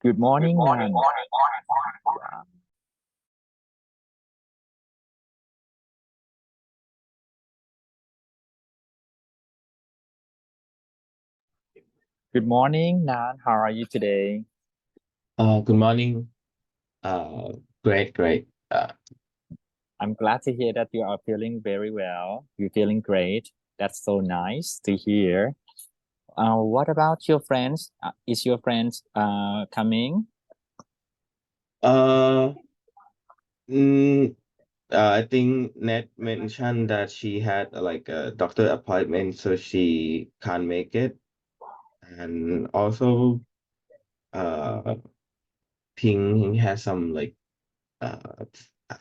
Good morning, Nan. Good morning, Nan. How are you today? Good morning. Great. I'm glad to hear that you are feeling very well. You're feeling great. That's so nice to hear. What about your friends? Is your friends coming? Uh, mm, I think Ned mentioned that she had like a doctor appointment, so she can't make it. And also, uh, Ping has some like uh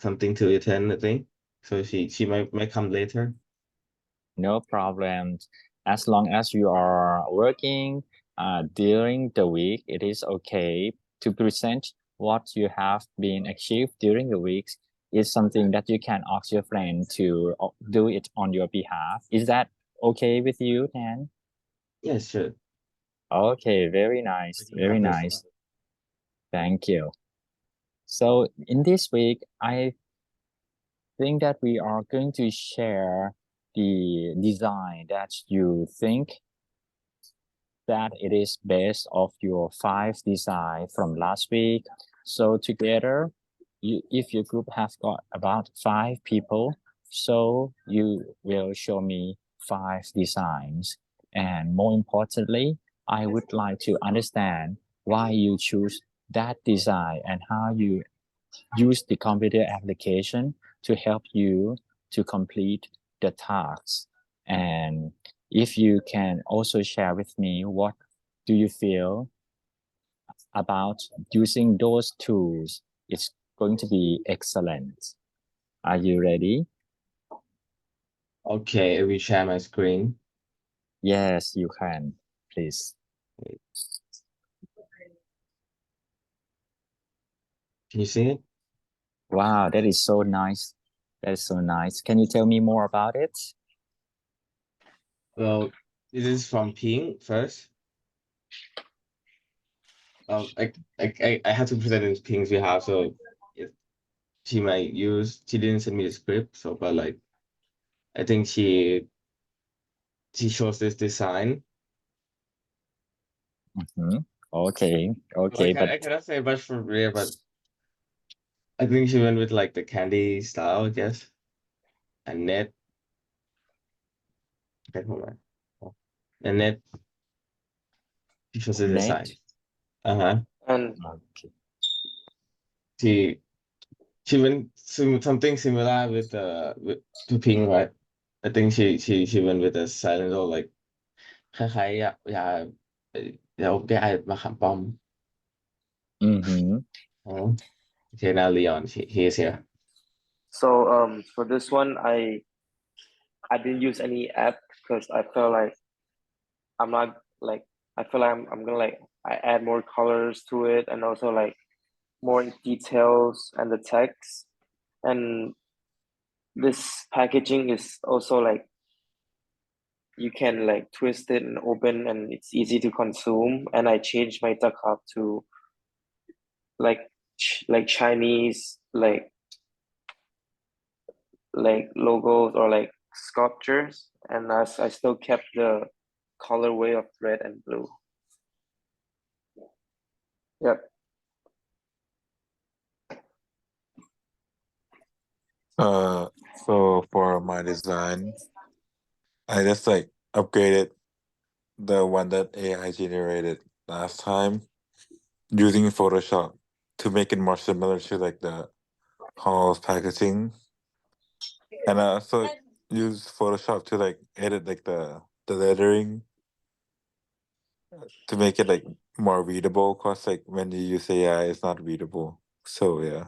something to attend, I think. So she might come later. No problem. As long as you are working during the week, it is okay to present what you have been achieved during the week. Is something that you can ask your friend to do it on your behalf. Is that okay with you, Nan? Yes, sure. Okay, very nice, We very have this. nice. Thank you. So in this week, I think that we are going to share the design that you think that it is based of your 5 design from last week. So together, if your group has got about 5 people, so you will show me 5 designs. And more importantly, I would like to understand why you choose that design and how you use the computer application to help you to complete the tasks. And if you can also share with me what do you feel about using those tools, it's going to be excellent. Are you ready? Okay, we share my screen. Yes, you can, please. Can you see it? Wow, that is so nice. That is so nice. Can you tell me more about it? Well, this is from Ping first. I have to present in Ping's behalf, so if she didn't send me the script, so but like I think she chose this design. Mm-hmm. Okay, Well, okay, but I cannot say much for real, but I think she went with like the candy style, I guess. And net, okay, hold on. And net, she chose the design. net. Uh-huh. And Okay. She she went something similar with to Ping, right? I think she went with a silent or like คล้ายๆเดี๋ยวแกไอ้มะขามป้อม Mm-hmm. Oh, okay, now Leon, he is here. so for this one, I didn't use any app because I felt like I'm not like I feel like I'm gonna like I add more colors to it and also like more details and the text. And this packaging is also like you can like twist it and open and it's easy to consume. And I changed my duck up to like like Chinese like logos or like sculptures, and I still kept the colorway of red and blue. Yep. So for my design, I just like upgraded the one that AI generated last time using Photoshop to make it more similar to like the Hall's packaging. And I also use Photoshop to like edit like the lettering to make it like more readable, cause like when you use AI it's not readable. So yeah.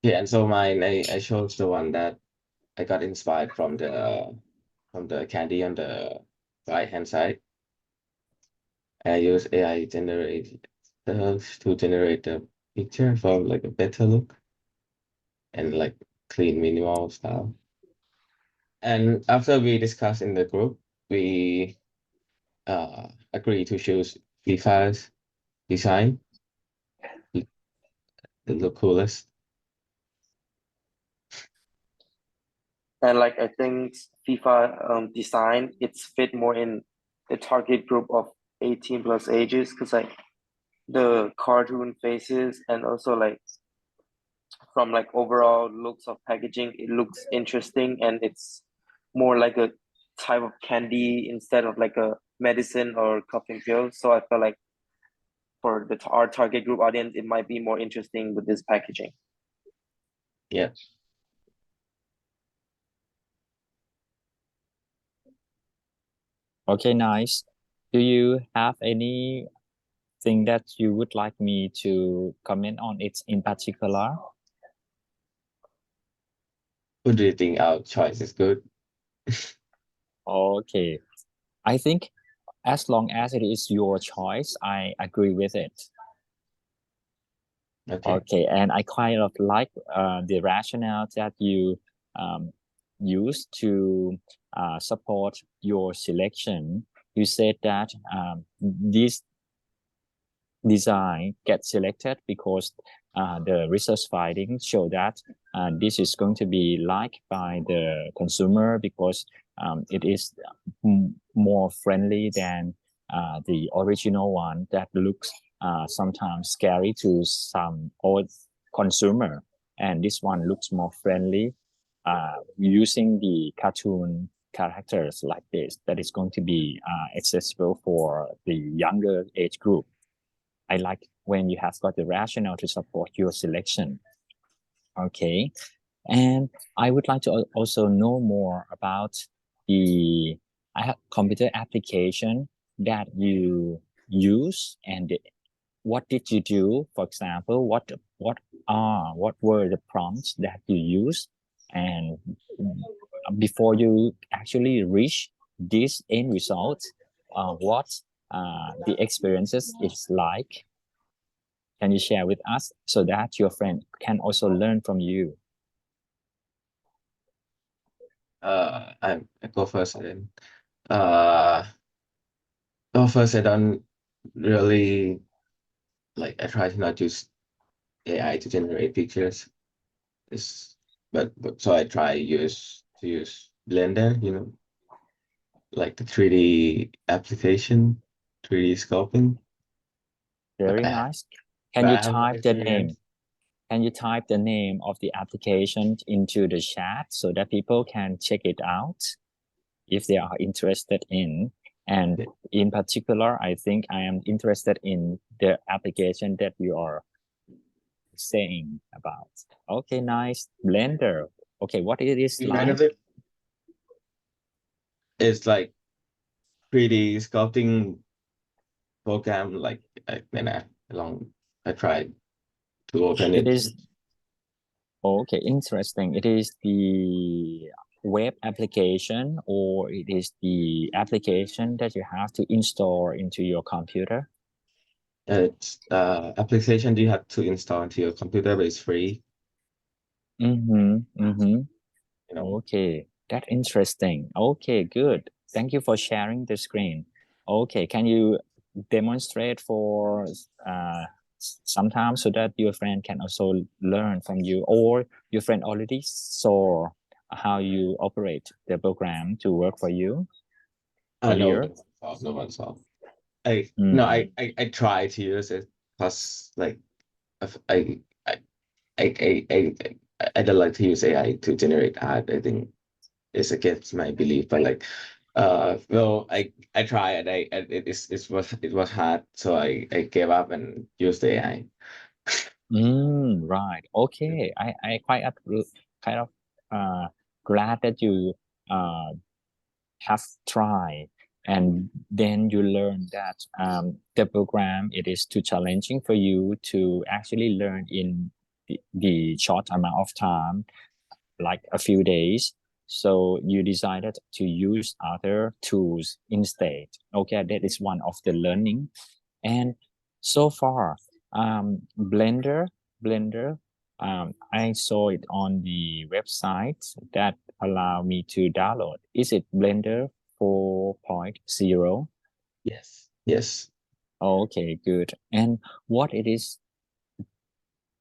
Yeah, and so mine, I chose the one that I got inspired from the candy on the right hand side. I use AI to generate the picture for like a better look. and like clean minimal style. And after we discussed in the group, we agree to choose FIFA's design, the look coolest. And like I think FIFA design it's fit more in the target group of 18 plus ages because like the cartoon faces and also like from like overall looks of packaging it looks interesting and it's more like a type of candy instead of like a medicine or coughing pill. So I feel like for our target group audience it might be more interesting with this packaging. Yeah. Okay, nice. Do you have anything that you would like me to comment on it in particular? Who do you think our choice is good? Okay, I think as long as it is your choice, I agree with it. Okay. Okay, and I kind of like the rationale that you use to support your selection. You said that this design gets selected because the research findings show that this is going to be liked by the consumer because it is more friendly than the original one that looks sometimes scary to some old consumer. And this one looks more friendly using the cartoon characters like this that is going to be accessible for the younger age group. I like when you have got the rationale to support your selection. Okay. And I would like to also know more about the computer application that you use and what did you do? For example, what were the prompts that you used and before you actually reach this end result, what the experiences is like? Can you share with us so that your friend can also learn from you? I go first then. Go first. I don't really like. I try to not use AI to generate pictures. It's but so I try to use Blender. Like the 3D application, 3D sculpting. But Very I have, nice. Can but you I have no type the name? experience. Can you type the name of the application into the chat so that people can check it out if they are interested in? And in particular, I think I am interested in the application that you are saying about. Okay, nice. Blender. Okay, what it is You heard like? of it? It's like 3D sculpting program. Like then I tried to open It it. is okay, interesting. It is the web application or it is the application that you have to install into your computer? It's application you have to install into your computer, but it's free. Mm-hmm. Mm-hmm. You know. Okay, that's interesting. Okay, good. Thank you for sharing the screen. Okay, can you demonstrate for sometimes so that your friend can also learn from you, or your friend already saw how you operate the program to work for you No, earlier? no one saw. I no, Mm. I try to use it because like if I don't like to use AI to generate art. I think it's against my belief, but like well I try and it was hard, so I gave up and used AI. Right. Okay. I quite kind of glad that you uh, have tried and then you learn that the program it is too challenging for you to actually learn in the short amount of time like a few days, so you decided to use other tools instead. Okay, that is one of the learning. And so far blender I saw it on the website that allow me to download. Is it Blender 4.0? Yes. Yes. Okay, good. And what it is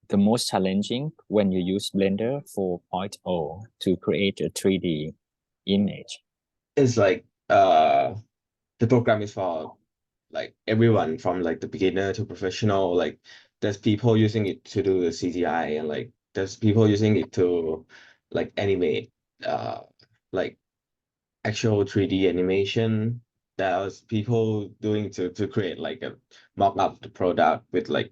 the most challenging when you use Blender 4.0 to create a 3D image? It's like the program is for like everyone from like the beginner to professional. Like there's people using it to do the CGI, and like there's people using it to like animate like actual 3D animation. There's people doing to create like a mock up the product with like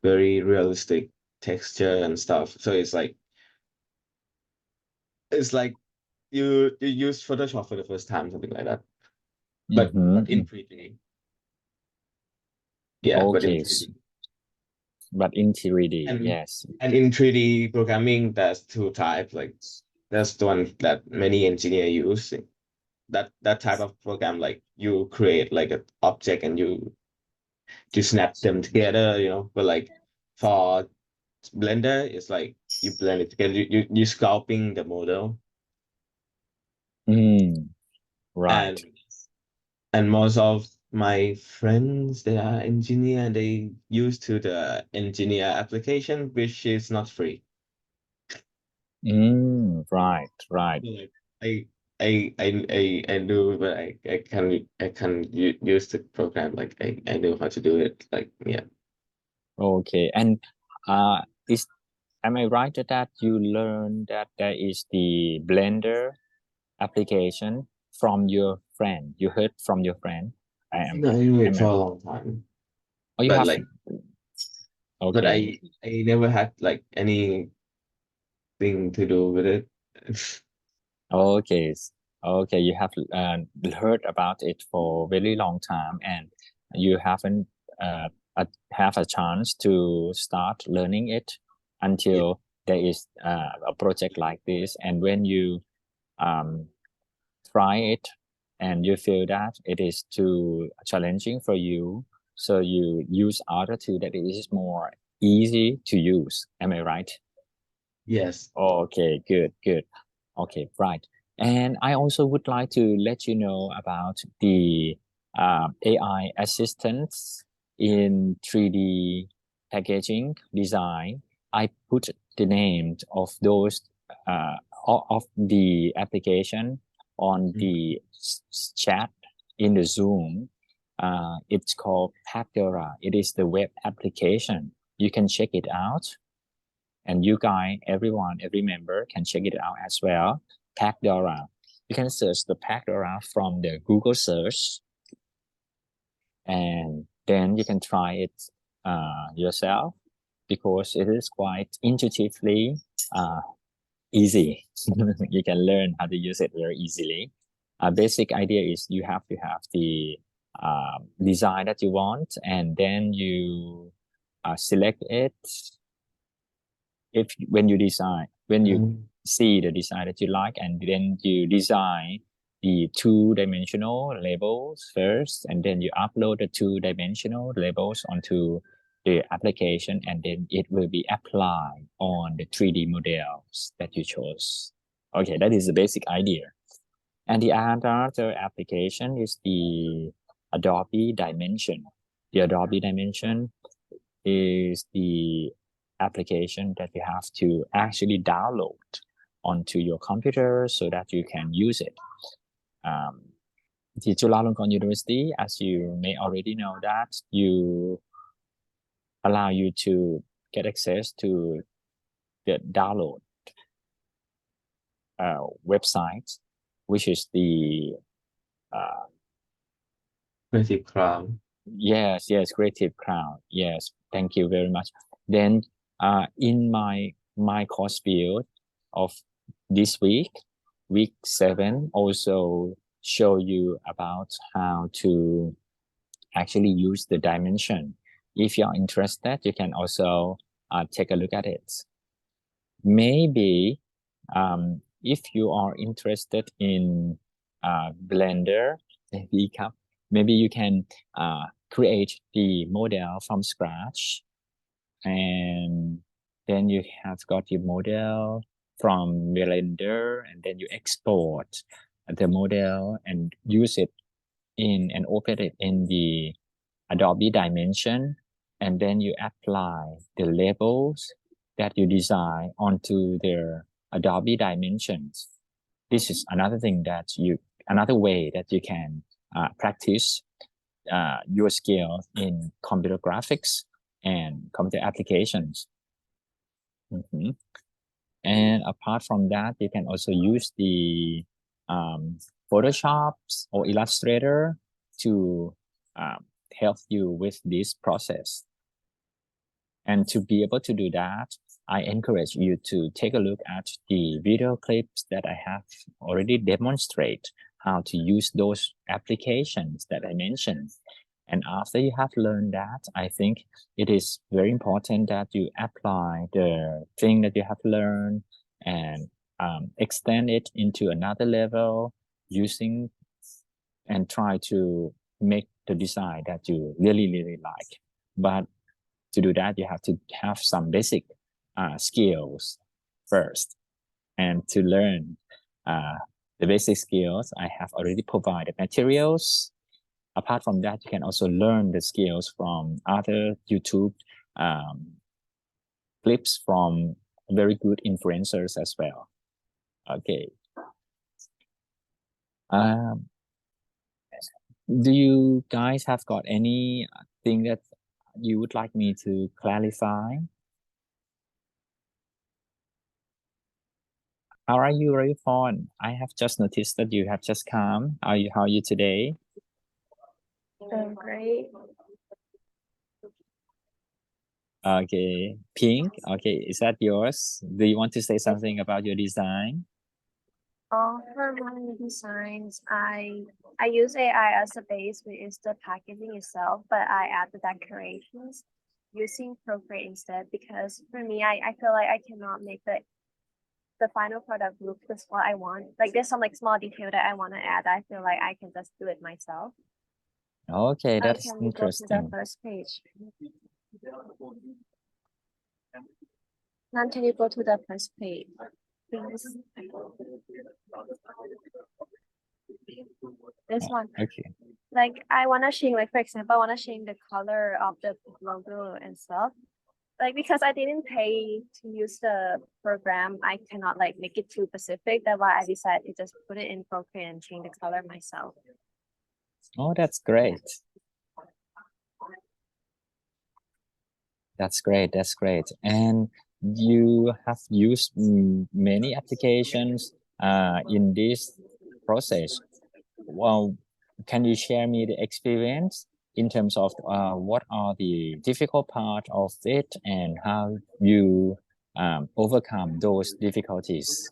very realistic texture and stuff. So it's like you use Photoshop for the first time, something like that. But in 3D. Yeah, but in Okay, 3D. but in 3D, And yes. and in 3D programming, there's two types. Like there's the one that many engineers use. That type of program, like you create like an object and you snap them together, But like for Blender, it's like you blend it together. You sculpting the model, Right. and and most of my friends, they are engineer and they use to the engineer application, which is not free. Right, right. Like I I do, but I can use the program. Like I know how to do it. Like yeah. Okay. And is am I right that you learned that there is the Blender application from your friend? You heard from your friend? I am. No, I knew it Am for I? a long time, Oh, you but have. like but Okay. I never had like anything to do with it. Okay. Okay. You have heard about it for a very long time, and you haven't have a chance to start learning it Yeah. until there is a project like this. And when you um, try it and you feel that it is too challenging for you, so you use other tool that it is more easy to use. Am I right? Yes. Okay, good, good. Okay, right. And I also would like to let you know about the AI assistants in 3D packaging design. I put the names of those uh, of the application on Mm. the chat in the Zoom. It's called Pacdora. It is the web application. You can check it out, and you guys, everyone, every member can check it out as well. Pacdora. You can search the Pacdora from the Google search, and then you can try it yourself, because it is quite intuitively uh, easy. You can learn how to use it very easily. Basic idea is you have to have the design that you want, and then you select it. If when you design, when you Mm. see the design that you like, and then you design the two-dimensional labels first, and then you upload the two-dimensional labels onto the application, and then it will be applied on the 3D models that you chose. Okay, that is the basic idea. And the other application is the Adobe Dimension. The Adobe Dimension is the application that you have to actually download onto your computer so that you can use it. The Chulalongkorn University, as you may already know, that you allow you to get access to the download website, which is the uh, Creative Cloud. yes, Creative Cloud. Yes, thank you very much. Then, in my course field of this week 7, also show you about how to actually use the dimension. If you're interested, you can also take a look at it. Maybe if you are interested in Blender, maybe you can create the model from scratch, and Then you have got your model from Blender, and then you export the model and use it in and open it in the Adobe Dimension, and then you apply the labels that you design onto the Adobe Dimensions. This is another way that you can practice your skills in computer graphics and computer applications. And apart from that, you can also use the Photoshop or Illustrator to help you with this process. And to be able to do that, I encourage you to take a look at the video clips that I have already demonstrate how to use those applications that I mentioned. And after you have learned that, I think it is very important that you apply the thing that you have learned and extend it into another level using and try to make the design that you really like. But to do that, you have to have some basic skills first. And to learn the basic skills, I have already provided materials. Apart from that, you can also learn the skills from other YouTube clips from very good influencers as well. Okay. Do you guys have got anything that you would like me to clarify? How are you, Rayfon? I have just noticed that you have just come. How are you today? Great. Okay, Pink. Okay, is that yours? Do you want to say something about your design? For my designs, I use AI as a base, which is the packaging itself, but I add the decorations using Procreate instead, because for me, I feel like I cannot make the final product look just what I want. Like there's some like small detail that I want to add. I feel like I can just do it myself. Okay, that's Can we go to the interesting. first page? Nan, can you go to the first page, please? This one. Okay. Like I wanna change, like for example, I wanna change the color of the logo and stuff. Like because I didn't pay to use the program, I cannot like make it too specific. That's why I decided to just put it in Procreate and change the color myself. Oh, that's great. That's great. That's great. And you have used many applications in this process. Well, can you share me the experience in terms of what are the difficult part of it and how you overcome those difficulties?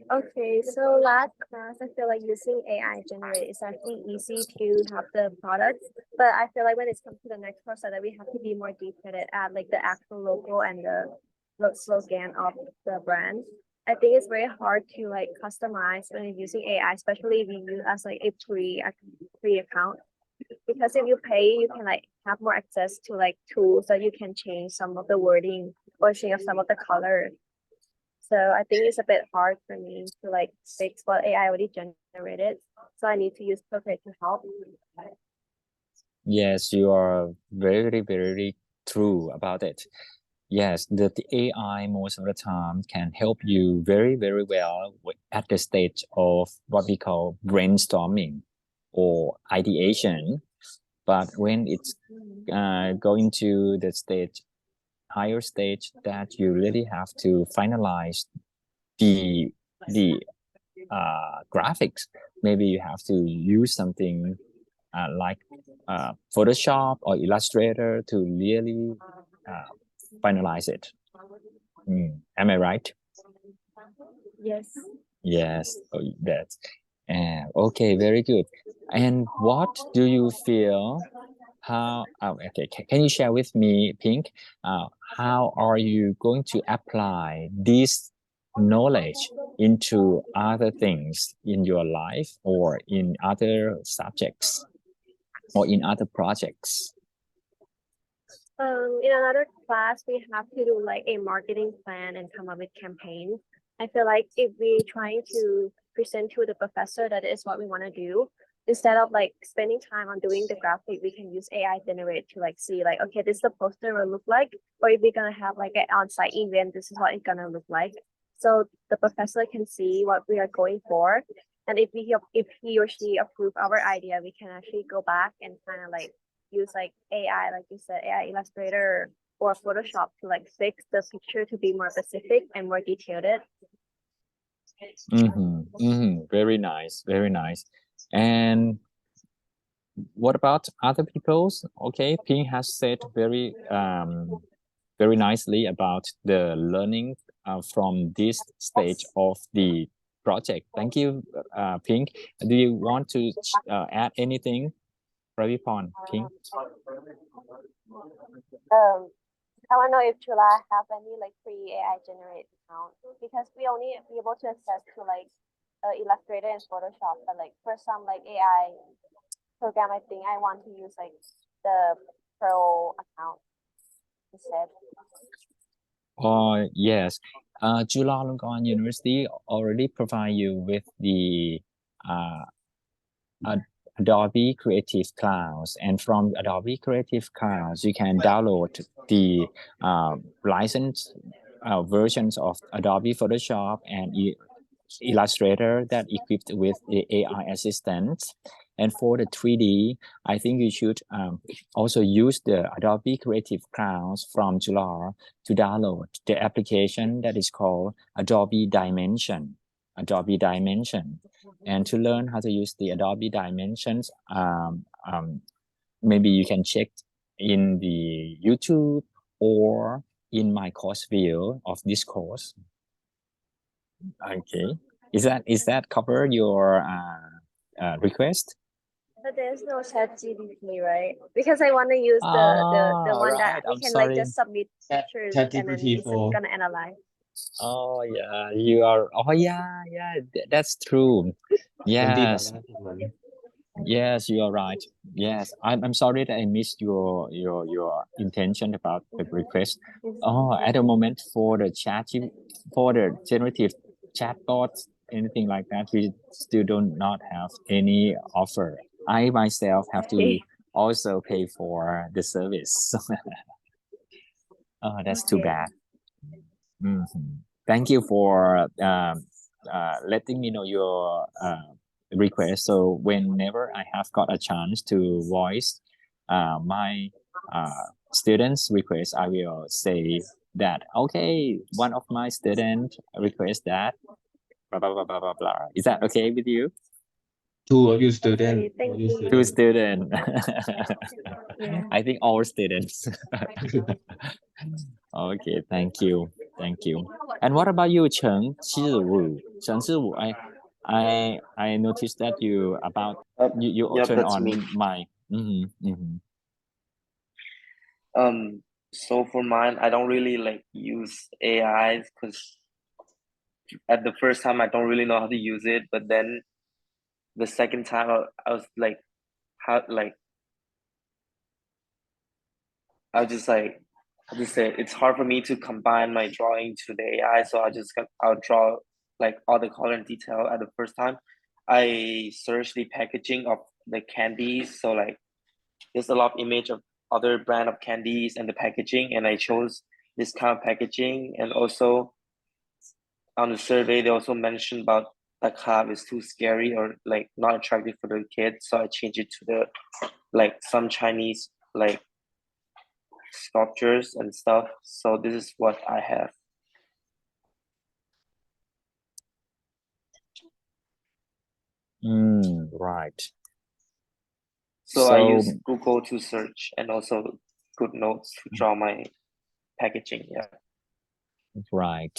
Okay, so last class, I feel like using AI generate is actually easy to have the product, but I feel like when it comes to the next process that we have to be more detailed at like the actual logo and the slogan of the brand. I think it's very hard to like customize when you're using AI, especially if you use as like a free account. Because if you pay, you can like have more access to like tools that you can change some of the wording or change some of the color. So I think it's a bit hard for me to like fix what AI already generated. So I need to use Procreate to help. Yes, you are very true about it. Yes, the AI most of the time can help you very well at the stage of what we call brainstorming or ideation. But when it's going to the higher stage that you really have to finalize the graphics, maybe you have to use something like Photoshop or Illustrator to really finalize it. Am I right? Yes. Yes, that's okay, very good. And what do you feel? Okay, can you share with me, Pink? How are you going to apply this knowledge into other things in your life or in other subjects or in other projects? In another class, we have to do like a marketing plan and come up with campaigns. I feel like if we trying to present to the professor that is what we want to do, instead of like spending time on doing the graphic, we can use AI generate to like see like, okay, this is the poster will look like, or if we're gonna have like an on-site event, this is what it's gonna look like. So the professor can see what we are going for. And if he or she approve our idea, we can actually go back and kind of like use like AI, like you said, AI Illustrator or Photoshop to like fix the picture to be more specific and more detailed. Very nice, very nice. And what about other people's? Okay, Ping has said very nicely about the learning from this stage of the project. Thank you, Pink. Do you want to add anything, Pravipon, Pink? I want to know if Chula have any like free AI generate account because we only be able to access to like Illustrator and Photoshop, but like for some like AI program, I think I want to use like the Pro account instead. Yes, Chulalongkorn University already provide you with the Adobe Creative Clouds, and from Adobe Creative Clouds, you can download the licensed versions of Adobe Photoshop and Illustrator that equipped with the AI assistant. And for the 3D, I think you should also use the Adobe Creative Clouds from Jular to download the application that is called Adobe Dimension. Adobe Dimension. And to learn how to use the Adobe Dimensions, maybe you can check in the YouTube or in my course video of this course. Okay, is that cover your request? But there's no ChatGPT, right? Because I want to use the one that we can like just submit pictures and then ChatGPT it's for gonna analyze. Oh yeah, you are. Oh yeah, that's true. Yes, yes, you are right. Yes, I'm sorry that I missed your intention about the request. Oh, at the moment for the for the generative chatbots, anything like that, we still do not have any offer. I myself have to also pay for the service. Oh, that's too bad. Thank you for letting me know your request. So whenever I have got a chance to voice my students' request, I will say that, okay, one of my students request that, blah, blah, blah, blah, blah, blah. Is that okay with you? two of you student. Okay, thank you. Two students. Yeah. I think all students. Okay, thank you. Thank you. And what about you, Chen Ziwu? Chen Ziwu, I noticed that you about you Yep, turn that's on me. my So for mine, I don't really like use AI because at the first time I don't really know how to use it, but then the second time I was like, how like I was just like I just say it's hard for me to combine my drawing to the AI, so I'll draw like all the color and detail at the first time. I searched the packaging of the candies, so like there's a lot of image of other brand of candies and the packaging, and I chose this kind of packaging. And also on the survey, they also mentioned about the club is too scary or like not attractive for the kids, so I changed it to the like some Chinese like sculptures and stuff. So this is what I have. right. So I So use Google to search and also good notes to draw my packaging. Yeah. right.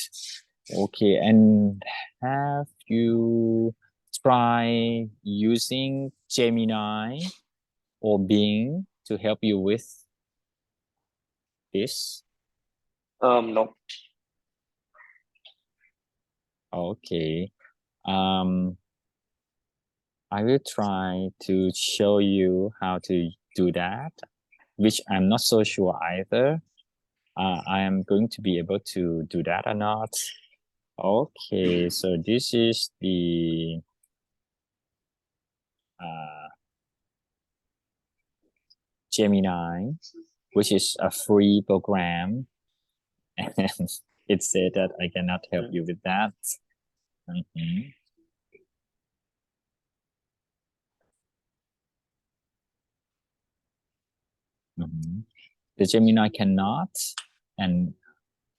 Okay, and have you tried using Gemini or Bing to help you with this? No. Okay. Um, I will try to show you how to do that. which I'm not so sure either. I am going to be able to do that or not. Okay, so this is the Gemini, which is a free program, and it said that I cannot help you with that. Mhm. Mhm. The Gemini cannot, and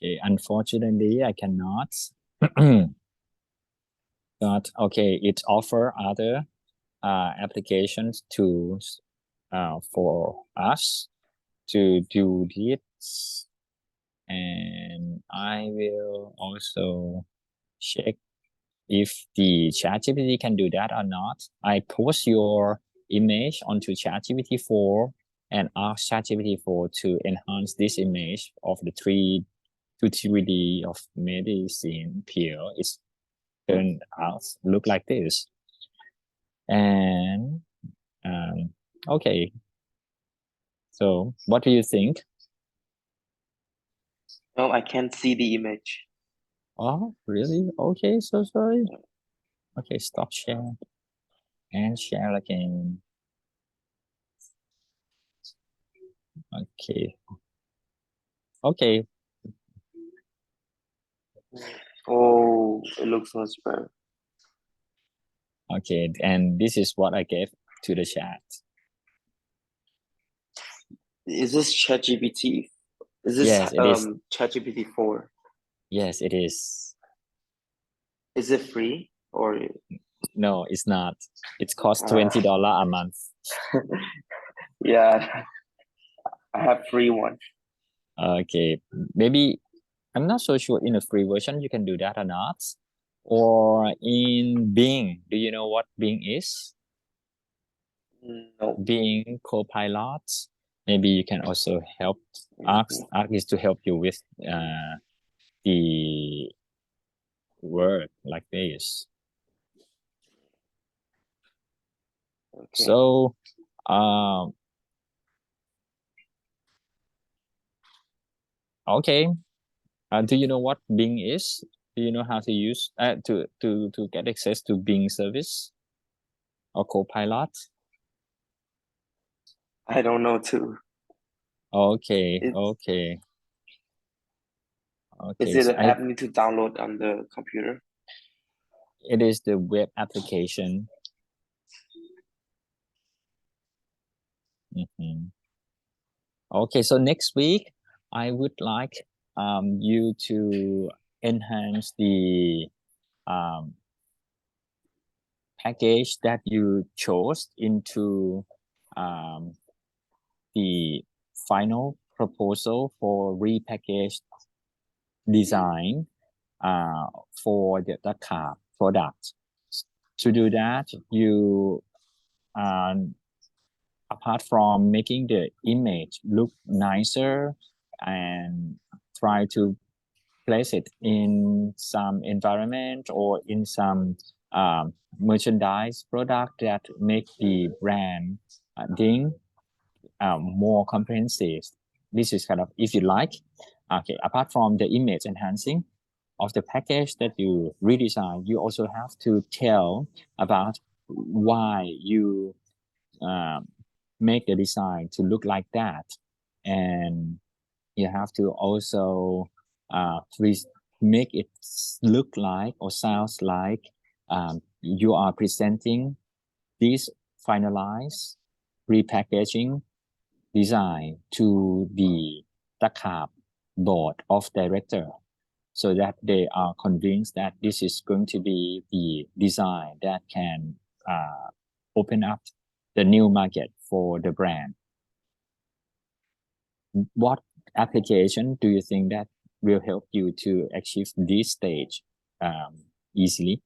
unfortunately, I cannot. But okay, it offer other applications tools for us to do this, and I will also check if the ChatGPT can do that or not. I post your image onto ChatGPT 4 and ask ChatGPT 4 to enhance this image of the 3D of medicine pill. It's turned out look like this. And okay, so what do you think? No, I can't see the image. Oh, really? Okay, so sorry. Okay, stop share and share again. Okay. Okay. Oh, it looks much better. Okay, and this is what I gave to the chat. Is this ChatGPT? Is this Yes, it is. ChatGPT 4? Yes, it is. Is it free or No, it's not. It costs $20 a month. yeah, I have free one. Okay, maybe I'm not so sure in a free version you can do that or not. Or in Bing, do you know what Bing is? No. Bing Copilot. Maybe you can also help ask is to help you with the word like this. Okay. So okay. Do you know what Bing is? Do you know how to use to get access to Bing service or Copilot? I don't know too. Okay, Is okay, okay. it So an app need to download on the computer? it is the web application. Okay, so next week I would like you to enhance the package that you chose into the final proposal for repackaged design for the car product. To do that, you apart from making the image look nicer and try to place it in some environment or in some merchandise product that make the brand thing more comprehensive. This is kind of, if you like, okay, apart from the image enhancing of the package that you redesign, you also have to tell about why you make the design to look like that. And you have to also make it look like or sounds like you are presenting this finalized repackaging design to the TACAP board of director so that they are convinced that this is going to be the design that can open up the new market for the brand. What application do you think that will help you to achieve this stage easily?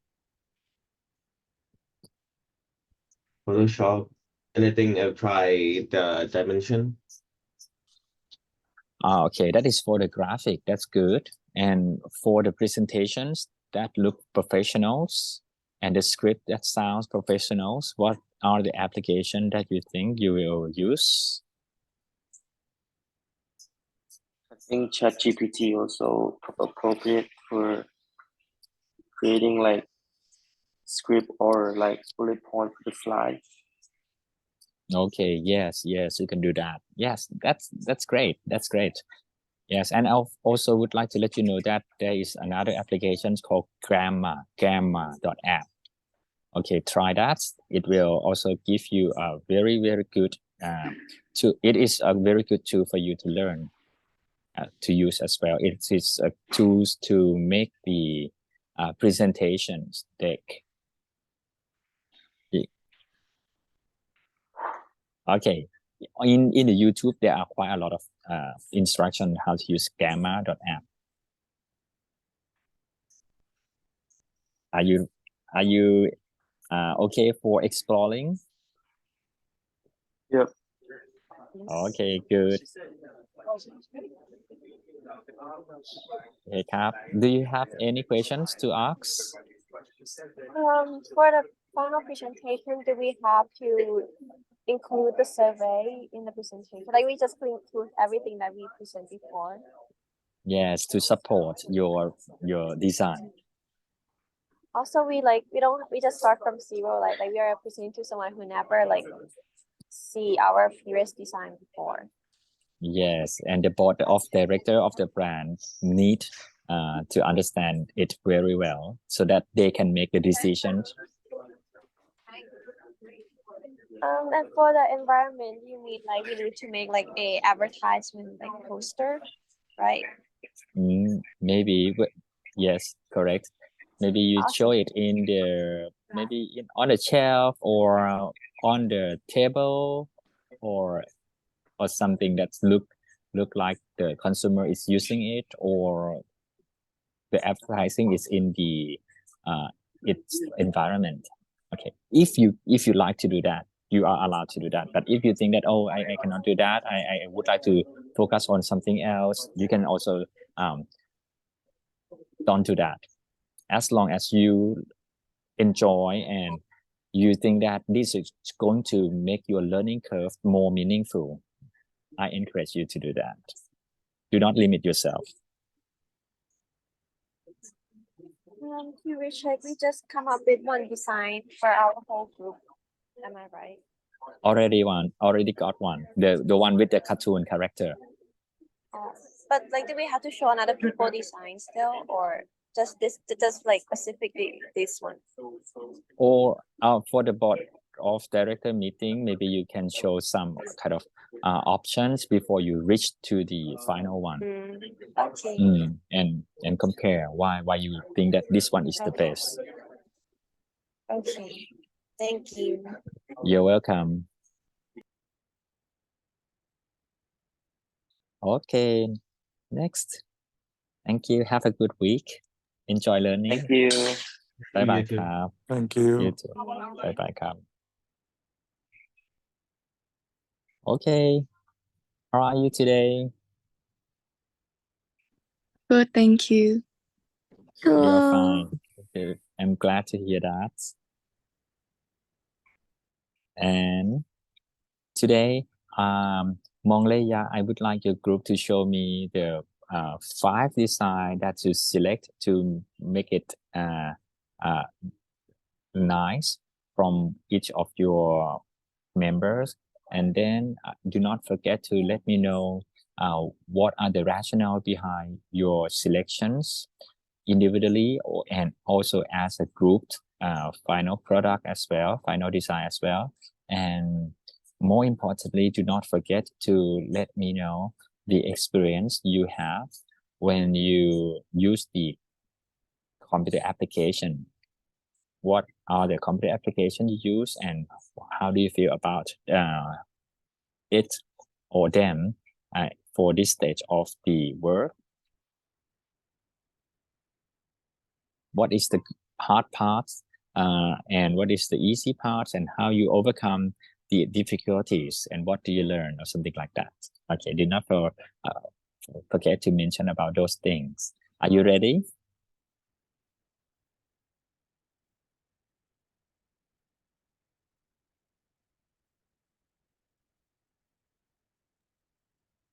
Photoshop. Anything try the dimension. Okay, that is for the graphic. That's good. And for the presentations that look professionals and the script that sounds professionals, what are the application that you think you will use? think ChatGPT also appropriate for creating like script or like bullet point for the slides. Okay, yes, you can do that. Yes, that's great. That's great. Yes, and I also would like to let you know that there is another application called Gamma.app. Okay, try that. It will also give you a very good it is a very good tool for you to learn to use as well. It is a tools to make the presentations deck. Okay, in the YouTube there are quite a lot of instruction how to use Gamma.app. Are you okay for exploring? Yep. Okay, good. Okay, Cap. Do you have any questions to ask? For the final presentation, do we have to include the survey in the presentation? Like we just include everything that we present before. Yes, to support your design. Also, we just start from zero. Like we are presenting to someone who never like see our previous design before. Yes, and the board of director of the brand need to understand it very well so that they can make the decisions. And for the environment, we need to make like a advertisement like poster, right? Maybe, yes, correct. Maybe you Awesome. show it in the on the shelf or on the table or something that look like the consumer is using it, or the advertising is in the its environment. Okay, if you like to do that, you are allowed to do that. But if you think that I cannot do that, I would like to focus on something else, you can also don't do that. As long as you enjoy and you think that this is going to make your learning curve more meaningful, I encourage you to do that. Do not limit yourself. To recheck, we just come up with one design for our whole group. Am I right? Already got one. The one with the cartoon character. But like, do we have to show another people design still, or just like specifically this one? Or for the board of director meeting, maybe you can show some kind of options before you reach to the final one. Okay. And compare why you think that this one is the best. Okay. Thank you. You're welcome. Okay, next. Thank you. Have a good week. Enjoy learning. Thank you. Bye bye, You too. Cap. Thank you. You too. Bye bye, Cap. Okay. How are you today? Good, thank you. You're fine. Okay. I'm glad to hear that. And today, Mongleya, I would like your group to show me the 5 design that you select to make it nice from each of your members. And then do not forget to let me know what are the rationale behind your selections individually and also as a group, final product as well, final design as well. And more importantly, do not forget to let me know the experience you have when you use the computer application. What are the computer applications you use and how do you feel about it or them for this stage of the work? What is the hard parts and what is the easy parts and how you overcome the difficulties and what do you learn or something like that. Okay, do not forget to mention about those things. Are you ready?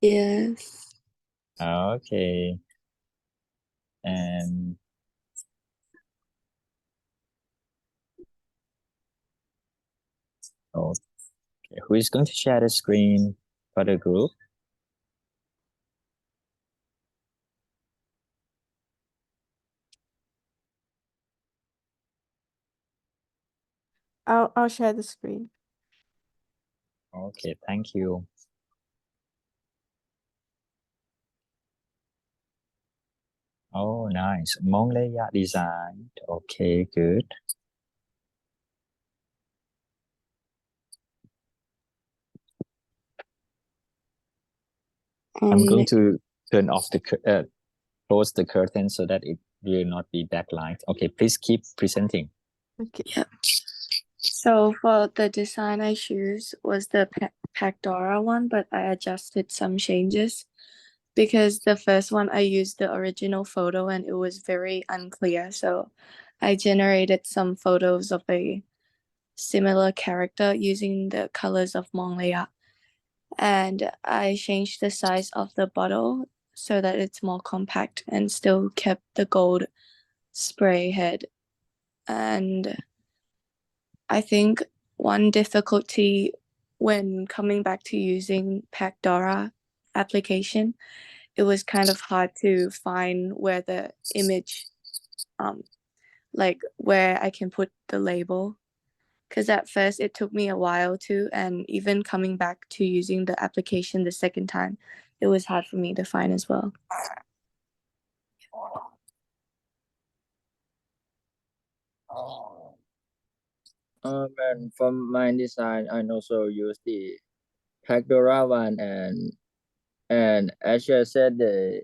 Yes. Okay. And okay, who is going to share the screen for the group? I'll share the screen. Okay, thank you. Oh, nice. Monglaya design. Okay, good. I'm going to turn off the close the curtain so that it will not be backlight. Okay, please keep presenting. Okay. Yeah. So for the design I choose was the Pacdora one, but I adjusted some changes because the first one I used the original photo and it was very unclear. So I generated some photos of a similar character using the colors of Monglea. And I changed the size of the bottle so that it's more compact and still kept the gold spray head. And I think one difficulty when coming back to using Pacdora application, it was kind of hard to find where the image, like where I can put the label. Because at first it took me a while to, and even coming back to using the application the second time, it was hard for me to find as well. And from my design, I also use the Pacdora one, and as I said, the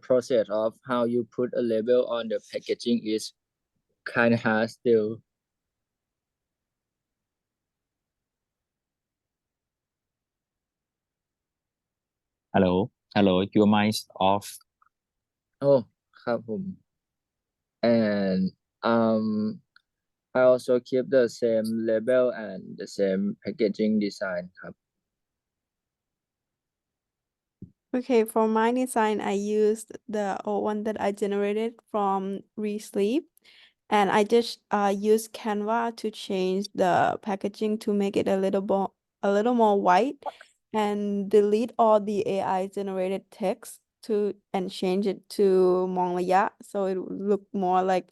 process of how you put a label on the packaging is kind of hard still. Hello, your mic's off. Oh, ครับผม and I also keep the same label and the same packaging design ครับ Okay, for my design, I used the old one that I generated from Resleep, and I just used Canva to change the packaging to make it a little more white, and delete all the AI generated text and change it to Monglaya, so it would look more like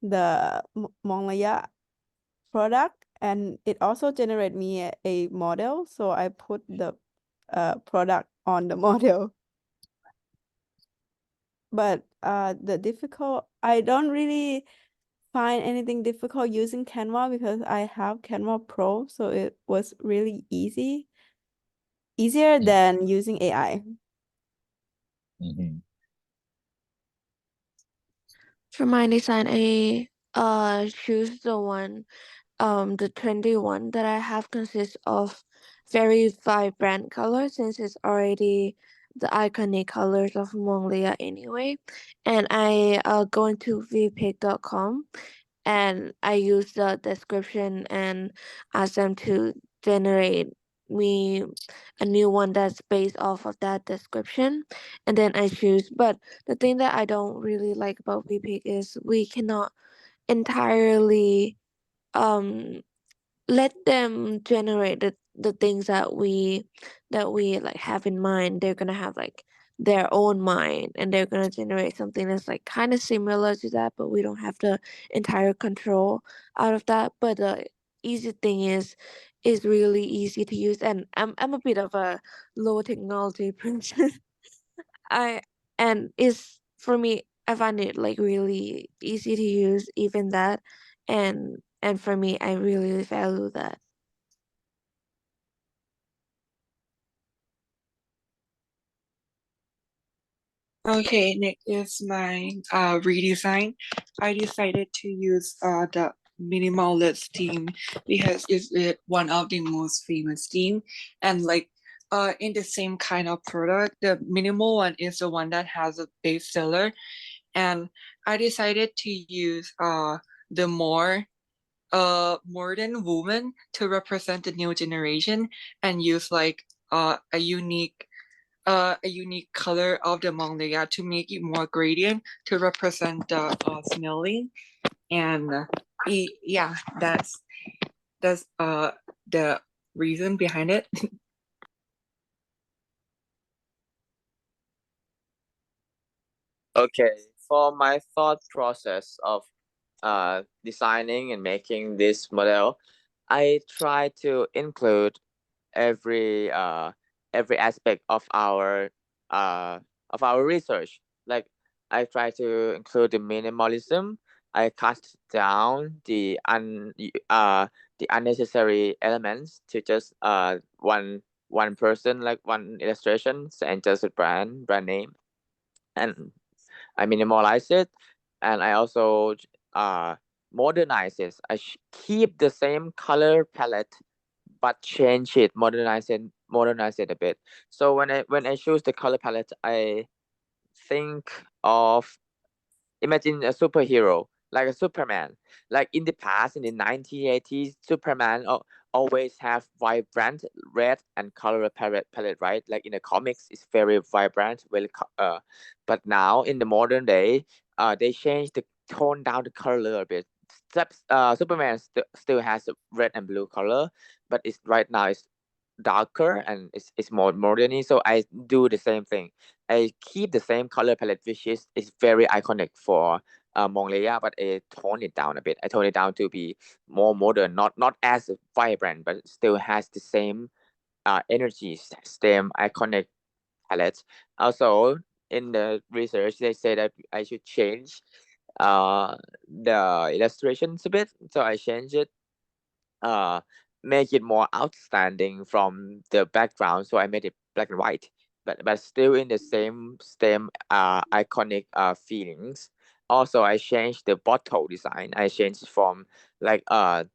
the Monglaya product, and it also generate me a model, so I put the product on the model. But I don't really find anything difficult using Canva because I have Canva Pro, so it was really easier than using AI. Mm-hmm. For my design, I choose the one, the trendy one that I have consists of very vibrant colors since it's already the iconic colors of Mongolia anyway. And I go into vpic.com and I use the description and ask them to generate me a new one that's based off of that description, and then I choose. But the thing that I don't really like about vpic is we cannot entirely let them generate the things that we like have in mind. They're gonna have like their own mind and they're gonna generate something that's like kind of similar to that, but we don't have the entire control out of that. But the easy thing is really easy to use, and I'm a bit of a low technology person. I and it's for me, I find it like really easy to use even that, and for me I really value that. Okay, next is my redesign. I decided to use the minimalist theme because it's one of the most famous theme, and like in the same kind of product, the minimal one is the one that has a bestseller, and I decided to use the more modern woman to represent the new generation and use like a unique a unique color of the Mongolia to make it more gradient to represent the smelling. And yeah, that's the reason behind it. Okay, for my thought process of designing and making this model, I try to include every aspect uh of our research. Like I try to include the minimalism. I cut down the unnecessary elements to just one person, like one illustration and just a brand name, and I minimalize it, and I also uh modernize it. Keep the same color palette but change it, modernize it a bit. So when I choose the color palette, I think of, imagine a superhero like a Superman. Like in the past, in the 1980s, Superman always have vibrant red and color palette, right? Like in the comics, it's very vibrant, but now in the modern day, they change the tone down the color a bit. Superman still has a red and blue color, but it's right now it's darker and it's more modern. So I do the same thing. I keep the same color palette, which is very iconic for Mongolia, but I tone it down a bit. I tone it down to be more modern, not as vibrant, but it still has the same energy, same iconic palette. Also, in the research, they say that I should change the illustrations a bit, so I change it, uh make it more outstanding from the background, so I made it black and white, but still in the same iconic feelings. Also, I changed the bottle design. I changed from like a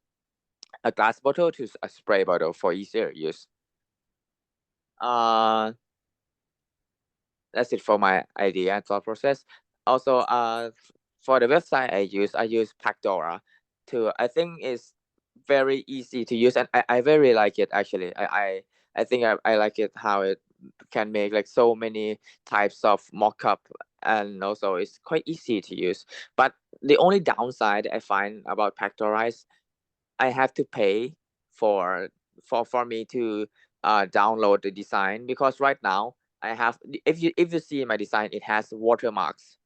glass bottle to a spray bottle for easier use. uh that's it for my idea and thought process. Also, for the website I use Pacdora to, I think it's very easy to use, and I very like it actually. I think I like it how it can make like so many types of mockup, and also it's quite easy to use. But the only downside I find about Pacdora is I have to pay for for me to download the design, because right now I have, if you see my design, it has watermarks.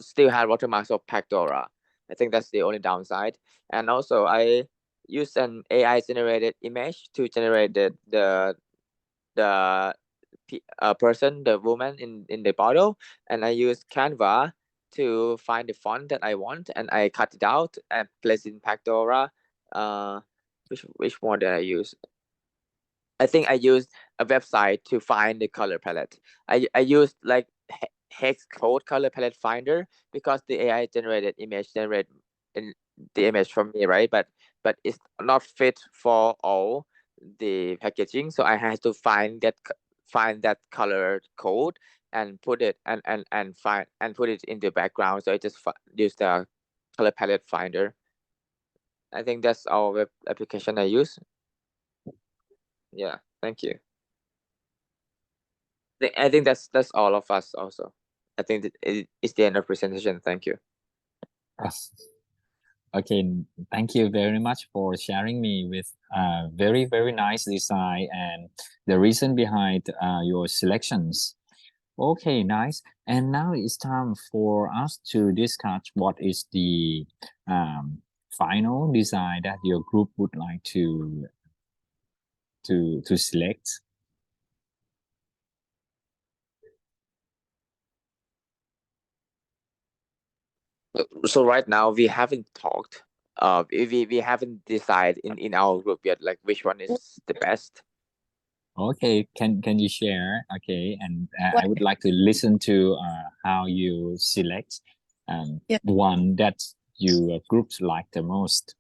Still has watermarks of Pacdora. I think that's the only downside. And also I use an AI generated image to generate the person, the woman in the bottle, and I use Canva to find the font that I want, and I cut it out and place it in Pacdora. Uh, which one did I use? I think I used a website to find the color palette. I used like hex code color palette finder, because the AI generated image generate in the image from me, right? But it's not fit for all the packaging, so I had to find that color code and put it and find and put it in the background. So I just use the color palette finder. I think that's all web application I use. Yeah, thank you. I think that's all of us also. I think that it's the end of presentation. Thank you. Okay, thank you very much for sharing me with very, very nice design and the reason behind your selections. Okay, nice. And now it's time for us to discuss what is the final design that your group would like to select. So right now we haven't talked. We haven't decided in our group yet, like which one is the best. Okay, can you share? Okay, and What? I would like to listen to how you select Yeah. one that your groups like the most.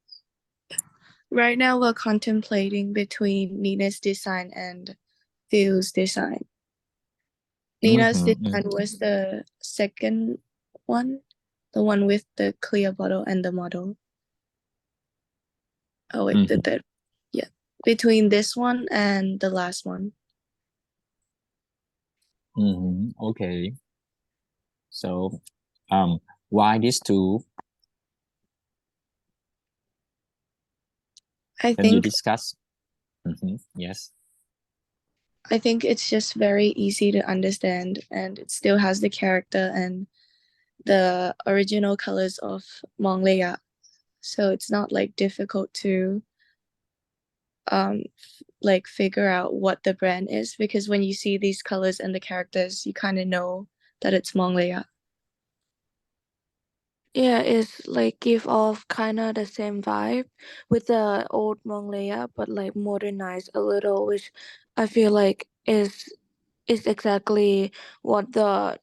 Right now, we're contemplating between Nina's design and Phil's design. Nina's design was the second one, the one with the clear bottle and the model. Oh, wait, the Mhm. third. Yeah, between this one and the last one. Okay. So, why these two? I Can you think discuss? Yes. I think it's just very easy to understand, and it still has the character and the original colors of Monglea. So it's not like difficult to like figure out what the brand is, because when you see these colors and the characters, you kind of know that it's Monglea. Yeah, it's like give off kind of the same vibe with the old Monglea, but like modernized a little, which I feel like is exactly what the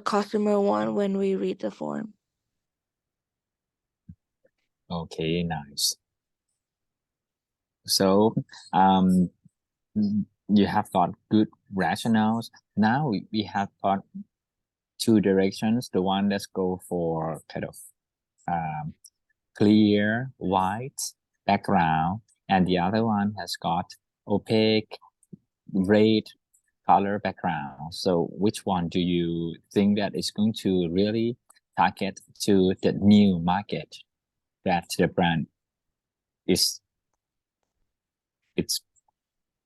customer want when we read the form. Okay, nice. So, um, you have got good rationales. Now we have got two directions. The one that's go for kind of clear white background, and the other one has got opaque red color background. So which one do you think that is going to really target to the new market that the brand is it's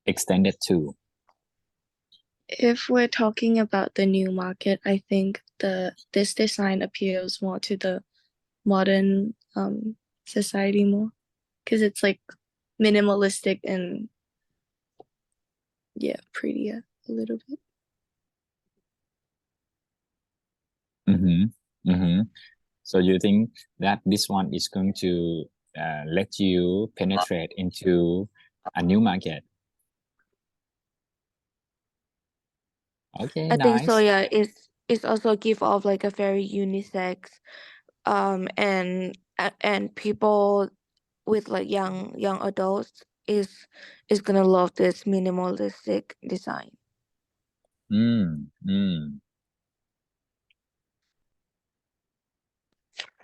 extended to? If we're talking about the new market, I think this design appeals more to the modern society more, because it's like minimalistic and yeah, prettier a little bit. So you think that this one is going to let you penetrate into a new market? Okay, I think so. nice. Yeah, it's also give off like a very unisex, and people with like young adults is gonna love this minimalistic design.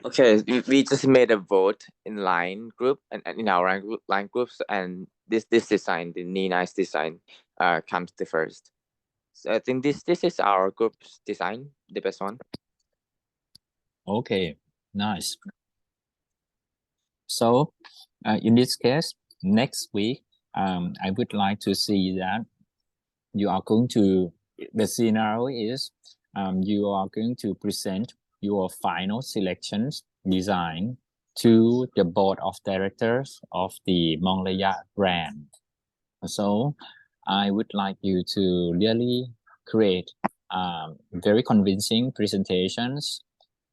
Okay, we just made a vote in line group and in our line groups, and this design, the nice design, comes the first. So I think this is our group's design, the best one. Okay, nice. So in this case, next week, I would like to see that you are going to, the scenario is you are going to present your final selections design to the board of directors of the Monglea brand. So I would like you to really create very convincing presentations.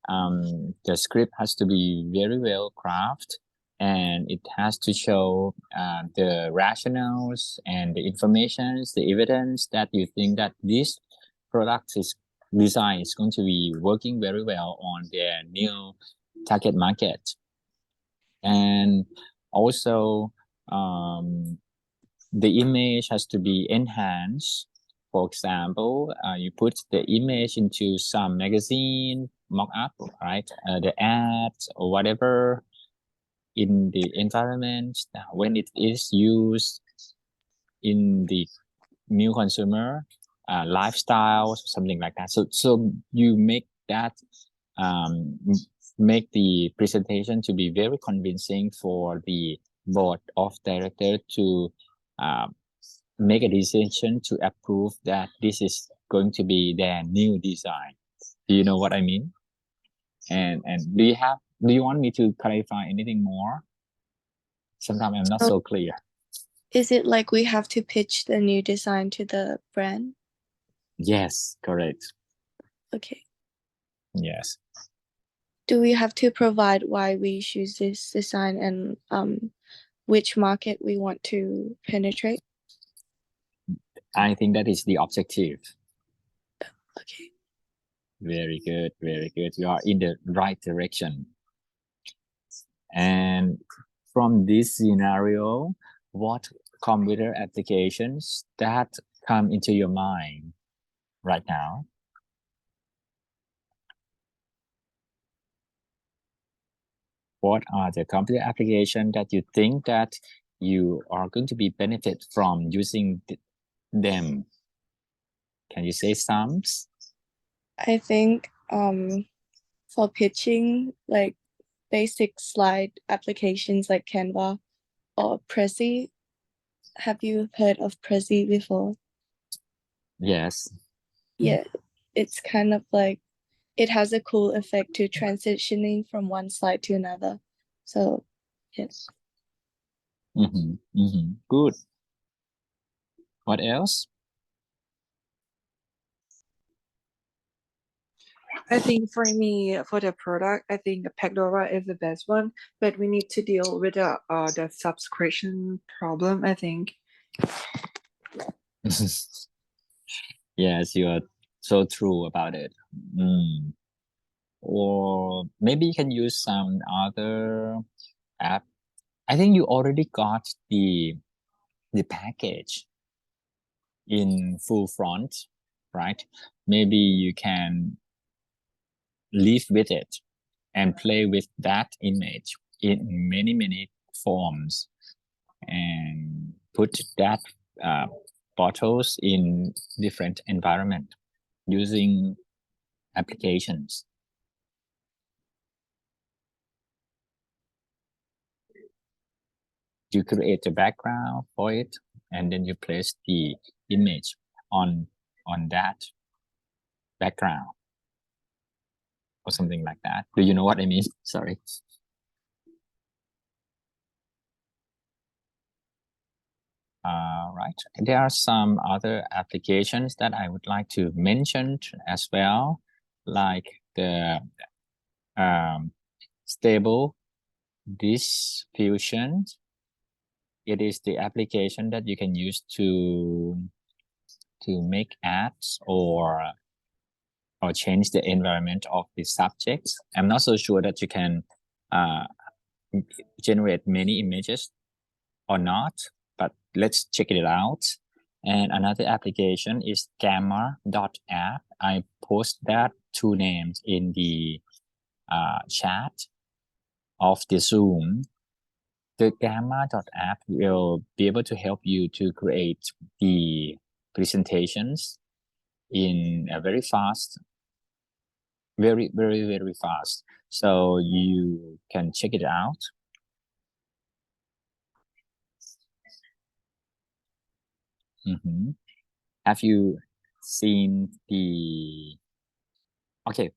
The script has to be very well crafted, and it has to show the rationales and the informations, the evidence that you think that this product is design is going to be working very well on their new target market. And also the image has to be enhanced. For example, you put the image into some magazine mock-up, right? The ads or whatever in the environment when it is used in the new consumer lifestyle, something like that. So you make that make the presentation to be very convincing for the board of director to make a decision to approve that this is going to be their new design. Do you know what I mean? And do you want me to clarify anything more? Sometimes I'm not so clear. Is it like we have to pitch the new design to the brand? Yes, correct. Okay. Yes. Do we have to provide why we choose this design and which market we want to penetrate? I think that is the objective. Okay. Very good, very good. You are in the right direction. And from this scenario, what computer applications that come into your mind right now? What are the computer applications that you think that you are going to be benefit from using them Can you say some? I think for pitching like basic slide applications like Canva or Prezi. Have you heard of Prezi before? Yes. Yeah, it's kind of like it has a cool effect to transitioning from one slide to another. So yes. Good. What else? I think for me, for the product, I think Pandora is the best one, but we need to deal with the subscription problem, I think. Yes, you are so true about it. Or maybe you can use some other app. I think you already got the package in full front, right? Maybe you can live with it and play with that image in many forms and put that photos in different environment using applications. You create a background for it, and then you place the image on that background or something like that. Do you know what I mean? Sorry. Right. There are some other applications that I would like to mention as well, like the stable diffusion. It is the application that you can use to make ads or change the environment of the subjects. I'm not so sure that you can generate many images or not, but let's check it out. And another application is gamma.app. I post that two names in the chat of the Zoom. The gamma.app will be able to help you to create the presentations in a very fast, very fast. So you can check it out. Have you seen the? Okay,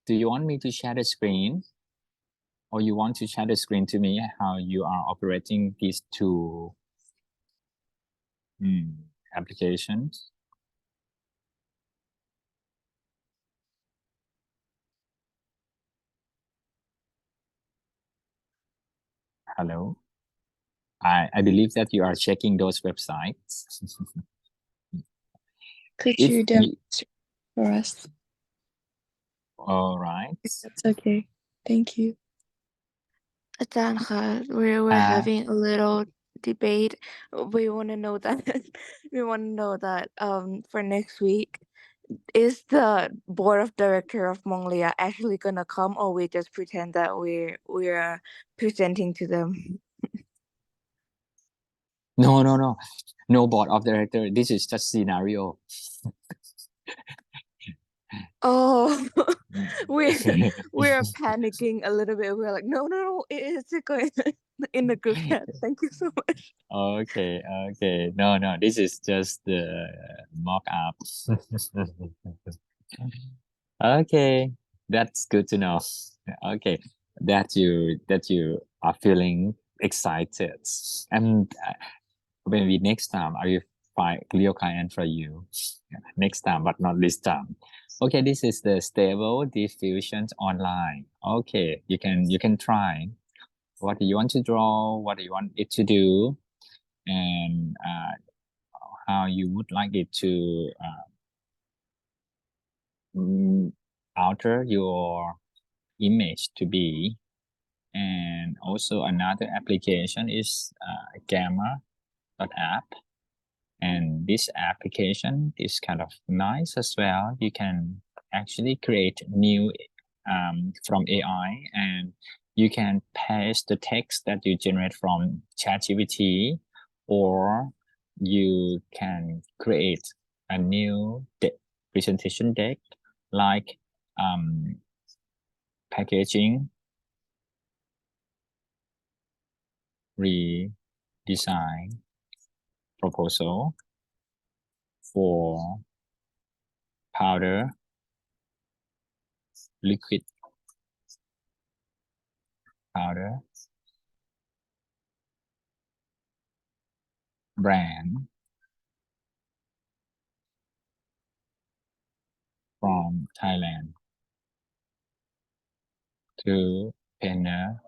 do you want me to share the screen, or you want to share the screen to me how you are operating these two applications? Hello. I believe that you are checking those websites. Could you demonstrate for us? All right. That's okay. Thank you. อาจารย์คะ we're having a little debate. We want to know that for next week, is the board of director of Mongolia actually gonna come, or we just pretend that we're presenting to them? No board of director. This is just scenario. Oh, we're panicking a little bit. We're like, no, it's going in the group chat. Thank you so much. Okay. No, this is just the mock up. Okay, that's good to know. Okay, that you are feeling excited, and maybe next time I will find clear client for you next time, but not this time. Okay, this is the stable diffusions online. Okay, you can try. What do you want to draw? What do you want it to do? And how you would like it to alter your image to be. And also another application is gamma.app. And this application is kind of nice as well. You can actually create new from AI, and you can paste the text that you generate from ChatGPT, or you can create a new presentation deck, like packaging, redesign proposal for powder, liquid powder, brand from Thailand to penetrate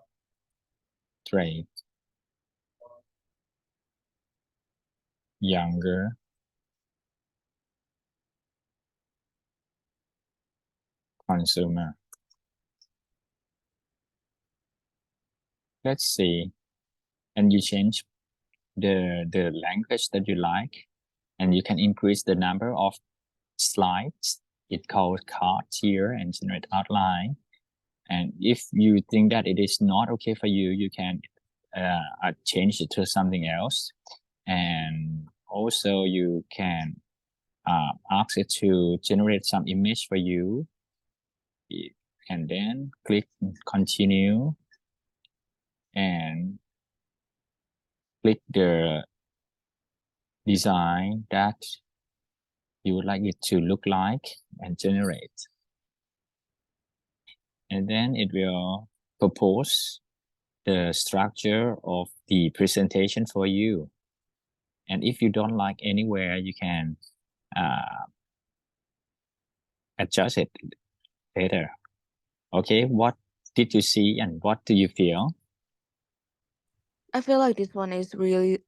younger consumer. Let's see. And you change the language that you like, and you can increase the number of slides. It called cards here and generate outline. And if you think that it is not okay for you, you can change it to something else. And also you can ask it to generate some image for you, and then click continue and click the design that you would like it to look like and generate. And then it will propose the structure of the presentation for you. And if you don't like anywhere, you can adjust it later. Okay, what did you see and what do you feel? I feel like this one is really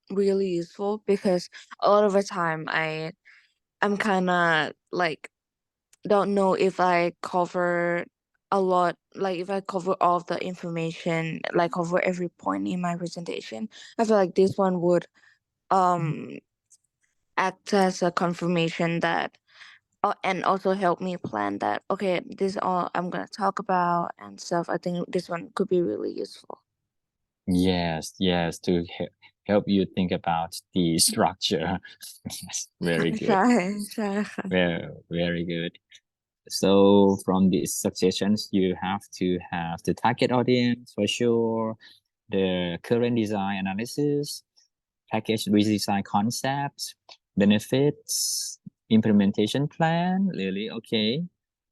useful because a lot of the time I'm kind of like don't know if I cover a lot, like if I cover all of the information, like cover every point in my presentation. I feel like this one would act as a confirmation that and also help me plan that, okay, this is all I'm gonna talk about and stuff. I think this one could be really useful. Yes, to help you think about the structure. Yes, very good. ใช่ค่ะ Very good. So from these suggestions, you have to have the target audience for sure, the current design analysis, package redesign concepts, benefits, implementation plan, really okay.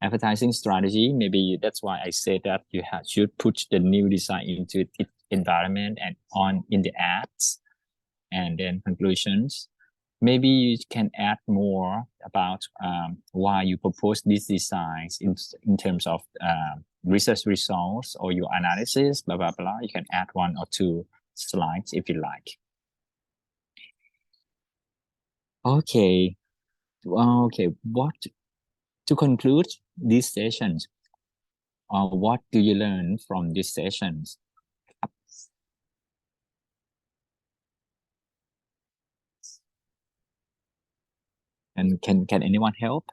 Advertising strategy, maybe that's why I said that you should put the new design into its environment and on in the ads. And then conclusions. Maybe you can add more about why you propose these designs in terms of research results or your analysis, blah, blah, blah. You can add 1 or 2 slides if you like. Okay. What to conclude these sessions? What do you learn from these sessions? And can anyone help?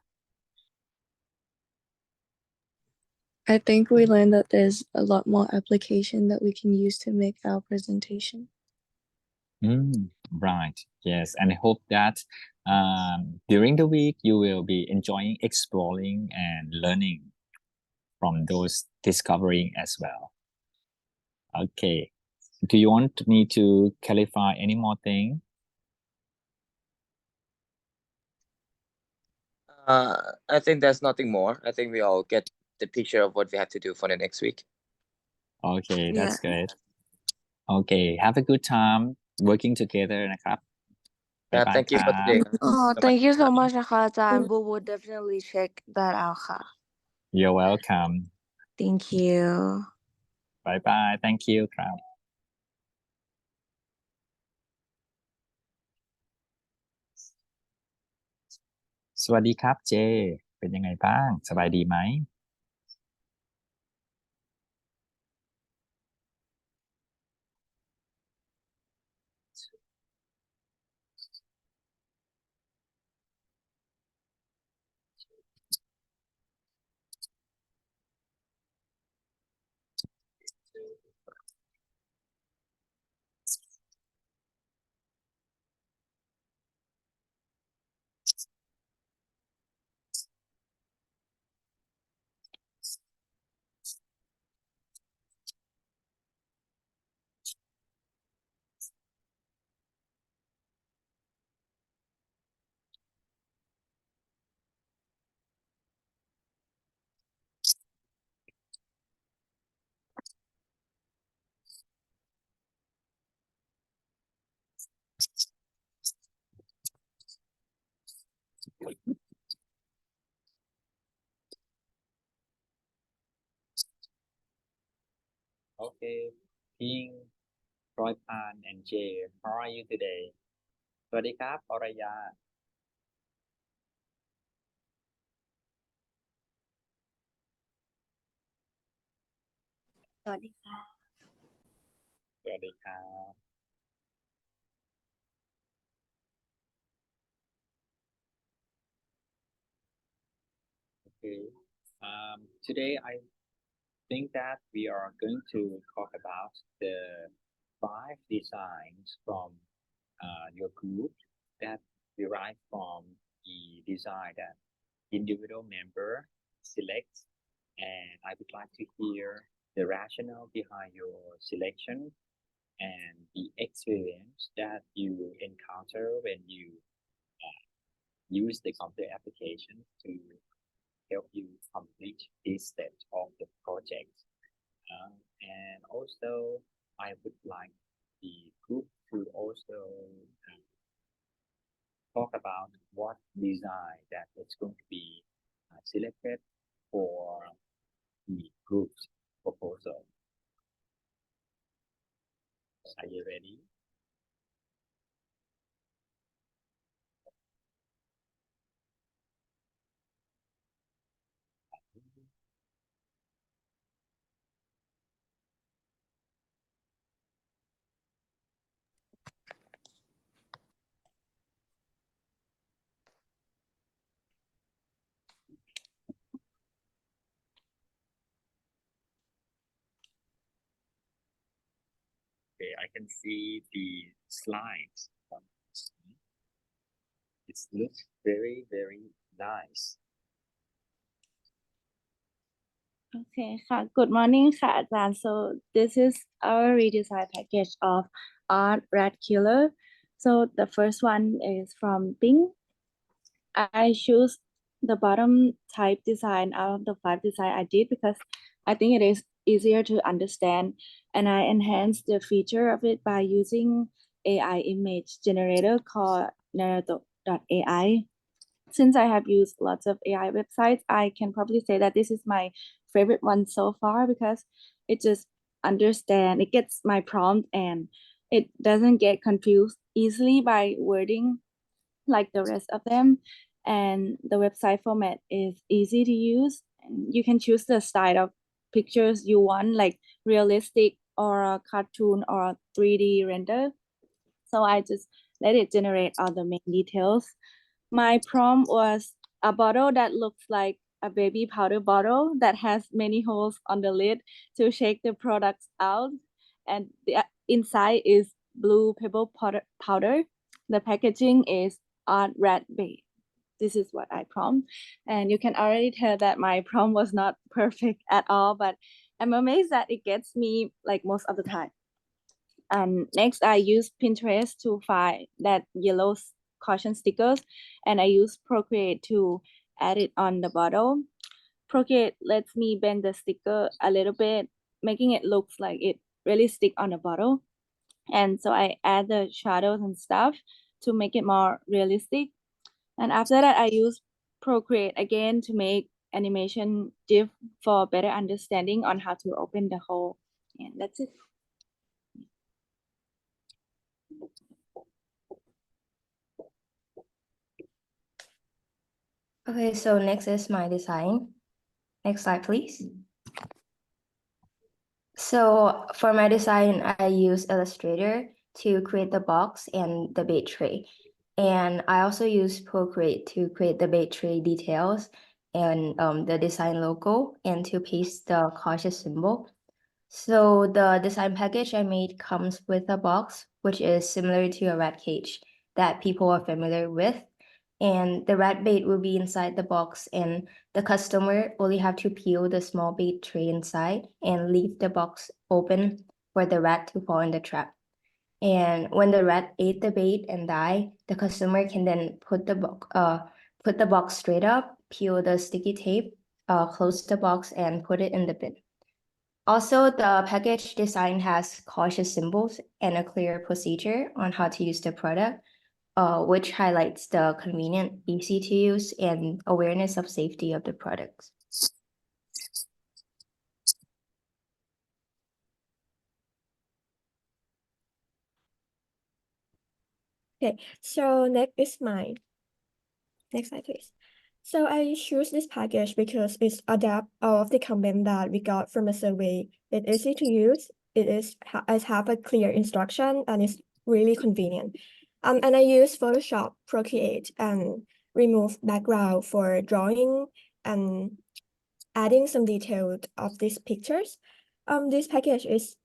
I think we learned that there's a lot more application that we can use to make our presentation. Right. Yes. And I hope that during the week, you will be enjoying exploring and learning from those discovering as well. Okay. Do you want me to clarify any more thing? I think there's nothing more. I think we all get the picture of what we have to do for the next week. Okay, Yeah. that's good. Okay, have a good time working together นะครับ Yeah, บ๊ายบาย thank ค you รั for บ today. Thank you so much นะคะอาจารย์ we would definitely check that out ค่ะ You're welcome. Thank you. บ๊ายบาย Thank you ครับ สวัสดีครับเจ เป็นยังไงบ้าง สบายดีไหม Okay, Ping, Roy Pan, and Jay, how are you today? สวัสดีครับอรยา สวัสดีค่ะ สวัสดีครับ Okay. Today I think that we are going to talk about the 5 designs from your group that derive from the design that individual member selects, and I would like to hear the rationale behind your selection and the experience that you encounter when you use the computer application to help you complete this step of the project. And also, I would like the group to also talk about what design that is going to be selected for the group's proposal. Are you ready? Okay, I can see the slides. It looks very, very nice. Okay ค่ะ Good morning ค่ะอาจารย์ so this is our redesign package of Art Rat Killer. So the first one is from Pink. I choose the bottom type design out of the 5 design I did because I think it is easier to understand, and I enhanced the feature of it by using AI image generator called Narrato.ai. Since I have used lots of AI websites, I can probably say that this is my favorite one so far because it just it gets my prompt, and it doesn't get confused easily by wording like the rest of them. And the website format is easy to use. And you can choose the style of pictures you want, like realistic or a cartoon or a 3D render. So I just let it generate all the main details. My prompt was a bottle that looks like a baby powder bottle that has many holes on the lid to shake the products out. And the inside is blue pebble powder. The packaging is art red bait. This is what I prompt. And you can already tell that my prompt was not perfect at all, but I'm amazed that it gets me like most of the time. And next, I use Pinterest to find that yellow caution stickers, and I use Procreate to add it on the bottle. Procreate lets me bend the sticker a little bit, making it looks like it really stick on the bottle. And so I add the shadows and stuff to make it more realistic. And after that, I use Procreate again to make animation GIF for better understanding on how to open the hole. And that's it. Okay, so next is my design. Next slide, please. So for my design, I use Illustrator to create the box and the bait tray. And I also use Procreate to create the bait tray details and the design logo and to paste the cautious symbol. So the design package I made comes with a box, which is similar to a rat cage that people are familiar with. And the rat bait will be inside the box, and the customer only have to peel the small bait tray inside and leave the box open for the rat to fall in the trap. And when the rat ate the bait and die, the customer can then put the box straight up, peel the sticky tape, close the box, and put it in the bin. Also, the package design has cautious symbols and a clear procedure on how to use the product. which highlights the convenient, easy to use, and awareness of safety of the products. Okay, so next is mine. Next slide, please. So I choose this package because it's adapt all of the comment that we got from a survey. It's easy to use. It have a clear instruction and it's really convenient. And I use Photoshop, Procreate, and remove background for drawing and adding some detail of these pictures. This package is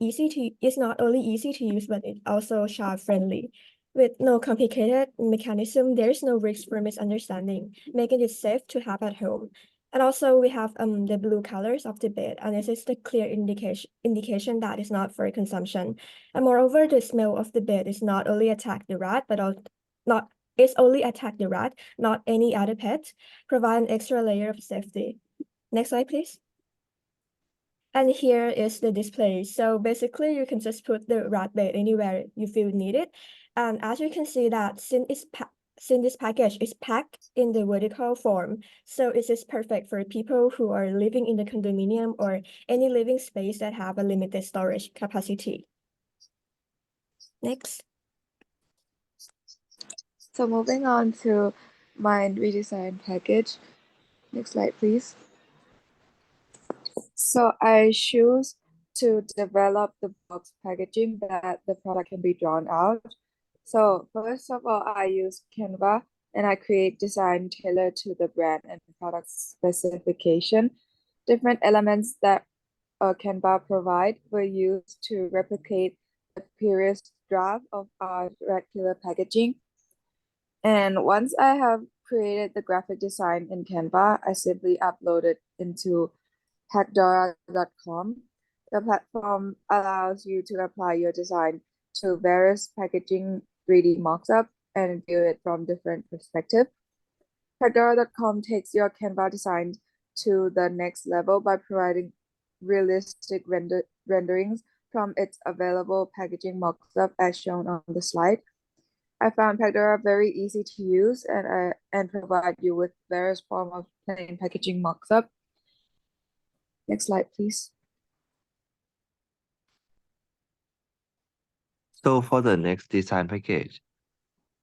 not only easy to use, but it's also child friendly. With no complicated mechanism, there is no risk for misunderstanding, making it safe to have at home. And also we have the blue colors of the bed, and this is the clear indication that it's not for consumption. And moreover, the smell of the bed is not only attack the rat, but also not it's only attack the rat, not any other pet, provide an extra layer of safety. Next slide, please. And here is the display. So basically, you can just put the rat bait anywhere you feel needed. And as you can see that since this package is packed in the vertical form, so it is perfect for people who are living in the condominium or any living space that have a limited storage capacity. Next. So moving on to my redesigned package. Next slide, please. So I choose to develop the box packaging that the product can be drawn out. So first of all, I use Canva and I create design tailored to the brand and product specification. Different elements that Canva provide were used to replicate the previous draft of our regular packaging. And once I have created the graphic design in Canva, I simply upload it into hackdora.com. The platform allows you to apply your design to various packaging 3D mockup and view it from different perspectives. Hackdora.com takes your Canva design to the next level by providing realistic renderings from its available packaging mockup as shown on the slide. I found Pandora very easy to use and provide you with various forms of plain packaging mockup. Next slide, please. So for the next design package,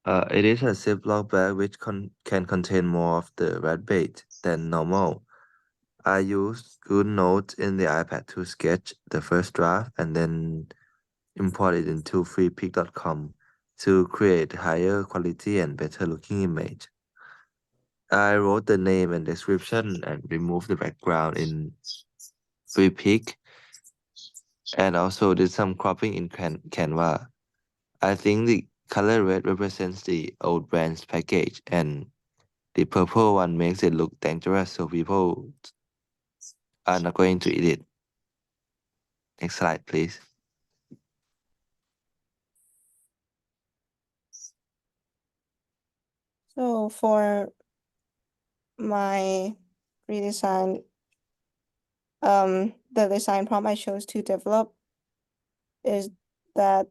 it is a Ziploc bag which can contain more of the rat bait than normal. I used good notes in the iPad to sketch the first draft and then import it into freepik.com to create higher quality and better looking image. I wrote the name and description and removed the background in freepik and also did some cropping in Canva. I think the color red represents the old brand's package and the purple one makes it look dangerous so people are not going to eat it. Next slide, please. So for my redesign, the design prompt I chose to develop is that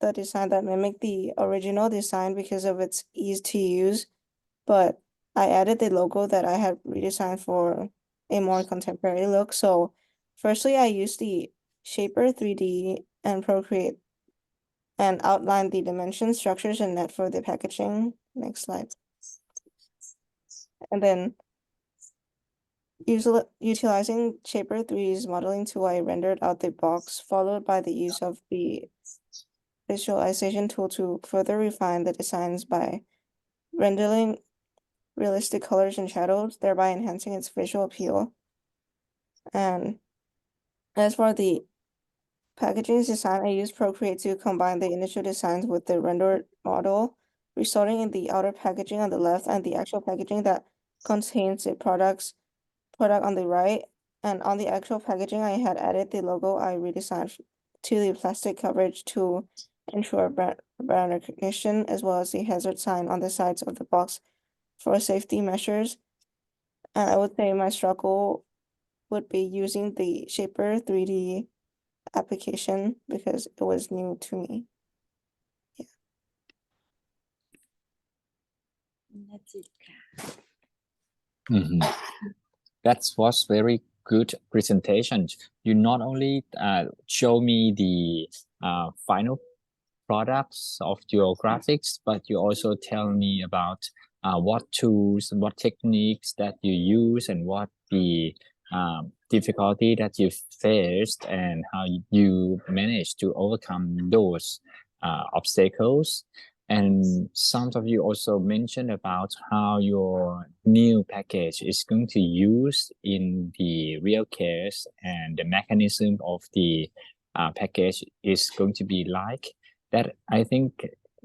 the design that mimicked the original design because of its ease to use, but I added the logo that I had redesigned for a more contemporary look. So firstly, I used the Shaper 3D and Procreate and outlined the dimensions, structures, and net for the packaging. Next slide. And then utilizing Shaper 3's modeling tool, I rendered out the box, followed by the use of the visualization tool to further refine the designs by rendering realistic colors and shadows, thereby enhancing its visual appeal. And as for the packaging design, I used Procreate to combine the initial designs with the rendered model, resulting in the outer packaging on the left and the actual packaging that contains the product on the right. And on the actual packaging, I had added the logo I redesigned to the plastic coverage to ensure brand recognition, as well as the hazard sign on the sides of the box for safety measures. And I would say my struggle would be using the Shaper 3D application because it was new to me. Mhm. That was very good presentation. You not only show me the final products of your graphics, but you also tell me about what tools, what techniques that you use, and what the difficulty that you faced, and how you managed to overcome those obstacles. And some of you also mentioned about how your new package is going to use in the real case, and the mechanism of the package is going to be like that. I think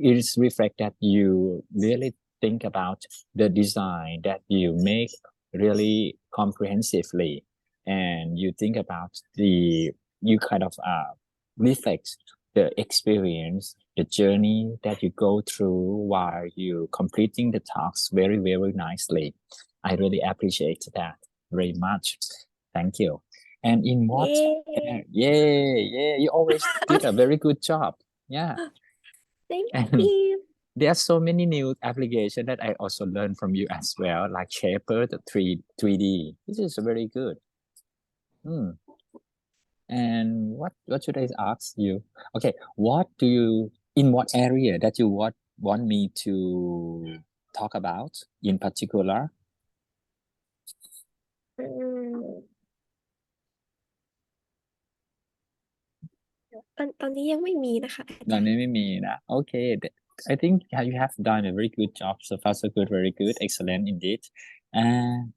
it is reflect that you really think about the design that you make really comprehensively, and you think about you kind of reflect the experience, the journey that you go through while you completing the tasks very, very nicely. I really appreciate that very much. Thank you. And in what, Yay. yeah, you always did a very good job. Yeah. Thank And you. there are so many new applications that I also learned from you as well, like Shaper, the 3D. This is very good. And what should I ask you? Okay, in what area that you want me to talk about in particular? อืมตอนนี้ยังไม่มีนะคะอา ตอ จาน รย์ นี้ไม่มีนะ Okay, I think you have done a very good job so far, so good, very good, excellent indeed.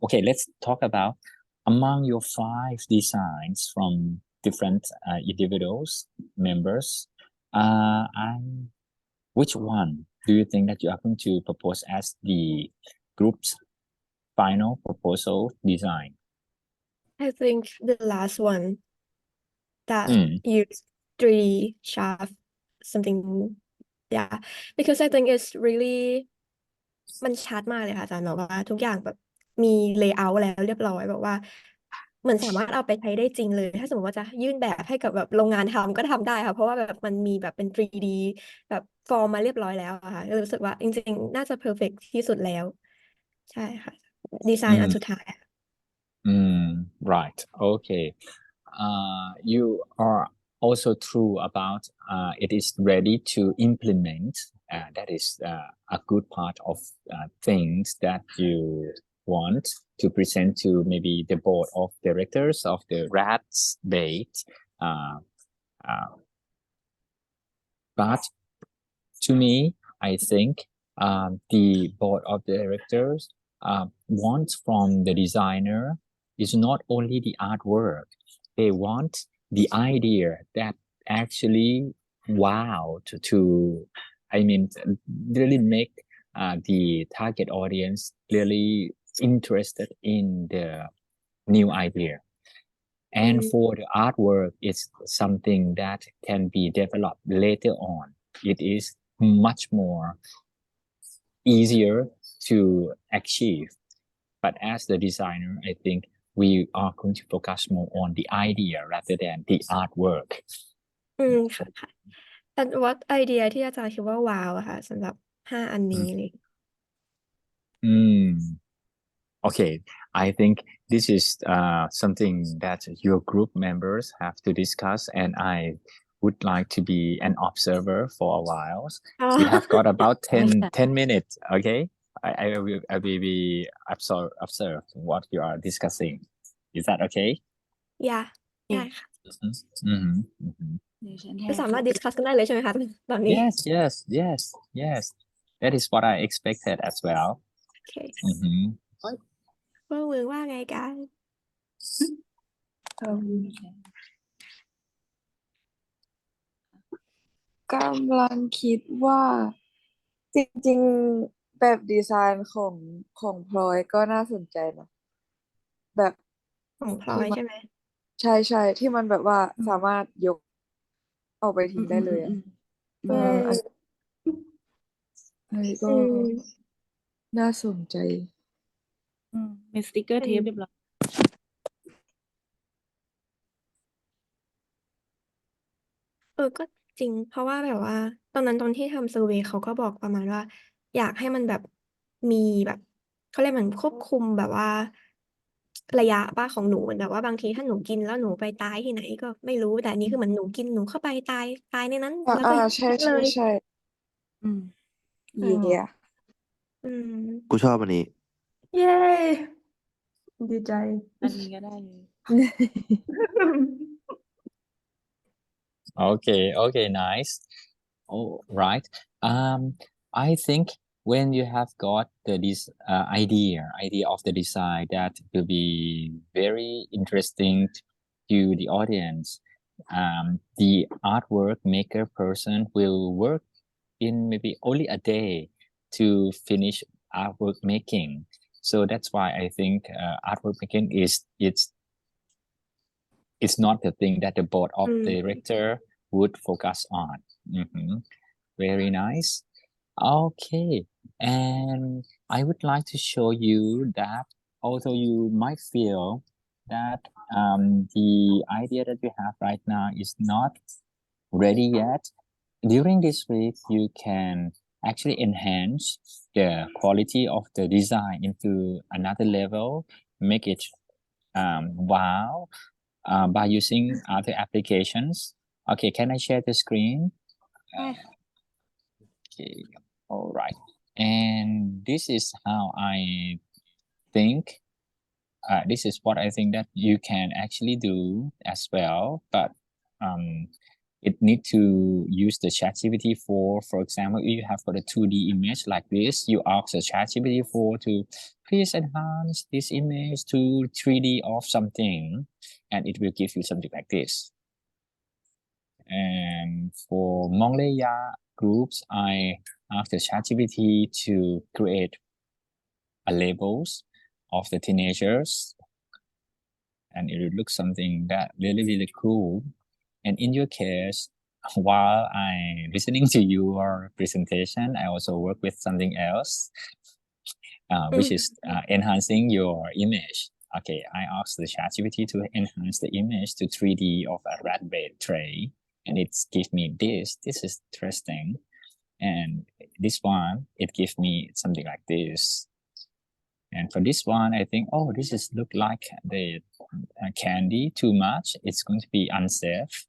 Okay, let's talk about among your 5 designs from different individuals, members. Which one do you think that you are going to propose as the group's final proposal design? I think the last one that use 3D shaft something, yeah, because I think it's really มันชัดมากเลยค่ะอาจารย์แบบว่าทุกอย่างแบบมี layout แล้วเรียบร้อยแบบว่าเหมือนสามารถเอาไปใช้ได้จริงเลย ถ้าสมมติว่าจะยื่นแบบให้กับแบบโรงงานทำก็ทำได้ค่ะเพราะว่าแบบมันมีแบบเป็น 3D แบบฟอร์มมาเรียบร้อยแล้วอะค่ะก็เลยรู้สึกว่าจริงๆน่าจะ perfect ที่สุดแล้วใช่ค่ะดีไซน์อันสุดท้ายอะ Right. Okay. You are also true about it is ready to implement. That is a good part of things that you want to present to maybe the board of directors of the rats bait. But to me, I think the board of directors wants from the designer is not only the artwork. They want the idea that actually wow to I mean really make the target audience really interested in the new idea. And for the artwork, it's something that can be developed later on. It is much more easier to achieve. But as the designer, I think we are going to focus more on the idea rather than the artwork. ค่ะแต่ว่าไอเดียที่อาจารย์คิดว่าว้าวอะค่ะสำหรับ5 อันนี้เลย Okay, I think this is something that your group members have to discuss, and I would like to be an observer for a while. We have got about 10 minutes, okay? I will be observe what you are discussing. Is that okay? yeah ได้ค่ะ Mm-hmm. ก็สามารถดิสคัสกันได้เลยใช่ไหมคะตอนนี้ Yes. That is what I expected as well. โอเค Mm-hmm. พวกมึงว่าไงกัน กำลังคิดว่าจริงๆแบบดีไซน์ของพลอยก็น่าสนใจนะแบบ ของพลอยใช่ไหม ใช่ที่มันแบบว่าสามารถยกออกไปทิ้งได้เลยอ่ะอันนี้ก็น่าสนใจมีสติกเกอร์เทปเรียบร้อย ก็จริงเพราะว่าแบบว่าตอนที่ทำเซอร์เวย์เขาก็บอกประมาณว่า อยากให้มันแบบ มีแบบเขาเรียกเหมือนควบคุมแบบว่า ระยะป้าของหนูเหมือนแบบว่าบางทีถ้าหนูกินแล้วหนูไปตายที่ไหนก็ไม่รู้แต่อันนี้คือเหมือนหนูกินหนูเข้าไปตายในนั้นแล้วก็ ใช่ ทิ้งเล ใช่ ย ใช่ อืม อ๋อ เย่ อืม กูชอบอันนี้ เย้ดีใจ อันนี้ก็ได้เลย Okay, nice. All right. I think when you have got this idea of the design that will be very interesting to the audience, the artwork maker person will work in maybe only a day to finish artwork making. So that's why I think artwork making it's not the thing that the board of director would focus on. Very nice. Okay, and I would like to show you that although you might feel that the idea that you have right now is not ready yet, during this week you can actually enhance the quality of the design into another level, make it wow, by using other applications. Okay, can I share the screen? Okay, all right. And this is how I think, this is what I think that you can actually do as well, but it need to use the ChatGPT for example, if you have got a 2D image like this, you ask the ChatGPT to please enhance this image to 3D of something, and it will give you something like this. And for Mongolia groups, I asked the ChatGPT to create a labels of the teenagers, and it would look something that really cool. And in your case, while I listening to your presentation, I also work with something else, which is enhancing your image. Okay, I asked the ChatGPT to enhance the image to 3D of a rat bait tray, and it gives me this. This is interesting, and this one it gives me something like this. And for this one, I think, oh, this is look like the candy too much. It's going to be unsafe.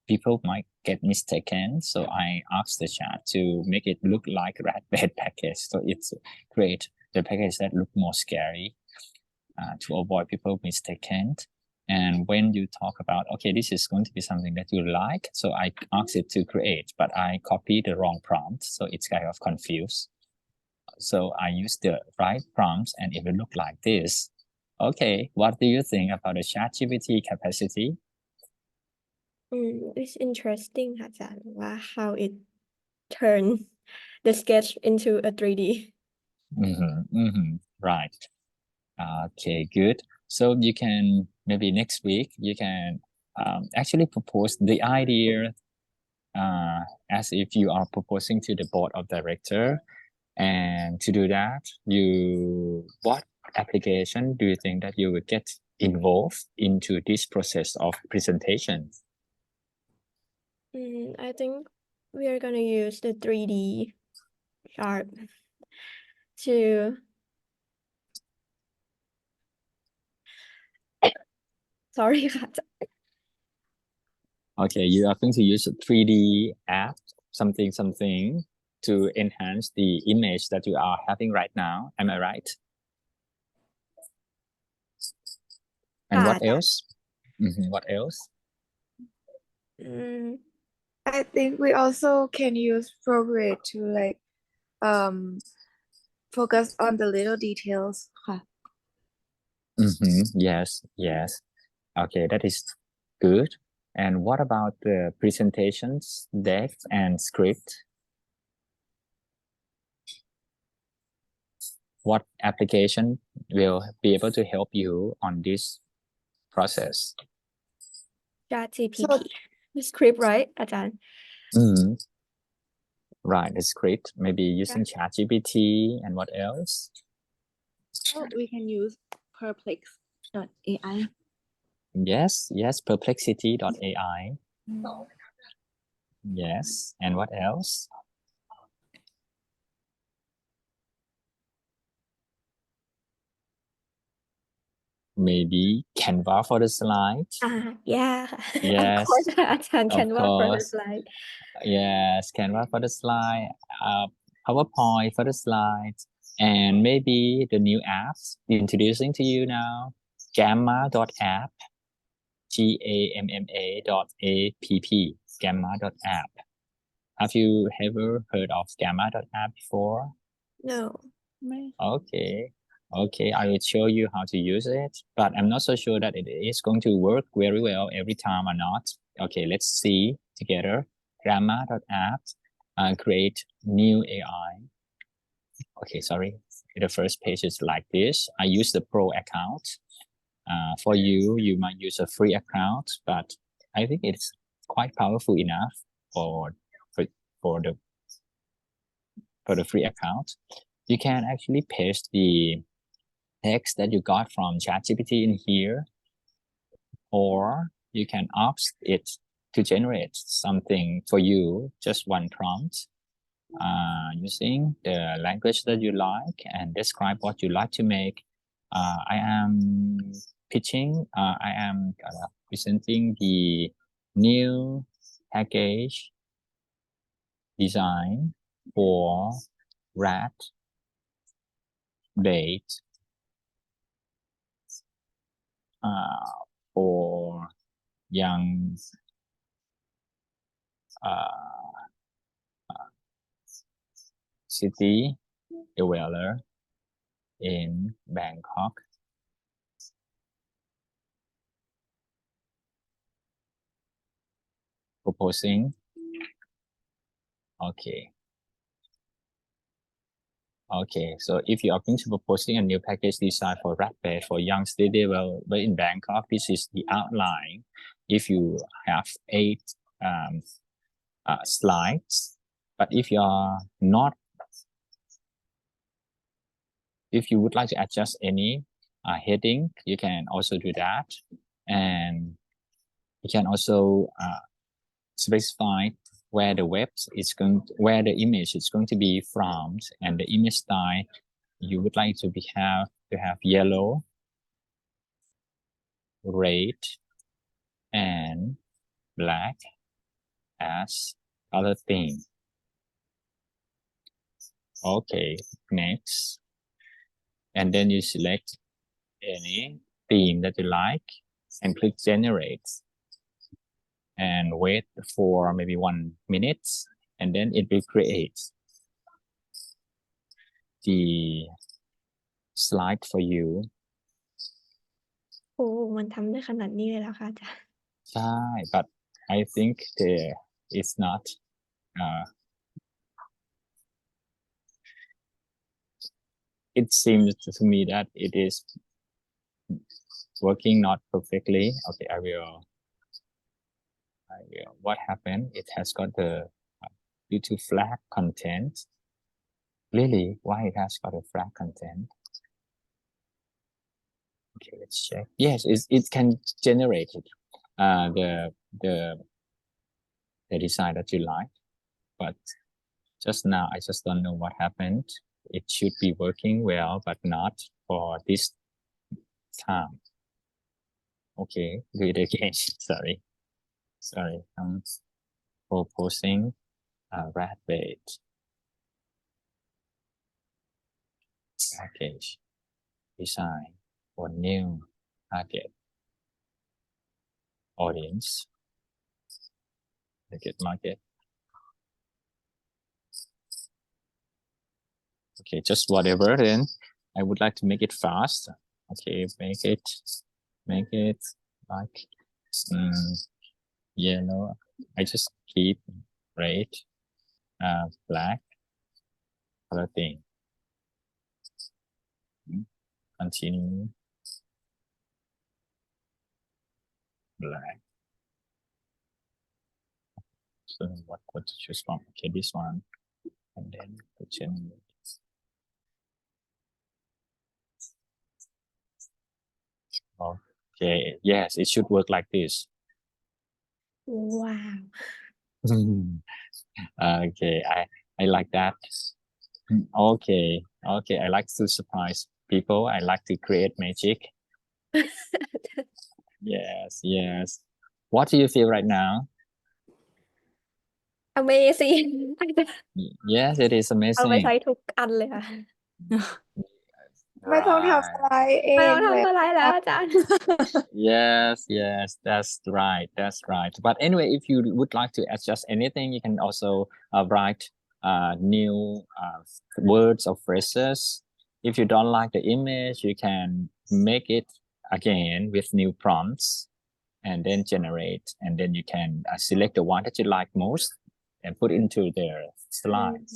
People might get mistaken. So I asked the chat to make it look like rat bait package. So it's create the package that look more scary to avoid people mistaken. And when you talk about, okay, this is going to be something that you like. So I asked it to create, but I copied the wrong prompt. So it's kind of confused. So I use the right prompts and it will look like this. Okay, what do you think about the ChatGPT capacity? It's interesting ค่ะอาจารย์ว่า how it turn the sketch into a 3D. Right. Okay, good. So you can maybe next week you can actually propose the idea as if you are proposing to the board of director. And to do that, what application do you think that you will get involved into this process of presentation? I think we are gonna use the 3D chart to sorry ค่ะ Okay, you are going to use a 3D app, something to enhance the image that you are having right now. Am I right? And what else? What else? I think we also can use Procreate to like focus on the little details ค่ะ Yes. Okay, that is good. And what about the presentations, deck, and script? What application will be able to help you on this process? ChatGPT the script right อาจารย์ Right, the script, maybe using ChatGPT, and what else? we can use perplex.ai. Yes, perplexity.ai. Yes, and what else? maybe Canva for the slide. Yeah. Yes, Of course, I of Canva for the course. slide. Yes, Canva for the slide, PowerPoint for the slides, and maybe the new apps introducing to you now, Gamma.app, Gamma.app, Gamma.app. Have you ever heard of Gamma.app before? No. Okay. Okay, I will show you how to use it, but I'm not so sure that it is going to work very well every time or not. Okay, let's see together. Grammar.app, create new AI. Okay, sorry. The first page is like this. I use the pro account. For you, you might use a free account, but I think it's quite powerful enough for for, for the free account. You can actually paste the text that you got from ChatGPT in here, or you can ask it to generate something for you, just one prompt, using the language that you like and describe what you like to make. I am presenting the new package design for rat bait for young city dweller in Bangkok. Proposing. Okay. Okay, so if you are going to proposing a new package design for Rapid for young city developer in Bangkok, this is the outline. If you have 8 slides, but if you are not, if you would like to adjust any heading, you can also do that, and you can also specify where the where the image is going to be from, and the image style you would like to have yellow, red, and black as color theme. Okay, next, and then you select any theme that you like and click generate, and wait for maybe 1 minute, and then it will create the slide for you. โอ้มันทำได้ขนาดนี้เลยเหรอคะอาจารย์ ใช่ but I think it's not it seems to me that it is working not perfectly. Okay, I will what happened, it has got the due to flag content. Really, why it has got a flag content? Okay, let's check. Yes, it can generate it, the design that you like, but just now I just don't know what happened. It should be working well, but not for this time. Okay, do it again. Sorry. I'm proposing rat bait package design for new target audience, target market. Okay, just whatever. Then I would like to make it fast. Okay, make it like yellow. I just keep red, black color thing. Continue black. So what to choose from? Okay, this one, and then the generate. Okay, yes, it should work like this. Wow. Okay, I like that. Okay, I like to surprise people. I like to create magic. Yes, yes. What do you feel right now? Amazing Yes, it is เอาไป amazing. ใช้ทุกอันเลยค่ะ ไม่ต้องทำส Right. ไลด์เอ ไม่ต้ ง อง แล้ว ทำอะไรแล้วอาจารย์ Yes, yes, that's right. That's right. But anyway, if you would like to adjust anything, you can also write new words or phrases. If you don't like the image, you can make it again with new prompts and then generate. And then you can select the one that you like most and put into the slides.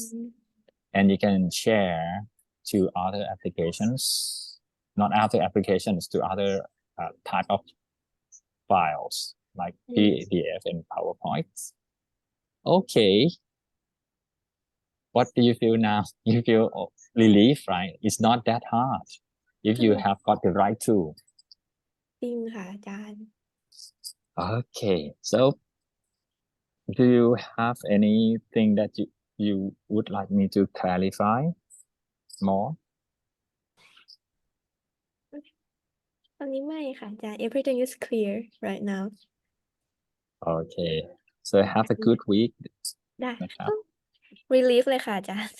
And you can share to other applications, not other applications, to other type of files like PDF and PowerPoint. Okay. What do you feel now? You feel relief, right? It's not that hard if you have got the right tool. จริงค่ะอาจารย์ Okay. So do you have anything that you would like me to clarify more? ตอนนี้ไม่ค่ะอาจารย์ everything is clear right now Okay. So have a good week. ได้ นะครับ relief เลยค่ะอาจารย์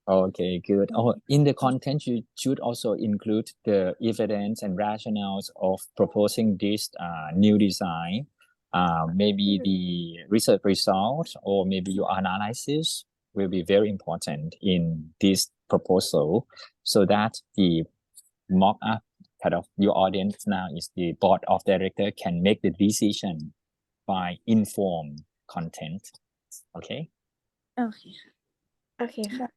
Okay, good. Oh, in the content, you should also include the evidence and rationales of proposing this new design. Maybe the research results or maybe your analysis will be very important in this proposal so that the mock-up kind of your audience now is the board of director can make the decision by informed content. Okay? โอเค โอเคค่ะ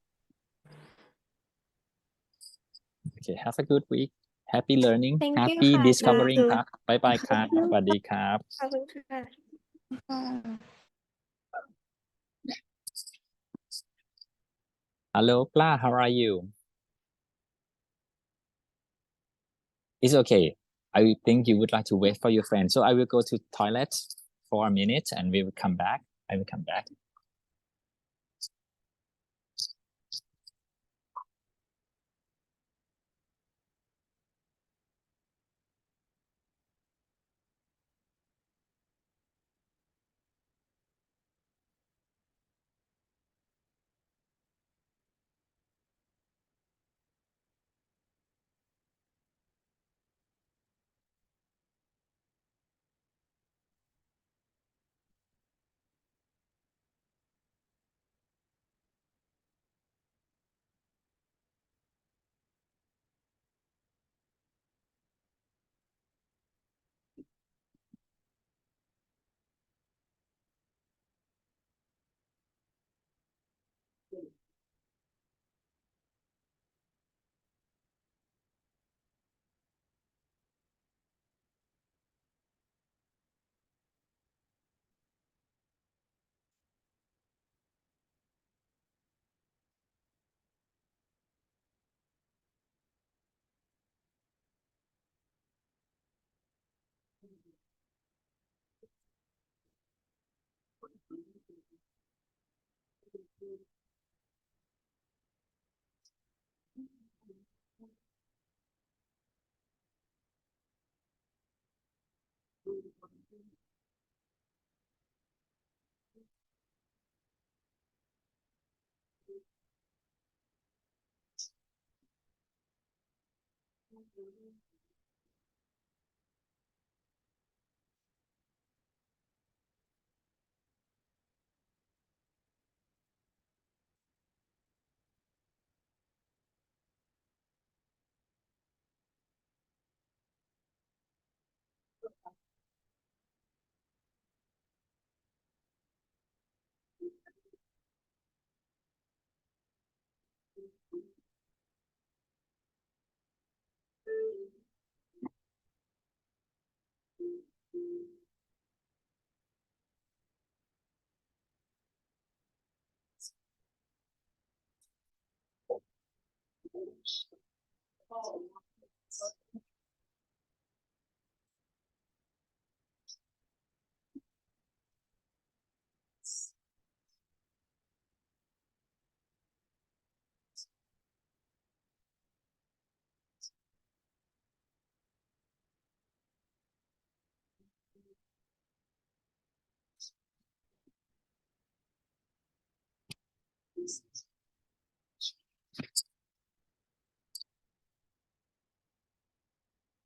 Okay, have a good week. Happy learning. Thank you Happy ค่ะอาจารย์ discovering ครับ บ๊ายบายครับ สวัสดีครับ ขอบคุณค่ะ Hello, Pla, how are you? It's okay. I think you would like to wait for your friend. So I will go to toilet for a minute and we will come back. I will come back.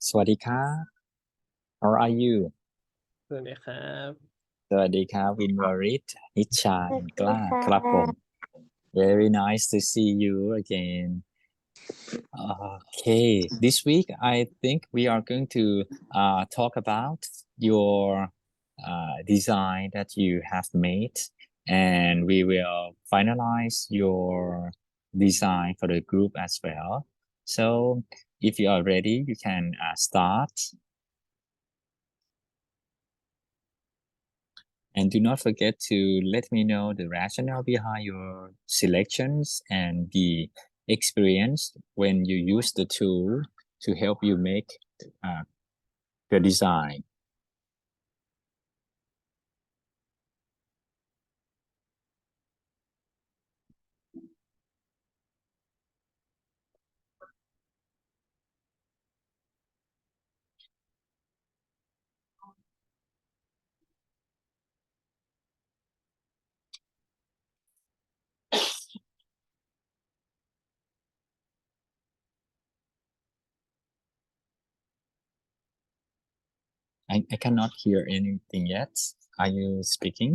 สวัสดีครับ How are you สวัสดีครับ สวัสดีครับวินวริศนิชากล้าครับผม Very nice to see you again. Okay, this week I think we are going to talk about your design that you have made, and we will finalize your design for the group as well. So, if you are ready, you can start. And do not forget to let me know the rationale behind your selections and the experience when you use the tool to help you make the design. I cannot hear anything yet. Are you speaking?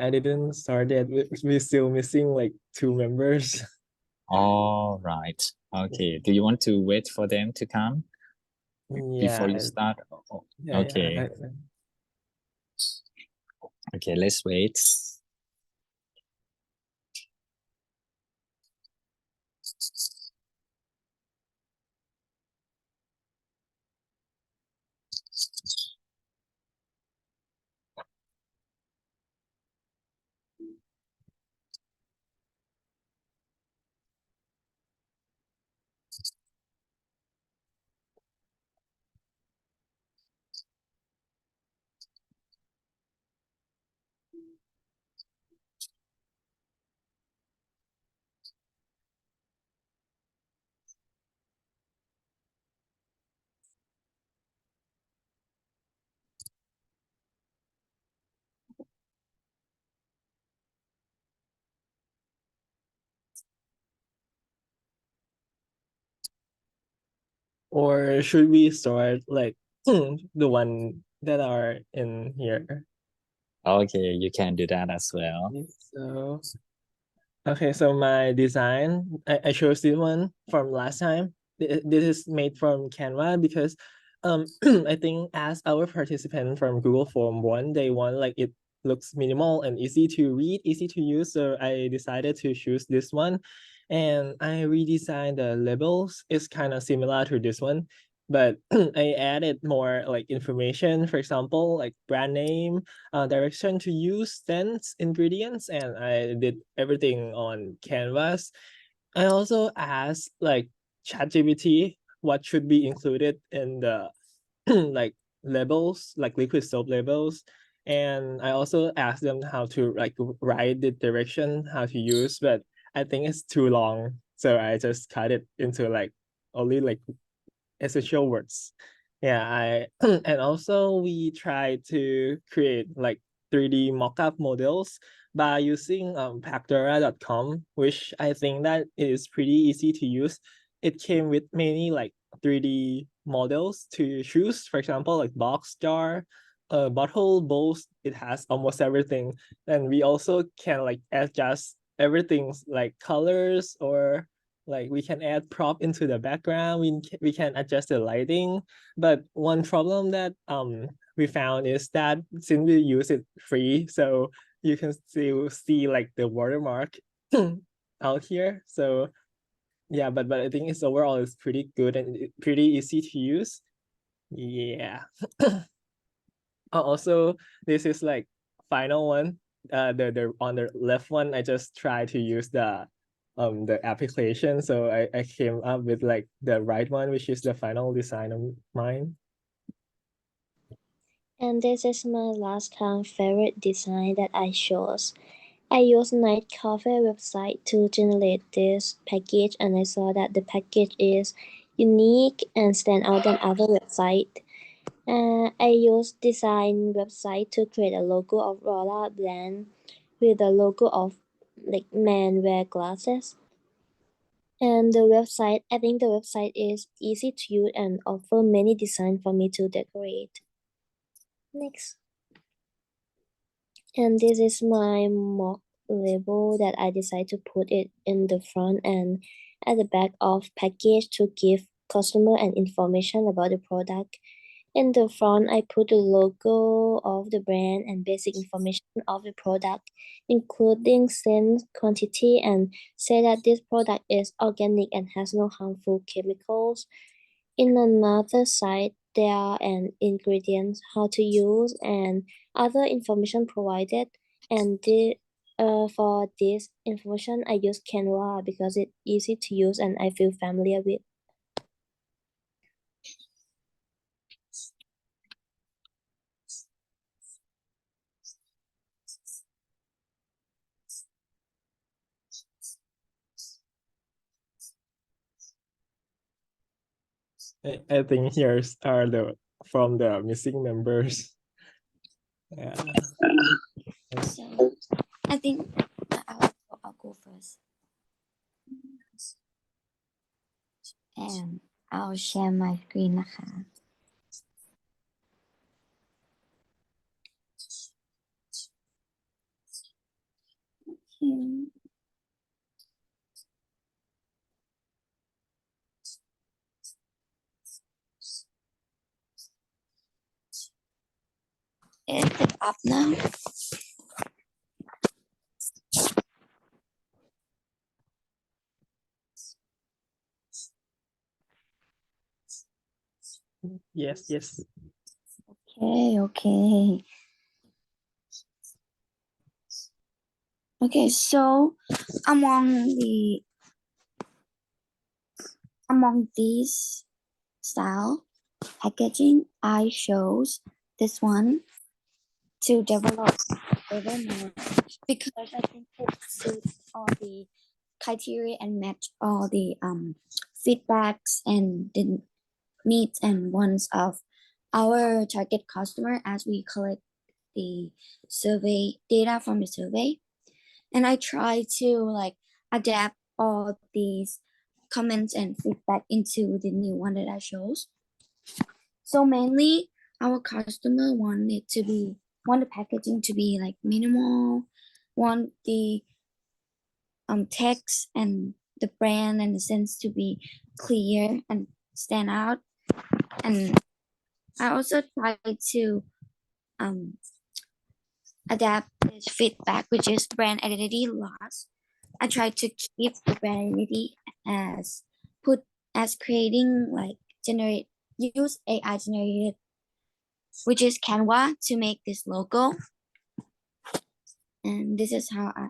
I didn't start yet. We're still missing like 2 members. All right. Okay. Do you want to wait for them to come before you Yeah. start? Yeah. Okay. Okay, let's wait. Or should we start like the one that are in here? Okay, you can do that as well. So, okay, so my design, I chose this one from last time. This is made from Canva because I think as our participant from Google Form 1, they want like it looks minimal and easy to read, easy to use. So I decided to choose this one. And I redesigned the labels. It's kind of similar to this one, but I added more like information, for example, like brand name, direction to use, scents, ingredients, and I did everything on Canvas. I also asked like ChatGPT what should be included in the like labels, like liquid soap labels. And I also asked them how to like write the direction, how to use, but I think it's too long. So I just cut it into like only like essential words. Yeah, I and also we try to create like 3D mockup models by using Pactora.com, which I think that is pretty easy to use. It came with many like 3D models to choose. For example, like box, jar, bottle, bowls. It has almost everything, and we also can like adjust everything's like colors, or like we can add prop into the background. We can adjust the lighting. But one problem that we found is that since we use it free, so you can still see like the watermark out here. So yeah, but I think it's overall it's pretty good and pretty easy to use. Yeah. Also, this is like final one. The on the left one, I just try to use the application. So I came up with like the right one, which is the final design of mine. And this is my last time favorite design that I chose. I used Night Cafe website to generate this package, and I saw that the package is unique and stand out than other website. I used design website to create a logo of Rolla brand with the logo of like men wear glasses. And the website, I think the website is easy to use and offer many designs for me to decorate. Next. And this is my mock label that I decided to put it in the front and at the back of package to give customer an information about the product. In the front, I put the logo of the brand and basic information of the product, including scent, quantity, and say that this product is organic and has no harmful chemicals. In another side, there are an ingredients, how to use, and other information provided. And for this information, I use Canva because it's easy to use and I feel familiar with. I think here's are the from the missing members. Yeah. So I think I'll go first. And I'll share my screen นะคะ Okay. Is it up now? Yes, yes. Okay. Okay, so among these style packaging, I chose this one to develop more because I think it suits all the criteria and match all the feedbacks and the needs and wants of our target customer as we collect the survey data from the survey. And I try to like adapt all these comments and feedback into the new one that I chose. So mainly our customer want the packaging to be like minimal, want the text and the brand and the sense to be clear and stand out. And I also try to adapt this feedback, which is brand identity loss. I try to keep the brand identity as creating like use AI generated, which is Canva, to make this logo. And this is how I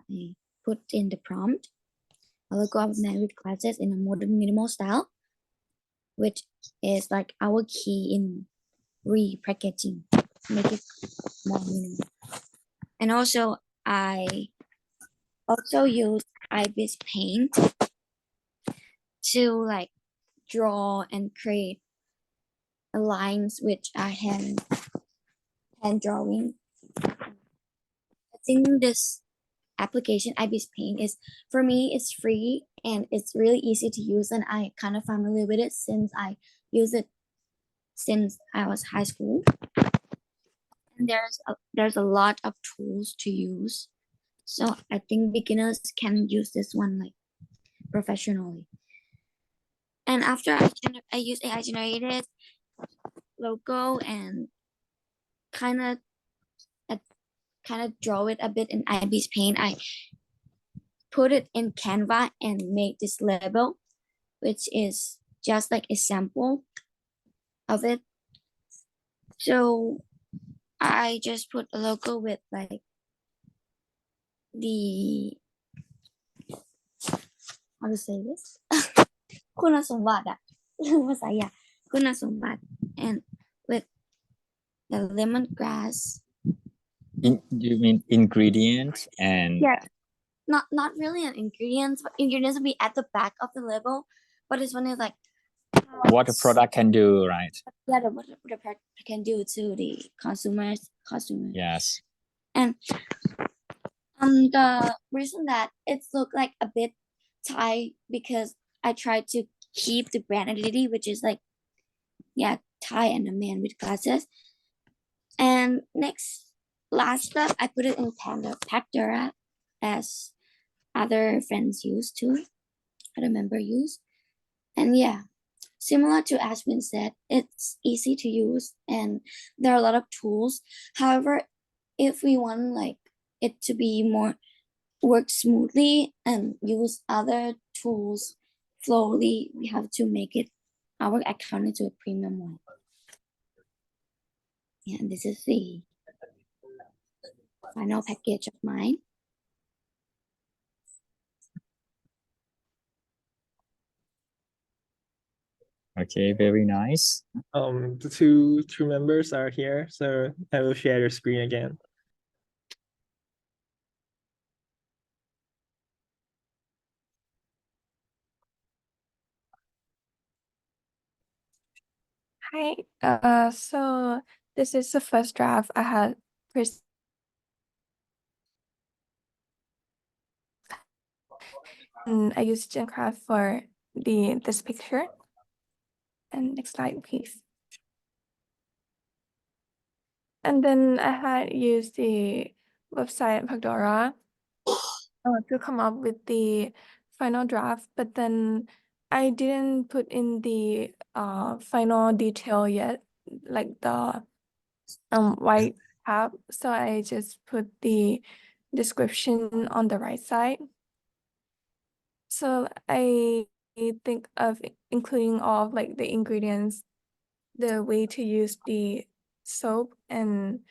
put in the prompt: a logo of man with glasses in a modern minimal style, which is like our key in repackaging, make it more minimal. And also I also use Ibis Paint to like draw and create lines which I hand drawing. I think this application Ibis Paint is, for me, it's free and it's really easy to use, and I kind of familiar with it since I use it since I was high school. And there's a lot of tools to use, so I think beginners can use this one like professionally. And after I use AI generated logo and kind of draw it a bit in Ibis Paint, I put it in Canva and made this label, which is just like a sample of it. So I just put a logo with like the, how to say this? คุณสมบัติอะภาษาอย่างคุณสมบัติ and with the lemongrass. You mean ingredients and Yeah, not really an ingredients, but ingredients will be at the back of the label. But this one is like what the product can do, right? Yeah, what the product can do to the consumers. Yes. And The reason that it looked like a bit Thai because I tried to keep the brand identity, which is like, yeah, Thai and a man with glasses. And last step, I put it in Pandora as other friends used to, other member use. And yeah, similar to Ashwin said, it's easy to use and there are a lot of tools. However, if we want like it to be more work smoothly and use other tools flowly, we have to make it our account into a premium one. Yeah, and this is the final package of mine. Okay, very nice. The two members are here, so I will share the screen again. Hi. So this is the first draft I had and I used GenCraft for this picture. And next slide, please. And then I had used the website Pandora to come up with the final draft, but then I didn't put in the final detail yet, like the white tab. So I just put the description on the right side. So I think of including all of like the ingredients, the way to use the soap, and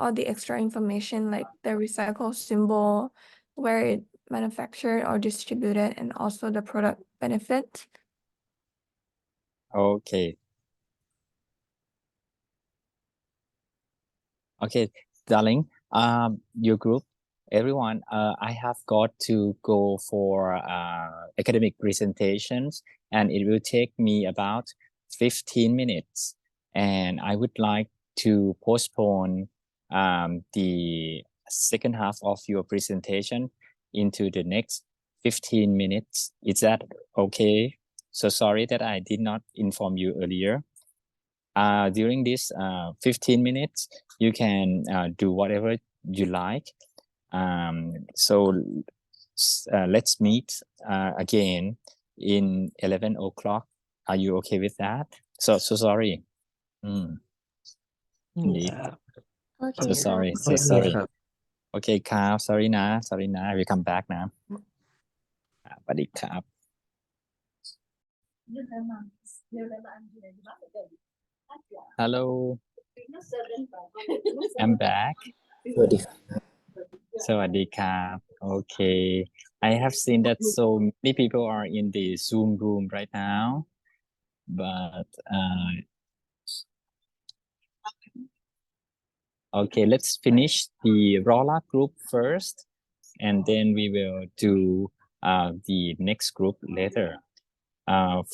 all the extra information like the recycle symbol, where it manufactured or distributed, and also the product benefit. Okay. Okay, darling. Your group, everyone. I have got to go for academic presentations, and it will take me about 15 minutes. And I would like to postpone the second half of your presentation into the next 15 minutes. Is that okay? So sorry that I did not inform you earlier. During this 15 minutes, you can do whatever you like. So let's meet again in 11 o'clock. Are you okay with that? So sorry. Indeed. Okay. So sorry. Okay, ครับ sorry นะ sorry นะ we come back นะสวัสดีครับ Hello, I'm back. สวัสดีครับ Sawadika. Okay. I have seen that so many people are in the Zoom room right now, but okay, let's finish the Rolla group first, and then we will do the next group later.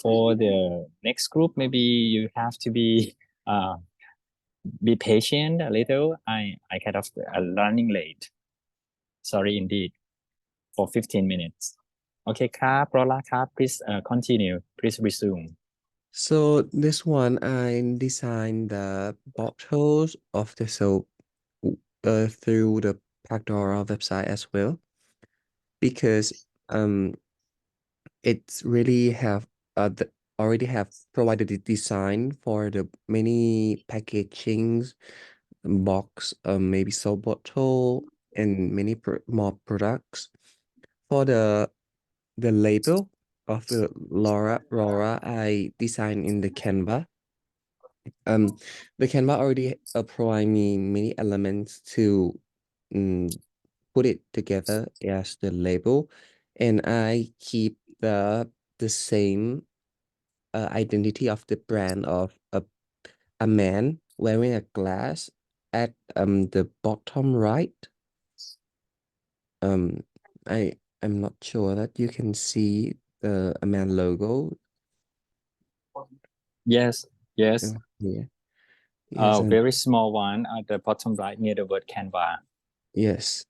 For the next group, maybe you have to be patient a little. I kind of running late. Sorry indeed. For 15 minutes. Okay, ครับ Rolla ครับ please continue. Please resume. So this one, I designed the bottles of the soap through the Pandora website as well, because it's really have already have provided the design for the many packagings, box, maybe soap bottle, and many more products. For the label of the Laura, I designed in the Canva. The Canva already provide me many elements to put it together as the label, and I keep the same identity of the brand of a man wearing a glass at the bottom right. I'm not sure that you can see the a man logo. Yes. Yeah. Yes, Very small one at the bottom right near the word Canva. yes.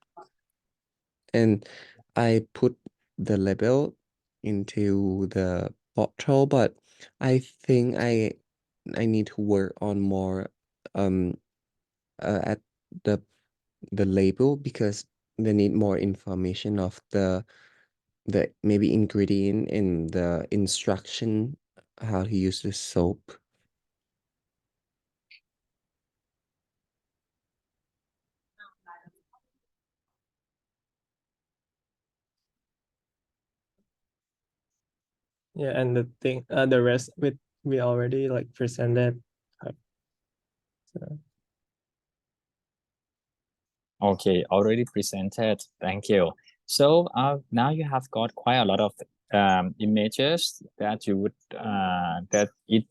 and I put the label into the bottle, but I think I need to work on more at the the label because they need more information of the maybe ingredient in the instruction how to use the soap. Yeah, and the rest we already like presented. So. Okay, already presented. Thank you. So now you have got quite a lot of images that you would that each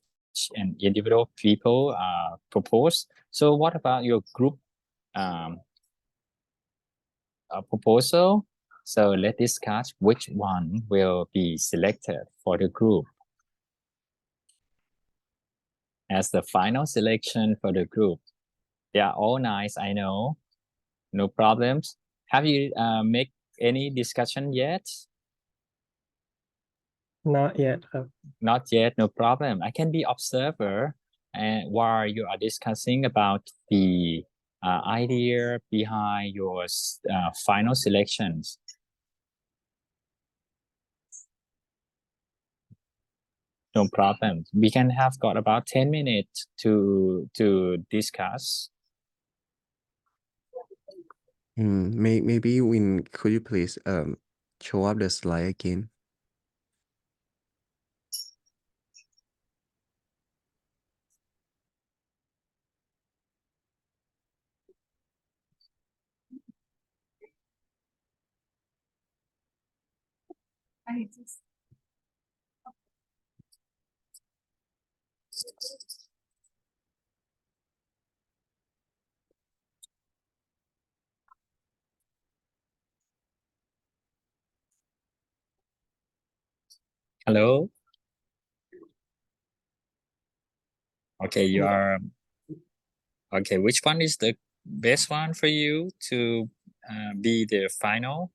and individual people propose. So what about your group proposal? So let's discuss which one will be selected for the group as the final selection for the group. They are all nice, I know. No problems. Have you make any discussion yet? Not yet. Not yet, no problem. I can be observer and while you are discussing about the idea behind your final selections. No problem. We can have got about 10 minutes to discuss. Maybe Win, could you please show up the slide again? Hello. Okay, you are okay. Which one is the best one for you to be the final?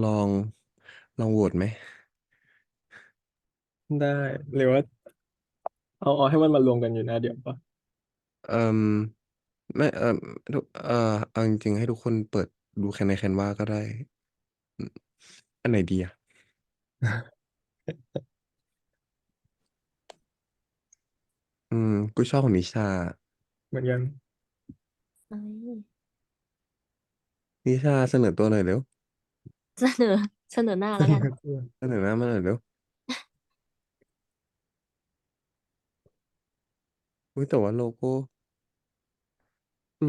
ลองโหวตไหม ได้หรือว่าเอาให้มันมารวมกันอยู่หน้าเดียวปะ เอ่มไม่เอาจริงๆให้ทุกคนเปิดดูแค่ในแคนวาก็ได้อันไหนดีอ่ะ กูชอบของนิชา เหมือนกัน นิชาเสนอตัวหน่อยเร็ว เสนอหน้าแล้วกัน เสนอหน้ามาหน่อยเร็วอุ๊ยแต่ว่าโลโก้เ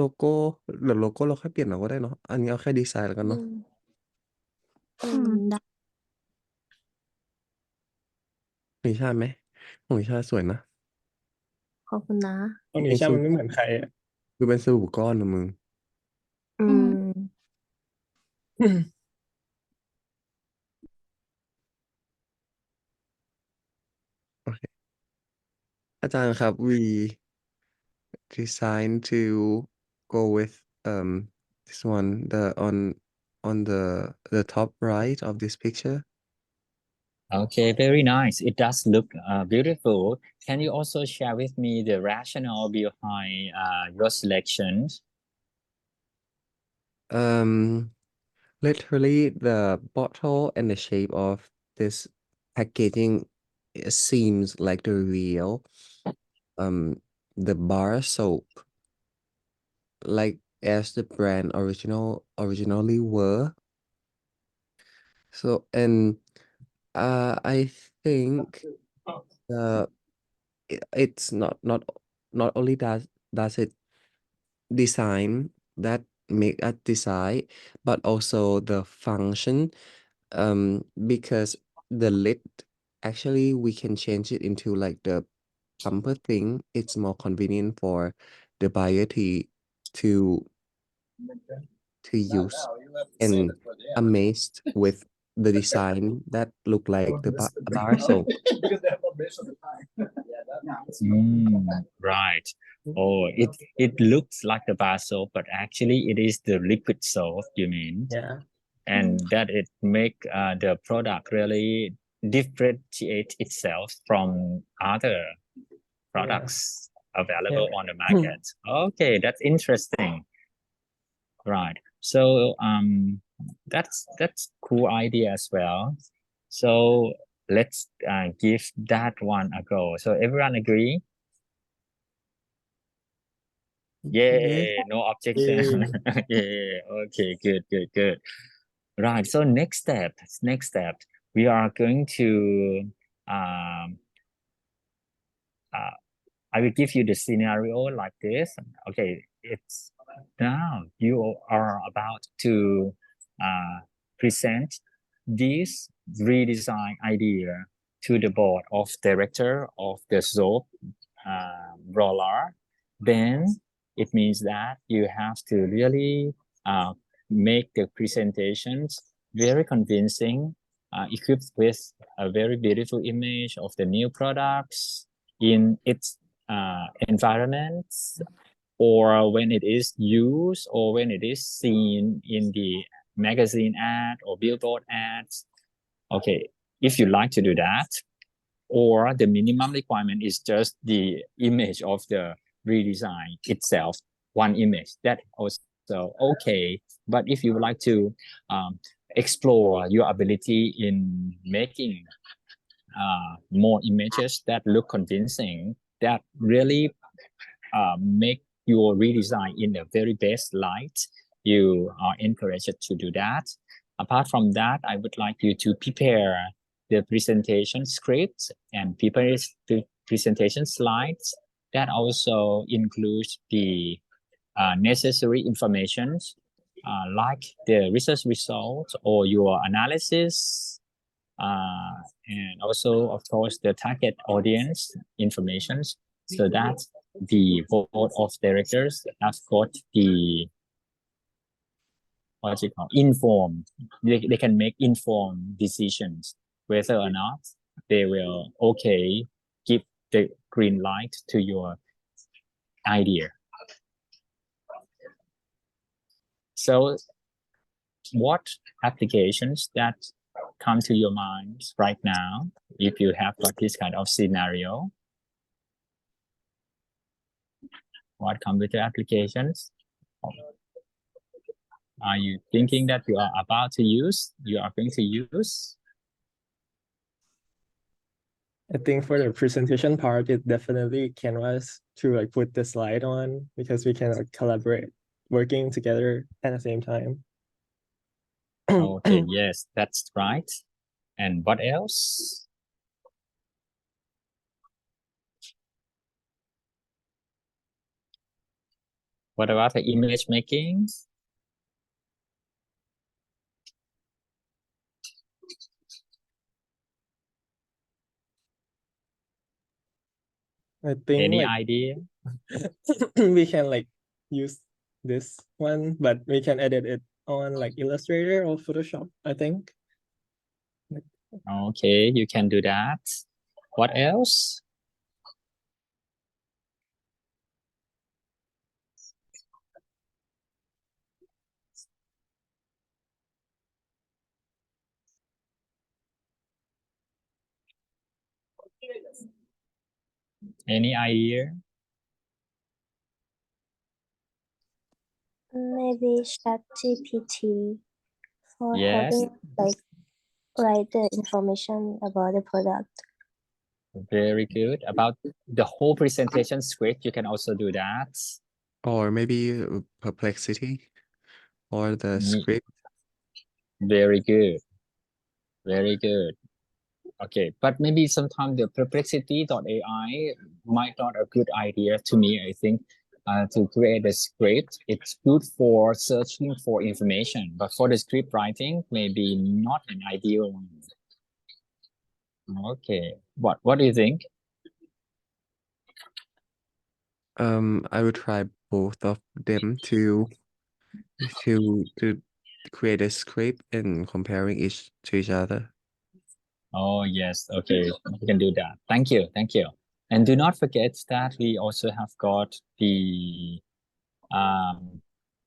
ดี๋ยวโลโก้เราค่อยเปลี่ยนเอาก็ได้เนาะอันนี้เอาแค่ดีไซน์แล้วกันเนาะ ได้ นิชาไหมของนิชาสวยนะ ขอบคุณนะ ตรงนี้ใช่มันไม่เหมือนใครอ่ะ คือเป็นสบู่ก้อนนะมึง อืม โอเคอาจารย์ครับ we design to go with this one on the top right of this picture. Okay, very nice. It does look beautiful. Can you also share with me the rationale behind your selections? Literally the bottle and the shape of this packaging seems like the real the bar soap like as the brand originally were. So and I think it's not only does it design that make us decide, but also the function because the lid actually we can change it into like the pumper thing. It's more convenient for the buyer to use and amazed with the design that look like the bar soap. Right. Oh, it looks like the bar soap, but actually it is the liquid soap, you mean? Yeah. And that it make the product really differentiate itself from other products available on the market. Okay, that's interesting. Right. So that's cool idea as well. So let's give that one a go. So everyone agree? Yeah, no objection. Yeah. Okay, good, good, good. Right. So next step, we are going to um I will give you the scenario like this. Okay, it's now you are about to present this redesign idea to the board of director of the soap roller. Then it means that you have to really make the presentations very convincing, equipped with a very beautiful image of the new products in its environments, or when it is used, or when it is seen in the magazine ad or billboard ads. Okay, if you like to do that, or the minimum requirement is just the image of the redesign itself, one image, that also okay. But if you would like to explore your ability in making more images that look convincing, that really make your redesign in the very best light, you are encouraged to do that. Apart from that, I would like you to prepare the presentation script and prepare the presentation slides that also includes the necessary information like the research results or your analysis, and also, of course, the target audience information, so that the board of directors have got the what's it called informed. They can make informed decisions whether or not they will okay give the green light to your idea. So what applications that come to your minds right now if you have got this kind of scenario? What computer applications are you thinking that you are about to use, you are going to use? I think for the presentation part, it definitely Canvas to like put the slide on, because we can like collaborate, working together at the same time. Okay, yes, that's right. And what else? What about the image making? I think Any like idea? we can like use this one, but we can edit it on like Illustrator or Photoshop, I think. Okay, you can do that. What else? Any idea? Maybe ChatGPT for Yes, helping like write the information about the product. very good. About the whole presentation script, you can also do that. Or maybe Perplexity or the script. Very good. Very good. Okay, but maybe sometimes the perplexity.ai might not a good idea to me. I think to create a script, it's good for searching for information, but for the script writing, maybe not an ideal one. Okay, what do you think? I would try both of them to create a script and comparing each to each other. Oh yes, okay, you can do that. Thank you, thank you. And do not forget that we also have got the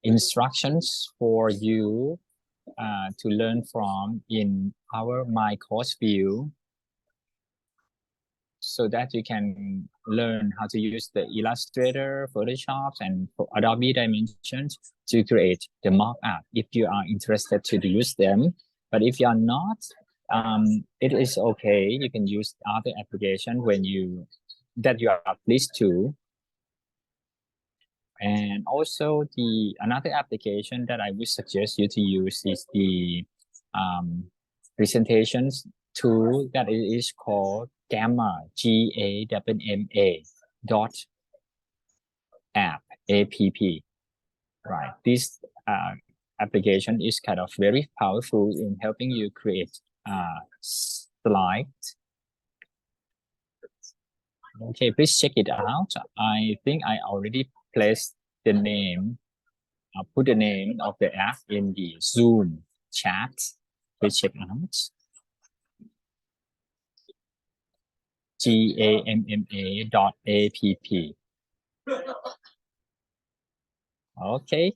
instructions for you to learn from in our My Course view, so that you can learn how to use the Illustrator, Photoshop, and Adobe Dimensions to create the mock-up if you are interested to use them. But if you are not, it is okay. You can use other application that you are pleased to. And also another application that I would suggest you to use is the presentations tool that is called Gamma, GAMMA dot app, APP, right? This application is kind of very powerful in helping you create slides. Okay, please check it out. I think I already placed the name, put the name of the app in the Zoom chat. Please check out. GAMMA.app. Okay.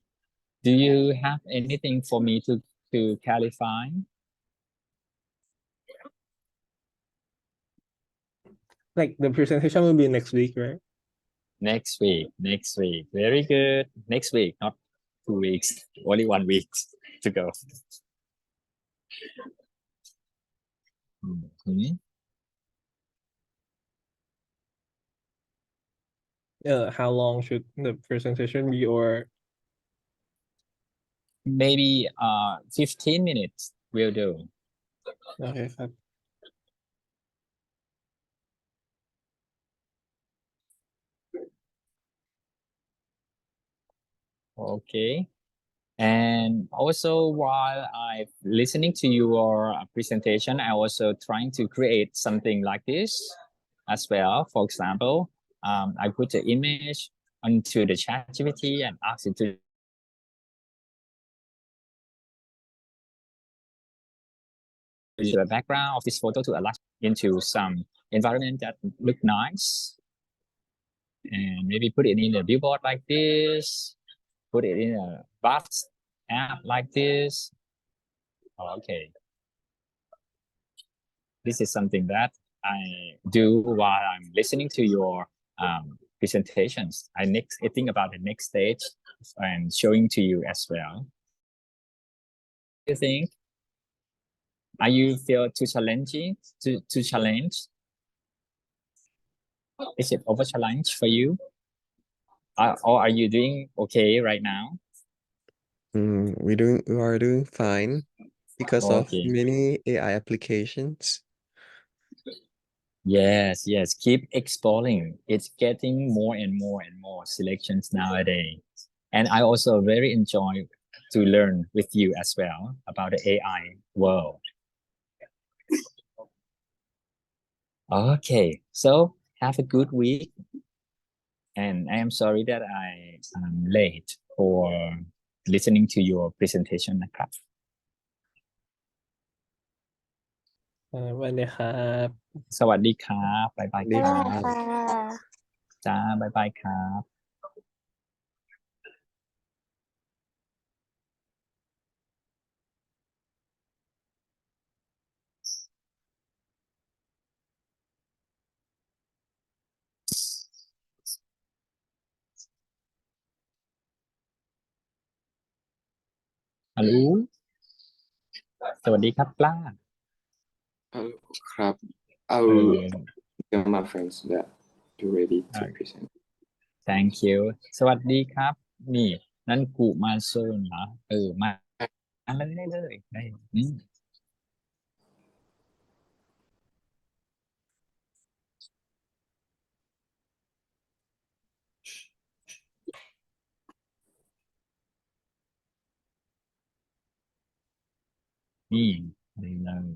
Do you have anything for me to clarify? Like the presentation will be next week, right? Next week. Very good. Next week, not 2 weeks. Only 1 week to go. Mhm. How long should the presentation be, or maybe 15 minutes will do. okay? Okay. And also while I'm listening to your presentation, I also trying to create something like this as well. For example, I put the image onto the ChatGPT and ask it to use the background of this photo to align into some environment that look nice. And maybe put it in a billboard like this, put it in a bus app like this. Okay. This is something that I do while I'm listening to your presentations. I think about the next stage and showing to you as well. You think? Are you feel too challenging to challenge? Is it over challenge for you? Or are you doing okay right now? We are doing fine because of Okay. many AI applications. Yes, yes. Keep exploring. It's getting more and more selections nowadays. And I also very enjoy to learn with you as well about the AI world. Okay, so have a good week. And I am sorry that I am late for listening to your presentation นะครับ วันนี้ครับ สวัสดีครับบ๊ายบายค บ๊าย รั บาย บ ค่ะ จ้าบ๊ายบายครับฮัลโหลสวัสดีครับกล้า ครับ I เอ will อ tell my friends that you're ready to อ่า present. thank you สวัสดีครับ นี่นั่นกูมาโซนเหรอมาเลยได้เลยได้นี่เลย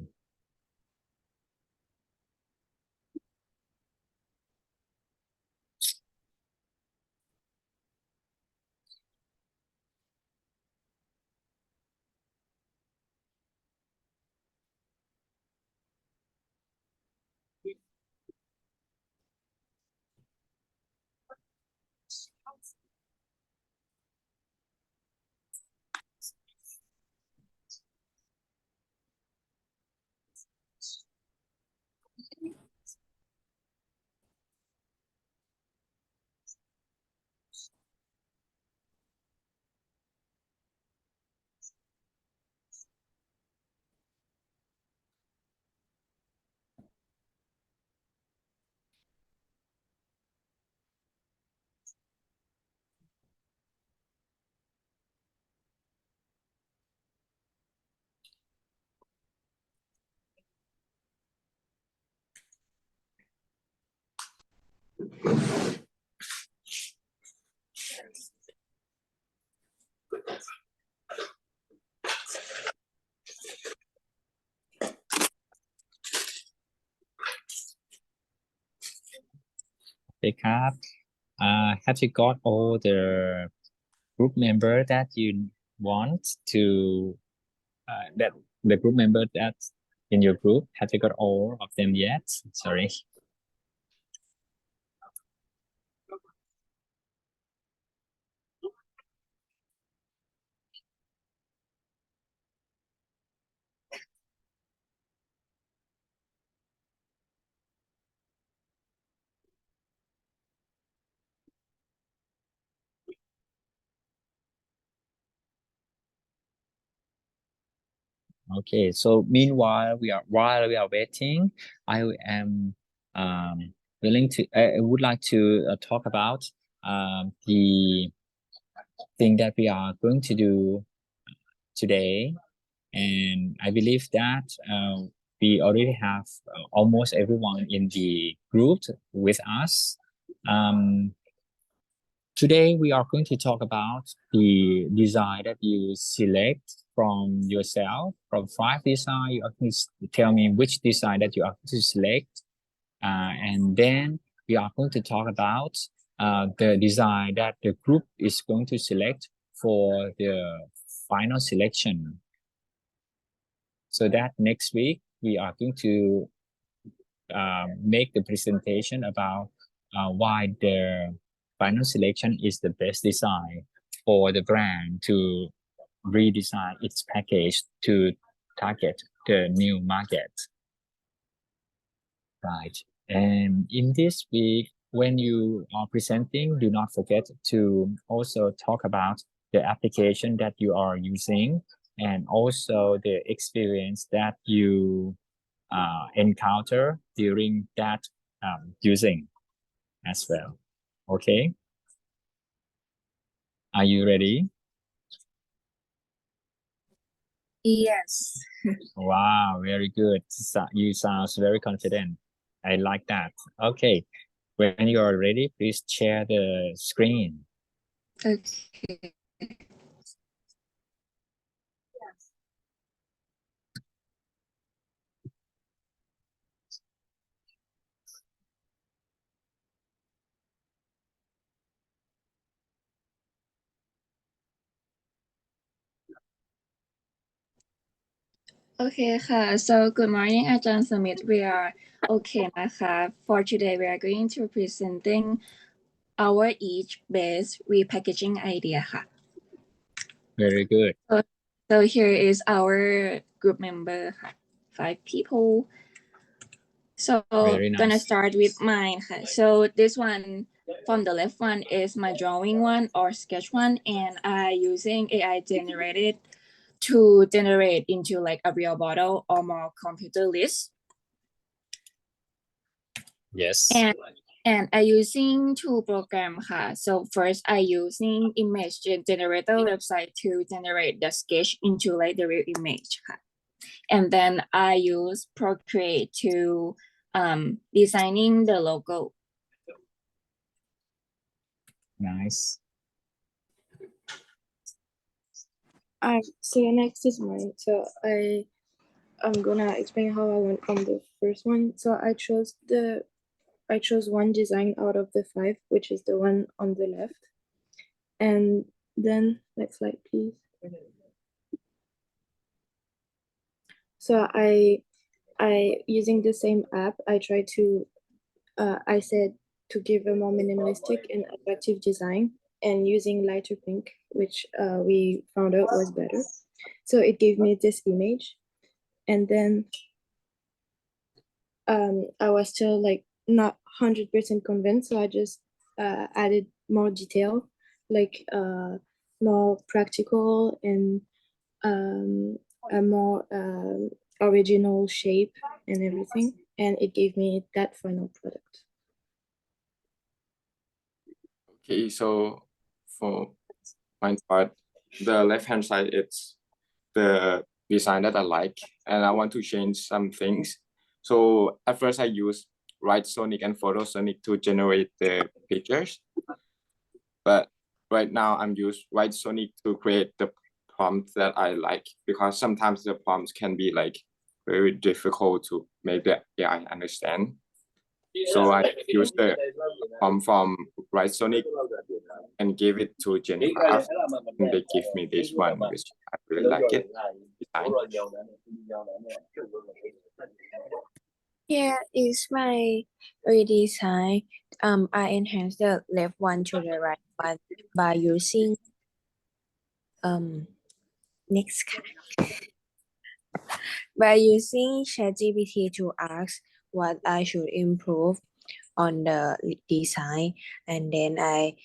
Okay, ครับ have you got all the group member that you want to that the group member that's in your group, have you got all of them yet? Sorry. Okay, so meanwhile while we are waiting, I am willing to I would like to talk about the thing that we are going to do today, and I believe that we already have almost everyone in the group with us. Today we are going to talk about the design that you select from yourself. From 5 design, you have to tell me which design that you are going to select. And then we are going to talk about the design that the group is going to select for the final selection. So that next week, we are going to make the presentation about why the final selection is the best design for the brand to redesign its package to target the new market. Right. And in this week, when you are presenting, do not forget to also talk about the application that you are using and also the experience that you encounter during that using as well. Okay. Are you ready? Yes. Wow, very good. You sound very confident. I like that. Okay. When you are ready, please share the screen. Okay. Okay ค่ะ so good morning อาจารย์ Smith we are okay นะคะ for today we are going to presenting our each best repackaging idea ค่ะ Very good. so here is our group member ค่ะ 5 people so Very nice. gonna start with mine ค่ะ so this one from the left one is my drawing one or sketch one and I using AI generated to generate into like a real bottle or more computer list. Yes. And I using two program ค่ะ so first I using image generator website to generate the sketch into like the real image ค่ะ and then I use Procreate to designing the logo. Nice. So next is mine. So I'm gonna explain how I went from the first one. So I chose one design out of the 5, which is the one on the left. And then next slide, please. So I using the same app, I try to I said to give a more minimalistic and attractive design and using lighter pink, which we found out was better. So it gave me this image. And then I was still like not 100% convinced, so I just added more detail, like more practical and a more original shape and everything, and it gave me that final product. Okay, so for my part, the left-hand side, it's the design that I like, and I want to change some things. So at first I used Write Sonic and Photosonic to generate the pictures. But right now I'm using Write Sonic to create the prompts that I like, because sometimes the prompts can be like very difficult to make the AI understand. So I use the prompt from Write Sonic and give it to GenCraft, and they give me this one, which I really like it. Here is my redesign. I enhanced the left one to the right one by using next by using ChatGPT to ask what I should improve on the design, and then I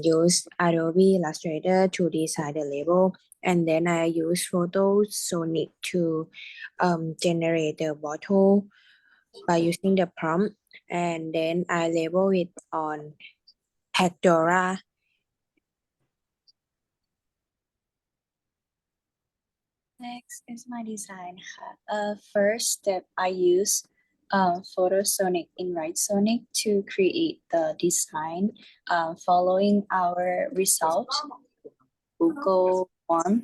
use Adobe Illustrator to design the label, and then I use Photosonic to generate the bottle by using the prompt, and then I label it on Pandora. Next is my design. First step, I use Photosonic in WriteSonic to create the design following our result Google form.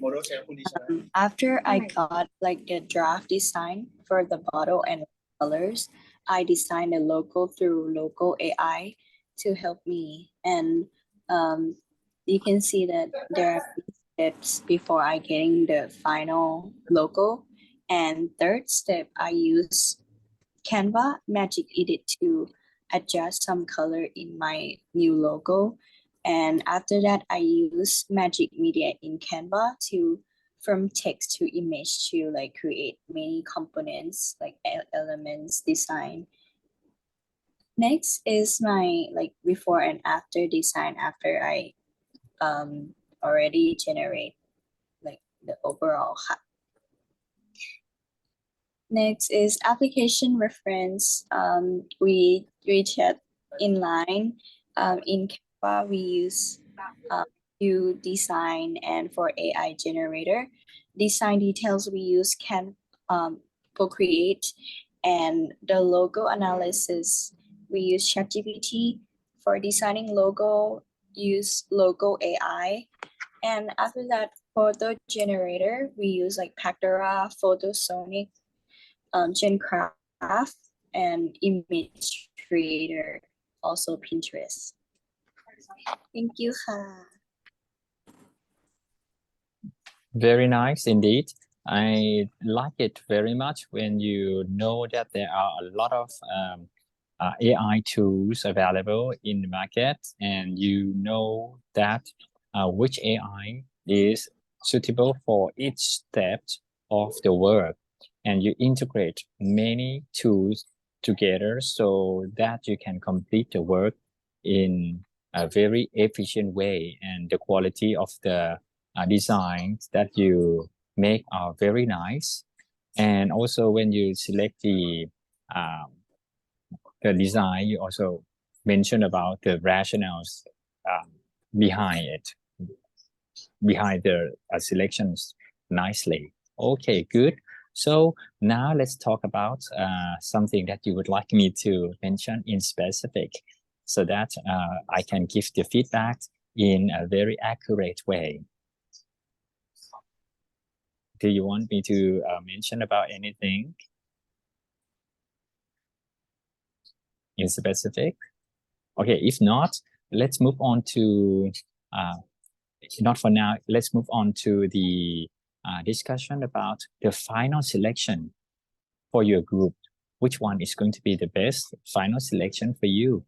After I got like the draft design for the bottle and colors, I designed a logo through local AI to help me. And you can see that there are steps before I getting the final logo. And third step, I use Canva Magic Edit to adjust some color in my new logo. And after that, I use Magic Media in Canva to from text to image to like create many components like elements design. Next is my like before and after design after I already generate like the overall. Next is application reference. We chat inline. In Canva, we use to design, and for AI generator, design details we use Procreate, and the logo analysis we use ChatGPT. For designing logo, use Logo AI, and after that, photo generator we use like Pandora, Photosonic, GenCraft, and image creator, also Pinterest. Thank you,ค่ะ. Very nice indeed. I like it very much when you know that there are a lot of AI tools available in the market, and you know that which AI is suitable for each step of the work, and you integrate many tools together so that you can complete the work in a very efficient way, and the quality of the designs that you make are very nice. And also when you select the design, you also mention about the rationales behind it, behind the selections nicely. Okay, good. So now let's talk about something that you would like me to mention in specific, so that I can give the feedback in a very accurate way. Do you want me to mention about anything in specific? Okay, if not, let's move on to, not for now, let's move on to the discussion about the final selection for your group. Which one is going to be the best final selection for you?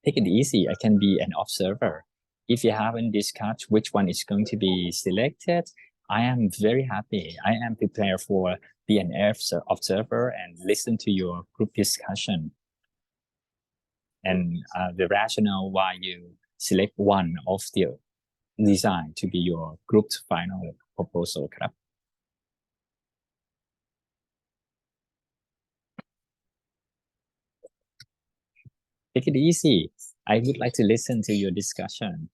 Take it easy, I can be an observer. If you haven't discussed which one is going to be selected, I am very happy. I am prepared for be an observer and listen to your group discussion and the rationale why you select one of the design to be your group's final proposal. Take it easy. I would like to listen to your discussion.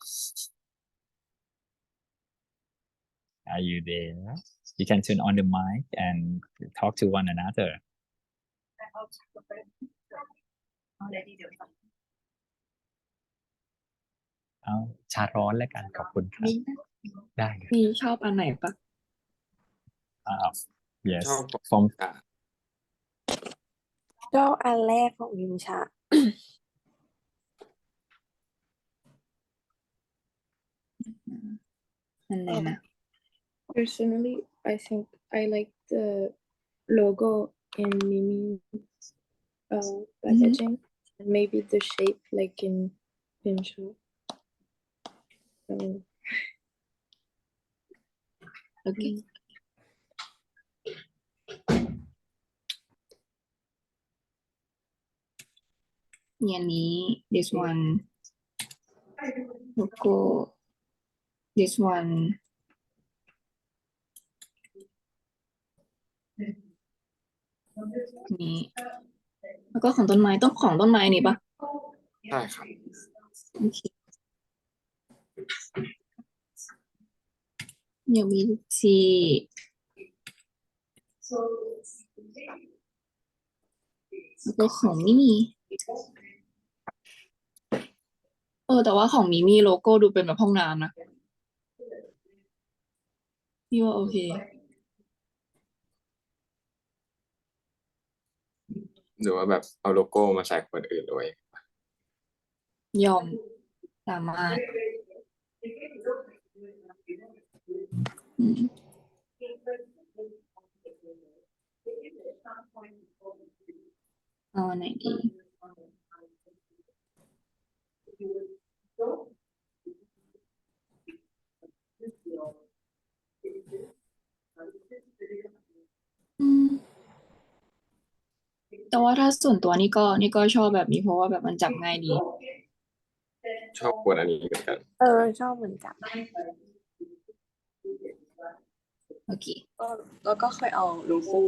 Are you there? you can turn on the mic and talk to one another. เอาชาร้อนแล้วกันขอบคุณครับได้ มีชอบอันไหนปะ yes ชอบ from ชอบอันแรกของยิมชา อันไหนนะ Personally, I think I like the logo in Mimi's packaging and maybe the shape like in Pincho. Okay. Yeah, this one logo, this oneนี่แล้วก็ของต้นไม้ต้องของต้นไม้นี่ปะ ใช่ครับ โอเคเดี๋ยวมีที่แล้วก็ของมินิแต่ว่าของมิมีโลโก้ดูเป็นแบบห้องน้ำนะพี่ว่าโอเค หรือว่าแบบเอาโลโก้มาใส่คนอื่นด้วย ยอมสามารถเอาอันไหนดีแต่ว่าถ้าส่วนตัวนี่ก็ชอบแบบนี้เพราะว่าแบบมันจับง่ายดี ชอบควรอันนี้เหมือนกัน ชอบเหมือนกัน โอเค แล้วก็ค่อยเอาโลโก้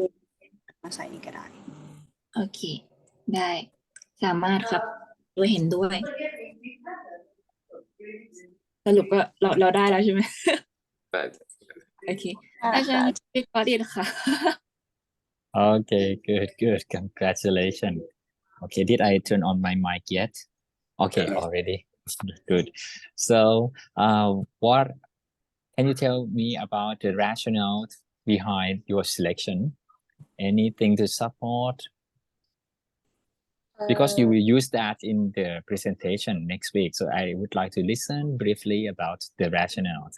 มาใส่นี่ก็ได้ โอเค ได้ สามารถครับด้วยเห็นด้วยสรุปก็เราได้แล้วใช่ไหม แต่ โอเคอาจารย์พี่กอดีค่ะ Okay, good. Congratulations. Okay, did I turn on my mic yet? Okay, already. Good. So, what can you tell me about the rationale behind your selection? Anything to support? Because you will use that in the presentation next week. So I would like to listen briefly about the rationale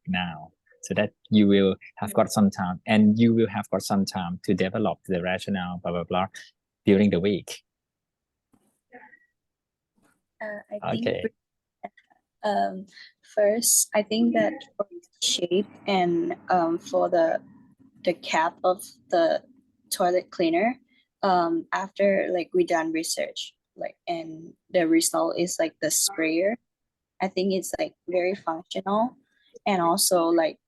now, so that you will have got some time and you will have got some time to develop the rationale, blah, blah, blah, during the week. I think Okay. First, I think that for the shape and for the cap of the toilet cleaner, after like we done research, like and the result is like the sprayer. I think it's like very functional, and also like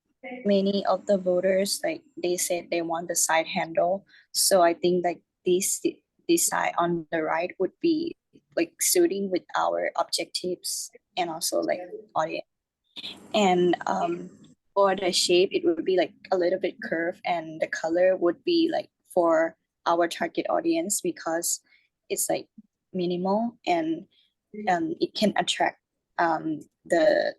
many of the voters like they said they want the side handle. So I think like this side on the right would be like suiting with our objectives and also like audience. And for the shape, it would be like a little bit curved, and the color would be like for our target audience because it's like minimal and it can attract the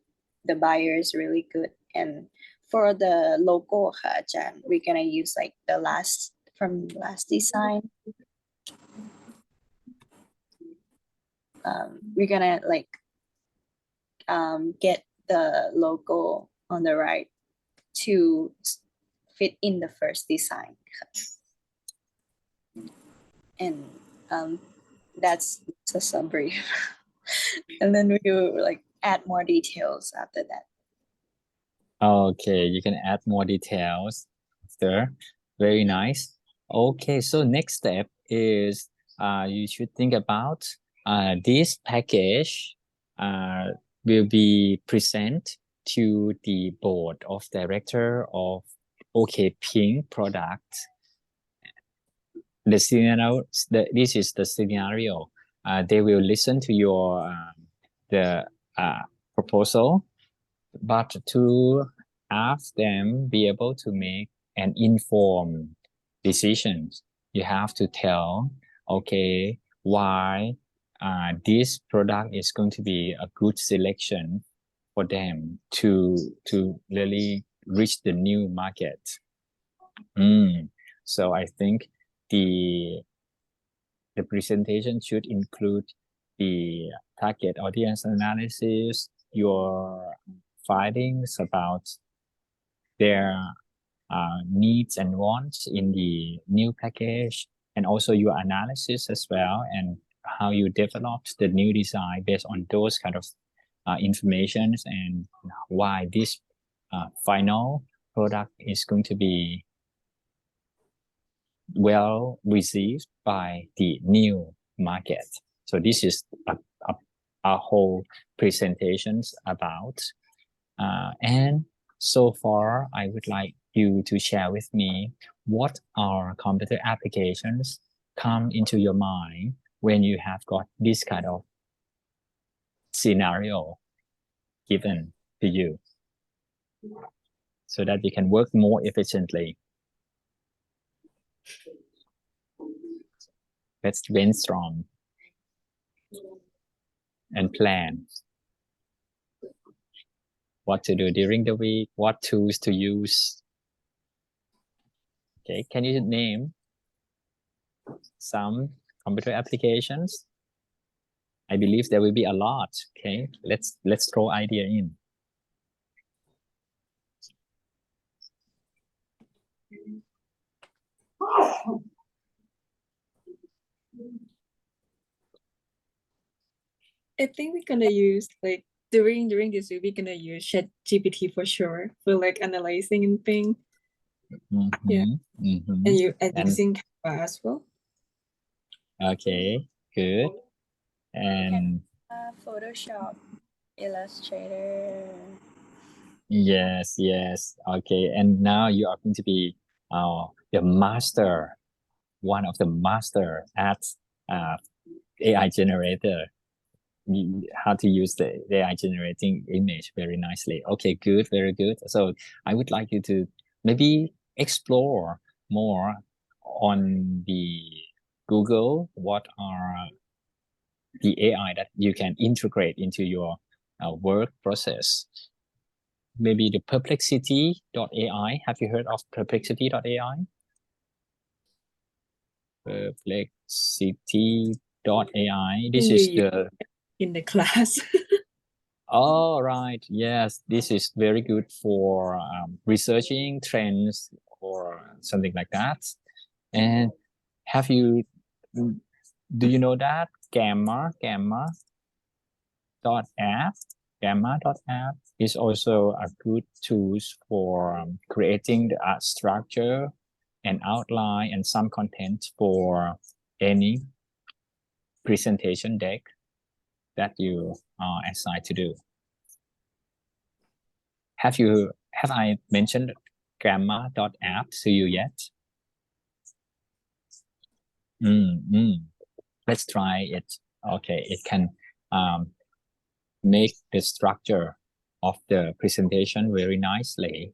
buyers really good. And for the logo, we're gonna use like the last design. We're gonna like get the logo on the right to fit in the first design. And that's just a brief. And then we will like add more details after that. Okay, you can add more details after. Very nice. Okay, so next step is you should think about this package will be present to the board of director of OK Pink product. The scenario, this is the scenario. They will listen to your the proposal, but to have them be able to make and informed decisions. You have to tell, okay, why this product is going to be a good selection for them to really reach the new market. So I think the presentation should include the target audience analysis, your findings about their needs and wants in the new package, and also your analysis as well, and how you developed the new design based on those kind of information, and why this final product is going to be well received by the new market. So this is a whole presentations about. And so far, I would like you to share with me what are computer applications come into your mind when you have got this kind of scenario given to you, so that you can work more efficiently. Let's brainstorm and plan what to do during the week, what tools to use. Okay, can you name some computer applications? I believe there will be a lot. Okay, let's throw idea in. I think we're gonna use like during this week we're gonna use ChatGPT for sure for like analyzing and thing. Yeah, and using Canva as well. Okay, good. And Photoshop, Illustrator. yes. Okay, and now you are going to be the master, one of the master at AI generator. How to use the AI generating image very nicely. Okay, good, very good. So I would like you to maybe explore more on the Google. What are the AI that you can integrate into your work process? Maybe the perplexity.ai. Have you heard of perplexity.ai? Perplexity.ai. This is the in the class. Oh, right. Yes, this is very good for researching trends or something like that. And do you know that Gamma.app is also a good tools for creating the art structure and outline and some content for any presentation deck that you are assigned to do. Have I mentioned Gamma.app to you yet? Let's try it. Okay, it can make the structure of the presentation very nicely.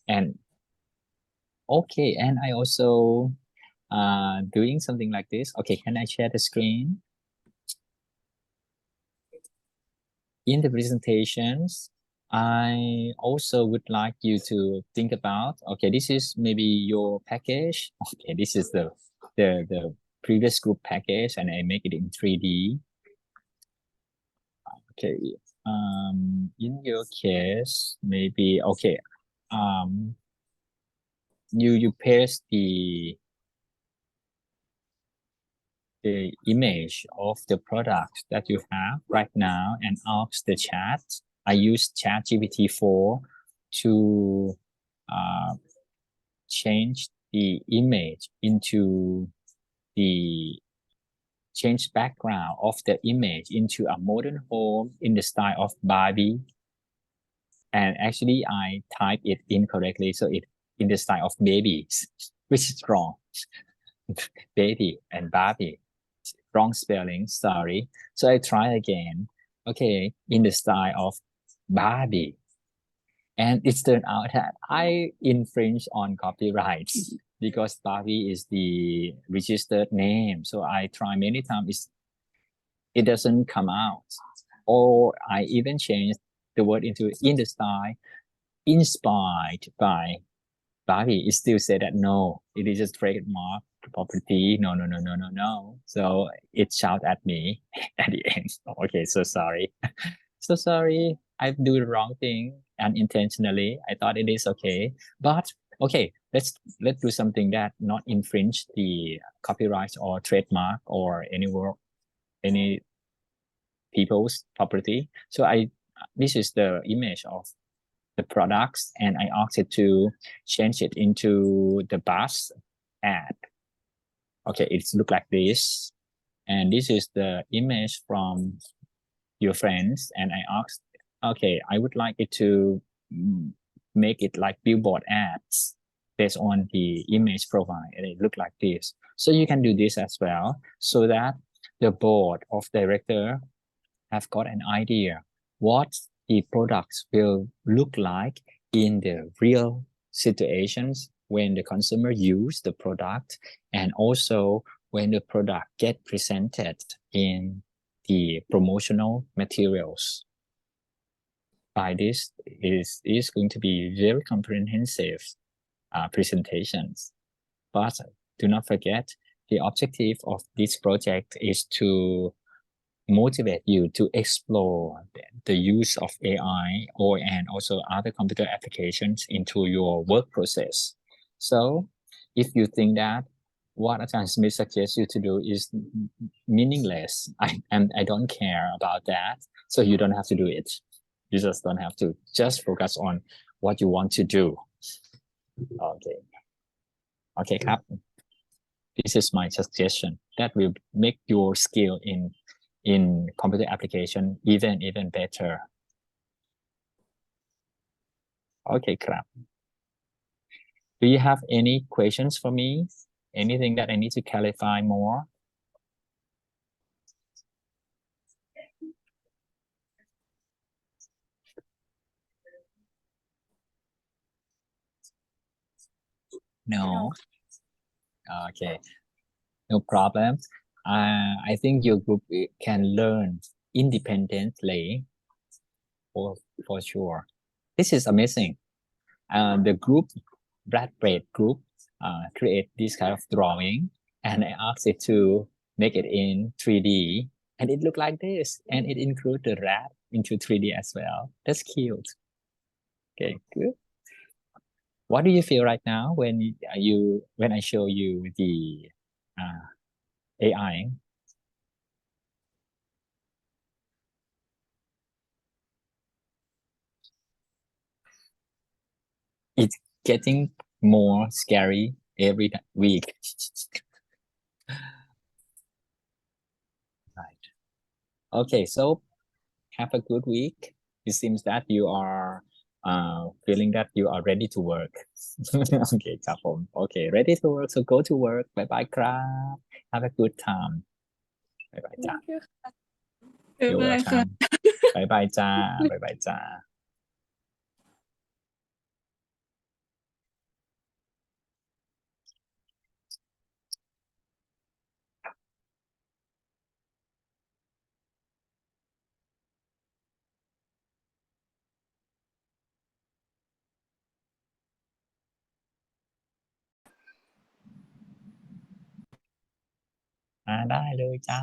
And okay, and I also doing something like this. Okay, can I share the screen? In the presentations, I also would like you to think about, okay, this is maybe your package. Okay, this is the previous group package, and I make it in 3D. Okay, in your case, maybe, okay, you paste the image of the product that you have right now and ask the chat. I use ChatGPT 4 to change the image into change background of the image into a modern home in the style of Barbie. And actually I type it incorrectly, so it in the style of babies, which is wrong. Baby and Barbie, wrong spelling, sorry. So I try again. Okay, in the style of Barbie. And it's turned out that I infringe on copyrights because Barbie is the registered name. So I try many times, it doesn't come out. Or I even changed the word into in the style inspired by Barbie. It still said that no, it is a trademark property. No, no, no, no, no, no. So it shouted at me at the end. Okay, so sorry. So sorry. I do the wrong thing unintentionally. I thought it is okay. But okay, let's do something that not infringe the copyright or trademark or any people's property. So this is the image of the products, and I asked it to change it into the bus ad. Okay, it's look like this, and this is the image from your friends, and I asked, okay, I would like it to make it like billboard ads based on the image profile, and it look like this. So you can do this as well, so that the board of director have got an idea what the products will look like in the real situations when the consumer use the product, and also when the product get presented in the promotional materials. By this is going to be very comprehensive presentations. But do not forget, the objective of this project is to motivate you to explore the use of AI and also other computer applications into your work process. So if you think that what Ajahn Smith suggests you to do is meaningless, I don't care about that, so you don't have to do it. You just don't have to. Just focus on what you want to do. Okay. Okay, ครับ This is my suggestion that will make your skill in computer application even better. Okay, ครับ Do you have any questions for me? Anything that I need to clarify more? No. Okay, no problem. I think your group can learn independently for sure. This is amazing. The group, Brad Braid group, create this kind of drawing, and I asked it to make it in 3D, and it looked like this, and it include the rat into 3D as well. That's cute. Okay, good. What do you feel right now when I show you the AI? It's getting more scary every week. Right. Okay, so have a good week. It seems that you are feeling that you are ready to work. Okay, ครับผม Okay, ready to work, so go to work. Bye bye ครับ Have a good time. Bye bye จ้า Thank you. You're Bye-bye ค่ะ welcome. Bye bye จ้า Bye bye จ้าได้เลยจ้า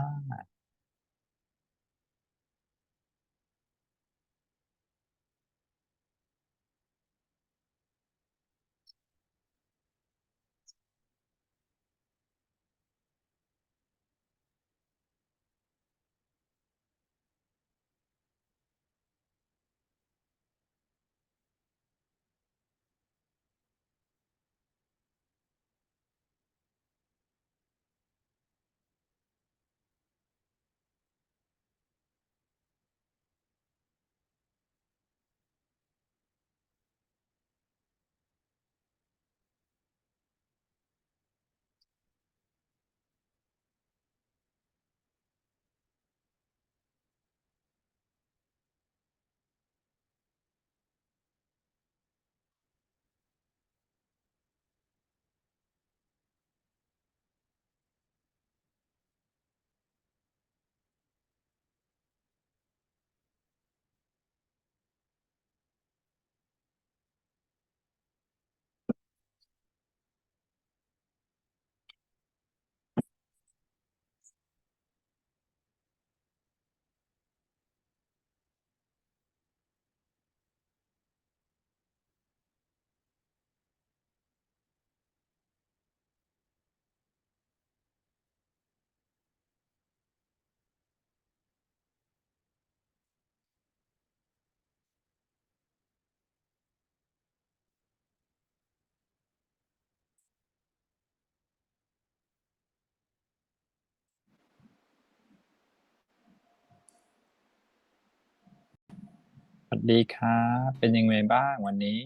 สวัสดีครับเป็นยังไงบ้างวันนี้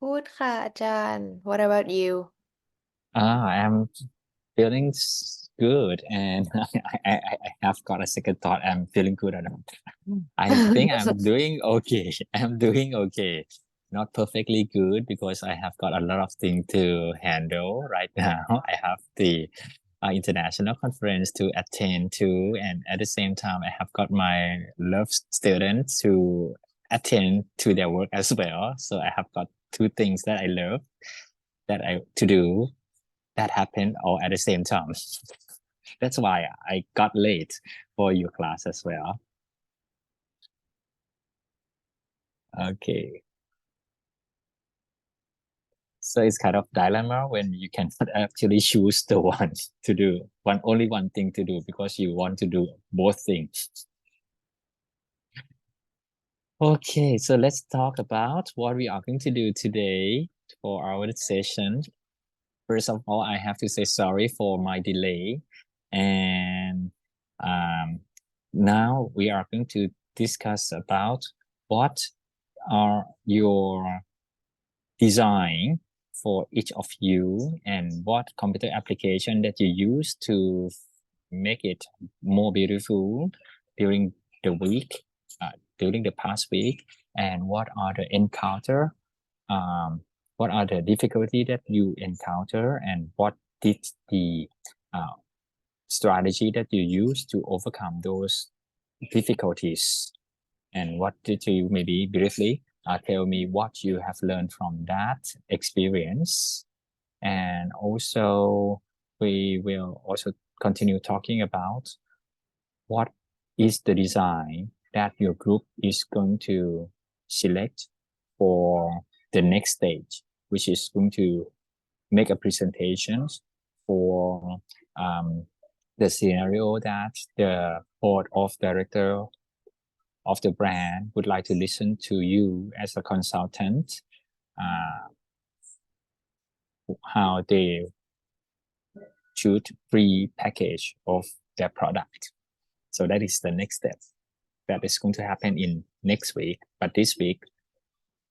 Good ค่ะอาจารย์ What about you? I'm feeling good, and I have got a second thought. I'm feeling good or not. I think I'm doing okay. I'm doing okay. Not perfectly good because I have got a lot of things to handle right now. I have the international conference to attend to, and at the same time, I have got my love students to attend to their work as well. So I have got two things that I love that I to do that happened all at the same time. That's why I got late for your class as well. Okay. So it's kind of dilemma when you cannot actually choose the one to do, only one thing to do because you want to do both things. Okay, so let's talk about what we are going to do today for our session. First of all, I have to say sorry for my delay. And now we are going to discuss about what are your design for each of you and what computer application that you use to make it more beautiful during the week, during the past week, and what are the encounter, what are the difficulty that you encounter, and what did the strategy that you use to overcome those difficulties, and what did you maybe briefly tell me what you have learned from that experience. And also we will also continue talking about what is the design that your group is going to select for the next stage, which is going to make a presentation for the scenario that the board of director of the brand would like to listen to you as a consultant, how they should pre-package of their product. So that is the next step that is going to happen in next week. But this week,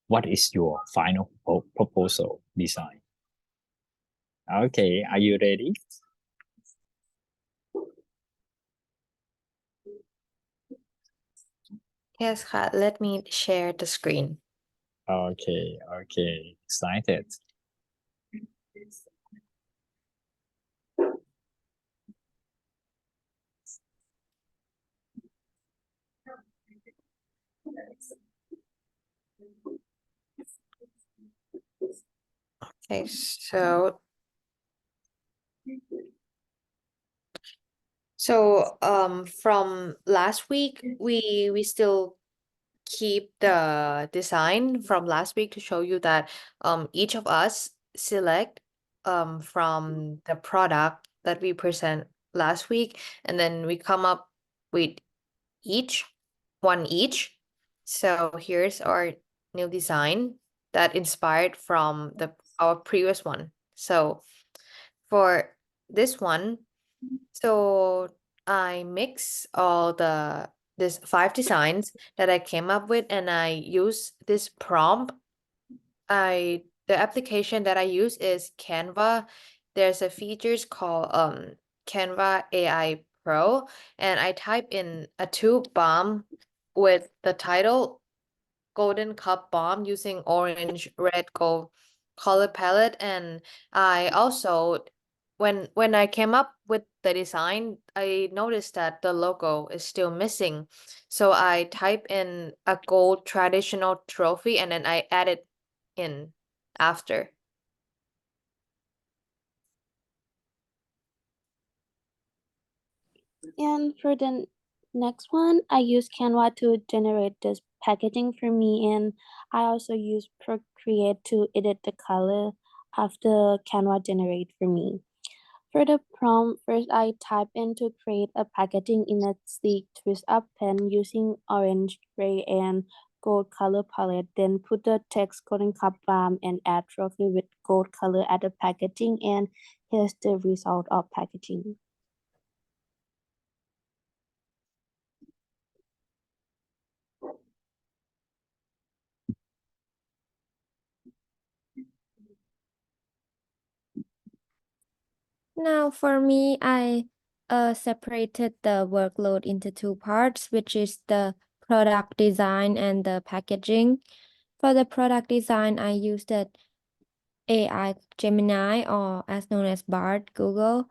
what is your final proposal design? Okay, are you ready? Yes ค่ะ Let me share the screen. Okay, excited. Okay, so from last week we still keep the design from last week to show you that each of us select from the product that we present last week, and then we come up with one each. So here's our new design that inspired from our previous one. So for this one, so I mix all this 5 designs that I came up with, and I use this prompt. The application that I use is Canva. There's a features called Canva AI Pro, and I type in a tube bomb with the title Golden Cup Bomb using orange, red, gold color palette. And I also, when I came up with the design, I noticed that the logo is still missing. So I type in a gold traditional trophy, and then I add it in after. And for the next one, I use Canva to generate this packaging for me, and I also use Procreate to edit the color after Canva generate for me. For the prompt, first I type in to create a packaging in a sleek twist up pen using orange, gray, and gold color palette. Then put the text Golden Cup Balm and add trophy with gold color at the packaging, and here's the result of packaging. now for me, I separated the workload into two parts, which is the product design and the packaging. For the product design, I used the AI Gemini, or as known as Bard Google.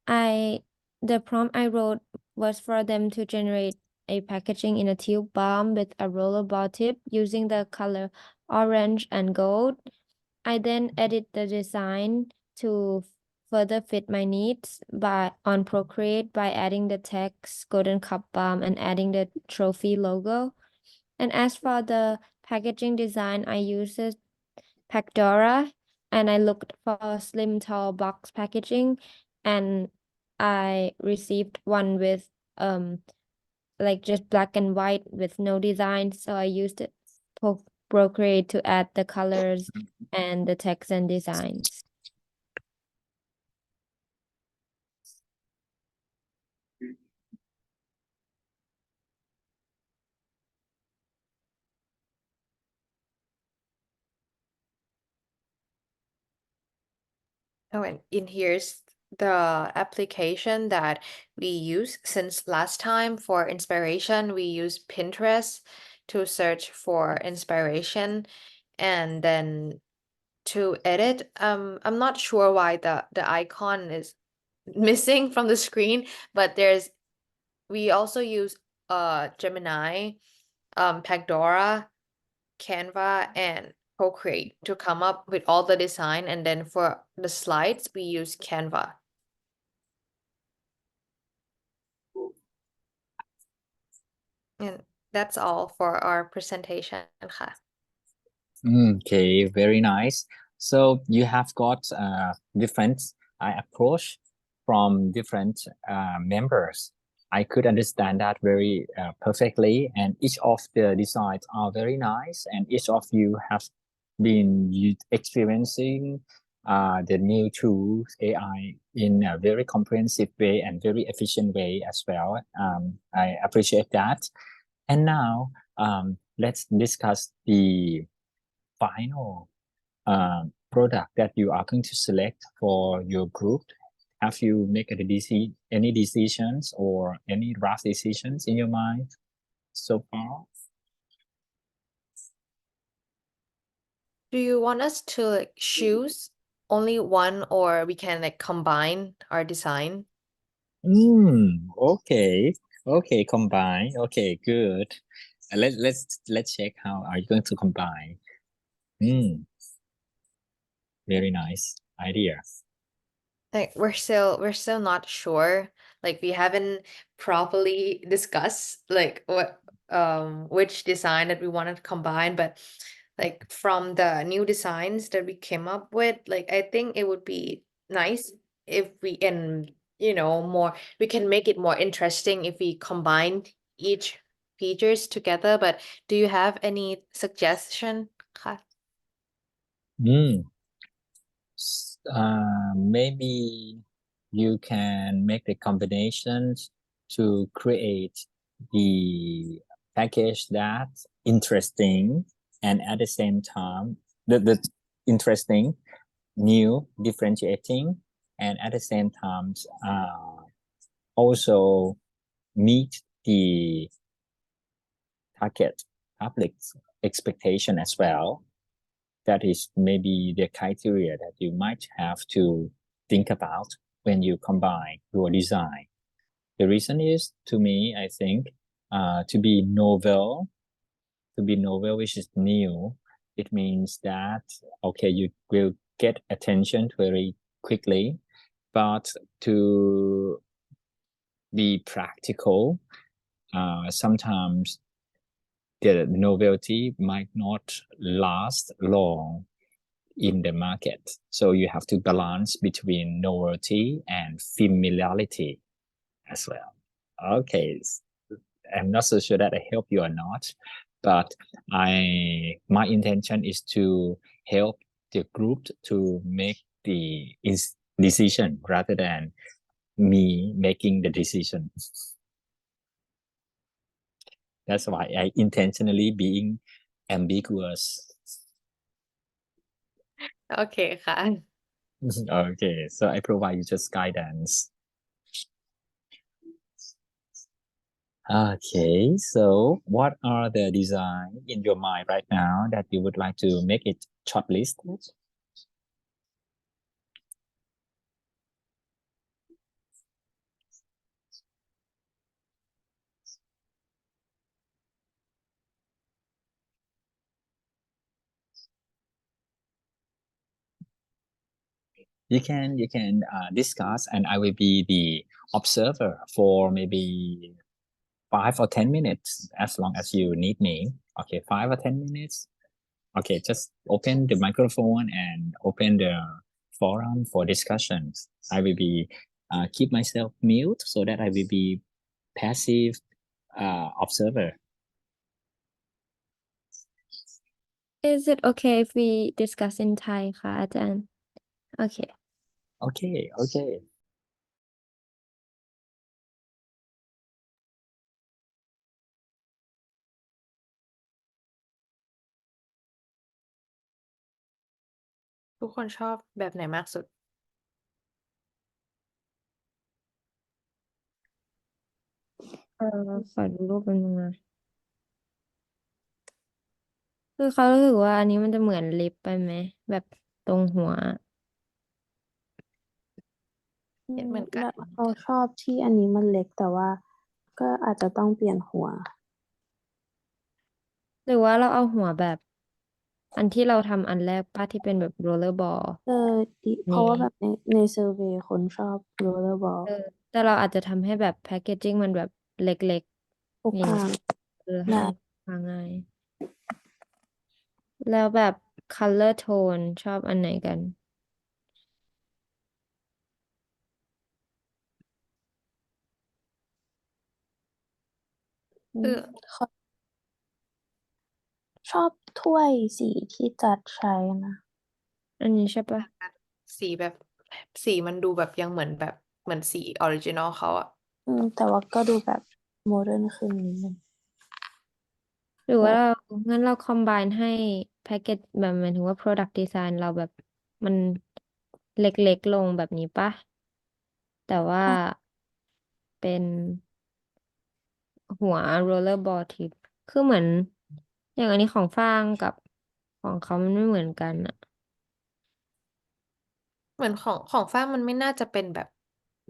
The prompt I wrote was for them to generate a packaging in a tube bomb with a rollerball tip using the color orange and gold. I then edit the design to further fit my needs on Procreate by adding the text Golden Cup Bomb and adding the trophy logo. And as for the packaging design, I used Pandora, and I looked for slim, tall box packaging, and I received one with like just black and white with no design. So I used it Procreate to add the colors and the text and designs. Oh, and in here's the application that we use since last time for inspiration. We use Pinterest to search for inspiration, and then to edit. I'm not sure why the icon is missing from the screen, but we also use Gemini, Pandora, Canva, and Procreate to come up with all the design, and then for the slides we use Canva. And that's all for our presentation ค่ะ Okay, very nice. So you have got different approach from different members. I could understand that very perfectly, and each of the designs are very nice, and each of you have been experiencing the new tools AI in a very comprehensive way and very efficient way as well. I appreciate that. And now let's discuss the final product that you are going to select for your group. Have you made any decisions or any rough decisions in your mind so far? Do you want us to like choose only one, or we can like combine our design? Okay. Okay, combine. Okay, good. Let's check how are you going to combine. Very nice idea. Like we're still not sure. Like we haven't properly discussed like what which design that we wanted to combine, but like from the new designs that we came up with, like I think it would be nice if we can, we can make it more interesting if we combine each features together. But do you have any suggestion? ค่ะ Maybe you can make the combinations to create the package that's interesting, and at the same time the interesting, new, differentiating, and at the same time also meet the target public's expectation as well. That is maybe the criteria that you might have to think about when you combine your design. The reason is, to me, I think, to be novel, which is new, it means that, okay, you will get attention very quickly, but to be practical, sometimes the novelty might not last long in the market. So you have to balance between novelty and familiarity as well. Okay, I'm not so sure that I help you or not, but my intention is to help the group to make the decision rather than me making the decision. That's why I intentionally being ambiguous. โอเคค่ะ Okay, so I provide you just guidance. Okay, so what are the design in your mind right now that you would like to make it shortlisted? You can discuss, and I will be the observer for maybe 5 or 10 minutes, as long as you need me. Okay, 5 or 10 minutes. Okay, just open the microphone and open the forum for discussions. I will be keep myself mute so that I will be passive observer. Is it okay if we discuss in Thai คะอาจารย์ Okay. Okay. ทุกคนชอบแบบไหนมากสุด ขอดูรูปเป็นงนะคือเขารู้สึกว่าอันนี้มันจะเหมือนลิปไปไหมแบบตรงหัว เหมือนกัน แล้วเราชอบที่อันนี้มันเล็กแต่ว่าก็อาจจะต้องเปลี่ยนหัว หรือว่าเราเอาหัวแบบ อันที่เราทำอันแรกป้าที่เป็นแบบโรลเลอร์บอล เพราะว่าแบบในเซอร์เวย์คนชอบโรลเลอร์บอล แต่เราอาจจะทำให้แบบแพคเกจจิ้งมันแบบเล็ก พก ๆอย่าง พา ให้ ได้ พาง่าย แล้วแบบ color tone ชอบอันไหนกัน คือ ชอบถ้วยสีที่จัดใช้นะ อันนี้ใช่ปะ สีแบบสีมันดูแบบยังเหมือนแบบเหมือนสีออริจินอลเขาอะ แต่ว่าก็ดูแบบโมเดิร์นขึ้นนิดนึง หรือว่างั้นเรา combine ให้แพ็กเกจแบบหมายถึงว่า product design เราแบบมันเล็กๆลงแบบนี้ปะแต่ว่าเป็นหัว roller ball tip คือเหมือนอย่างอันนี้ของฟางกับของเขามันไม่เหมือนกันอะ เหมือนของฟ้ามันไม่น่าจะเป็นแบบ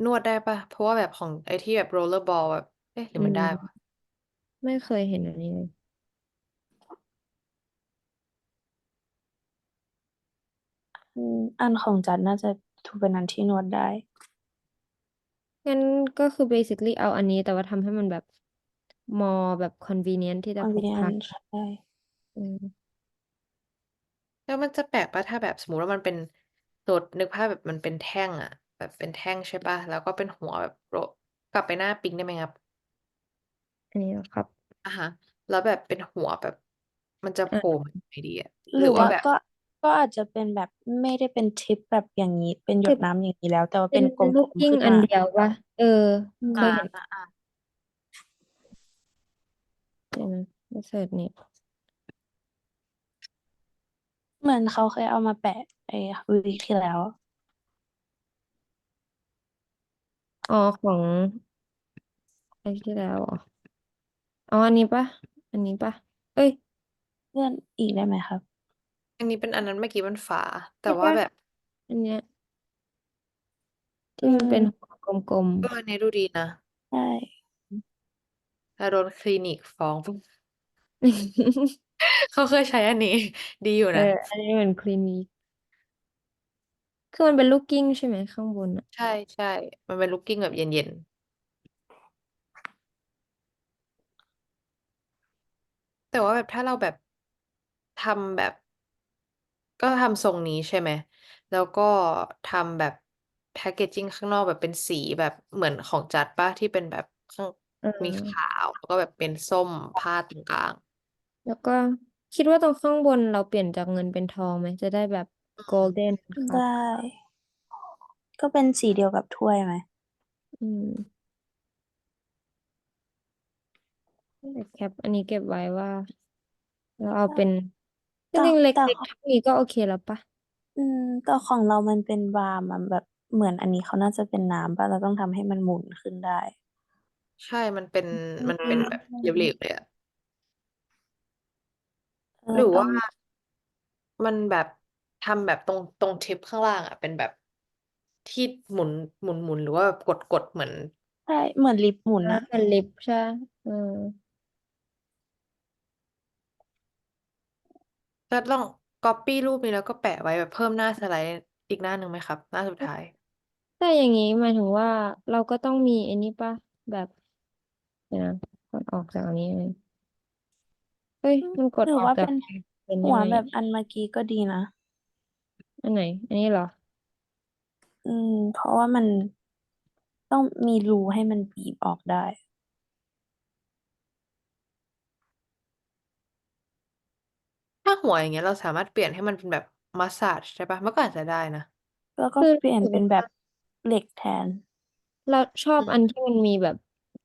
นวดได้ปะเพราะว่าแบบของไอ้ที่แบบโรลเลอร์บอลแบบหรือมันได้ปะ ไม่เคยเห็นอันนี้เลย อันของจัดน่าจะถูกเป็นอันที่นวดได้ งั้นก็คือ basically เอาอันนี้แต่ว่าทำให้มันแบบ more แบบ convenient ที่จะพกพา convenient ใช่ แล้วมันจะแปลกปะถ้าแบบสมมติว่ามันเป็นสมมตินึกภาพแบบมันเป็นแท่งอะแบบเป็นแท่งใช่ปะแล้วก็เป็นหัวแบบกลับไปหน้าปิ๊งได้ไหมครับ อันนี้ครับ ฮะแล้วแบบเป็นหัวแบบ มันจะโผล่มายังไงดีอะ ห ห รื รือ อว่า ว่า แบบ ก็อาจจะเป็นแบบไม่ได้เป็นทิปแบบอย่างนี้ เป็นหยดน้ำอย่างนี้แล้ว แต่ว่า เป็ เป็น นกล ลูก มๆ กิ้ง ขึ้น อัน มา เดียวปะเคยเห็นใช่ไหมมาเสิร์ชนี่ เหมือนเขาเคยเอามาแปะวีคที่แล้ว อ๋อของอันที่แล้วเหรออ๋ออันนี้ปะอันนี้ปะเอ้ย เลื่อนอีกได้ไหมครับ อันนี้เป็นอันนั้นเมื่อกี้มันฝา แต่ ใช่ ว่า ปะ แบบ อันเนี้ยที่มันเป็นหัวกลม อันนี้ดูดีนะ ใช่ ถ้าโดนคลินิกฟ้อง ๆ เขาเคยใช้อันนี้ ดีอยู่นะ อันนี้เหมือนคลินิกคือมันเป็นลูกกิ้งใช่ไหมข้างบนอะ ใช่ มันเป็นลูกกิ้งแบบเย็นๆ แต่ว่าแบบถ้าเราแบบทำแบบ ก็ทำทรงนี้ใช่ไหม แล้วก็ทำแบบแพคเกจจิ้งข้างนอกแบบเป็นสีแบบเหมือนของจัดปะที่เป็นแบบข้างมีขาวแล้วก็แบบเป็นส้มผ้าตรงกลาง แล้วก็คิดว่าตรงข้างบนเราเปลี่ยนจากเงินเป็นทองไหมจะได้แบบ golden ครั ได้ บ ก็เป็นสีเดียวกับถ้วยไหม แคปอันนี้เก็บไว้ว่าเราเอาเป็นจ แต่ ริงๆเล็ แต่ กๆเท่านี้ก็โอเคแล้วปะ ตัวของเรามันเป็นบาร์มันแบบเหมือนอันนี้เขาน่าจะเป็นน้ำป่ะเราต้องทำให้มันหมุนขึ้นได้ ใช่มันเป็นแบบเหลวๆเลยอะหรือว่ามันแบบทำแบบตรงทิปข้างล่างอะเป็นแบบที่หมุนหรือว่ากดเหมือน ใช่เหมือนลิฟต์หมุนอะ เป็นลิฟต์ใช่ก็ลองก๊อปปี้รูปนี้แล้วก็แปะไว้แบบเพิ่มหน้าสไลด์อีกหน้าหนึ่งไหมครับหน้าสุดท้าย แต่อย่างนี้หมายถึงว่าเราก็ต้องมีไอ้นี่ป่ะแบบเดี๋ยวนะกดออกจากอันนี้เลยเฮ้ยมันกดหรือออกจากว่าเป็น เป็น หั ยัง ว ไง แบบอันเมื่อกี้ก็ดีนะ อันไหน อันนี้เหรอ เพราะว่ามันต้องมีรูให้มันบีบออกได้ ถ้าหัวอย่างเงี้ยเราสามารถเปลี่ยนให้มันเป็นแบบมัสซาจได้ปะเมื่อก่อนจะได้นะ แล้วก็ คือ เปลี่ยน รู้สึก เป็นแบ ว่า บเหล็กแทน เราชอบอันที่มันมีแบบ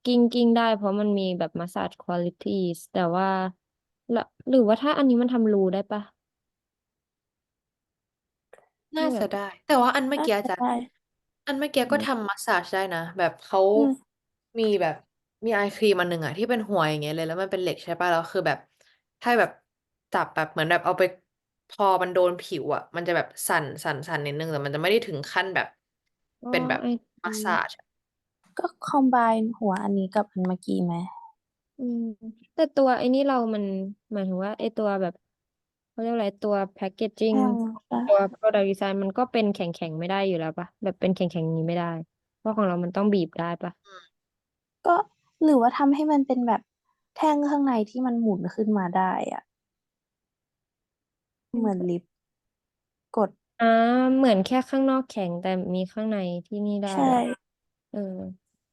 กิ้งได้เพราะมันมีแบบ massage qualities แต่ว่าละหรือว่าถ้าอันนี้มันทำรูได้ปะ น่าที่แบ จะ บ ได้ แต่ว่าอันเมื่อ น่า กี้ จะ จะ ได้ อันเมื่อกี้ก็ทำมัสซาจได้นะแบบเขา มีแบบมีไอครีมอันหนึ่งอะที่เป็นหัวอย่างเงี้ยเลยแล้วมันเป็นเหล็กใช่ปะแล้วคือแบบถ้าแบบจับแบบเหมือนแบบเอาไปพอมันโดนผิวอะมันจะแบบสั่นนิดนึงแต่มันจะไม่ได้ถึงขั้นแบบอ๋อเป็นแบบ ไอ มัสซาจ ก็คอมไบน์หัวอันนี้กับอันเมื่อกี้ไหม แต่ตัวไอ้นี่เรามันหมายถึงว่าไอ้ตัวแบบเขาเรียกอะไรตัว packaging ตัว product design มันก็เป็นแข็งไม่ได้อยู่แล้วปะแบบเป็นแข็งอย่างนี้ไม่ได้เพราะของเรามันต้องบีบได้ปะ ก็หรือว่าทำให้มันเป็นแบบแท่งข้างในที่มันหมุนขึ้นมาได้อะเหมือนลิฟต์กด อ่าเหมือนแค่ข้างนอกแข็งแต่มีข้างในที่นี่ได้ ใช่ เหรอเออ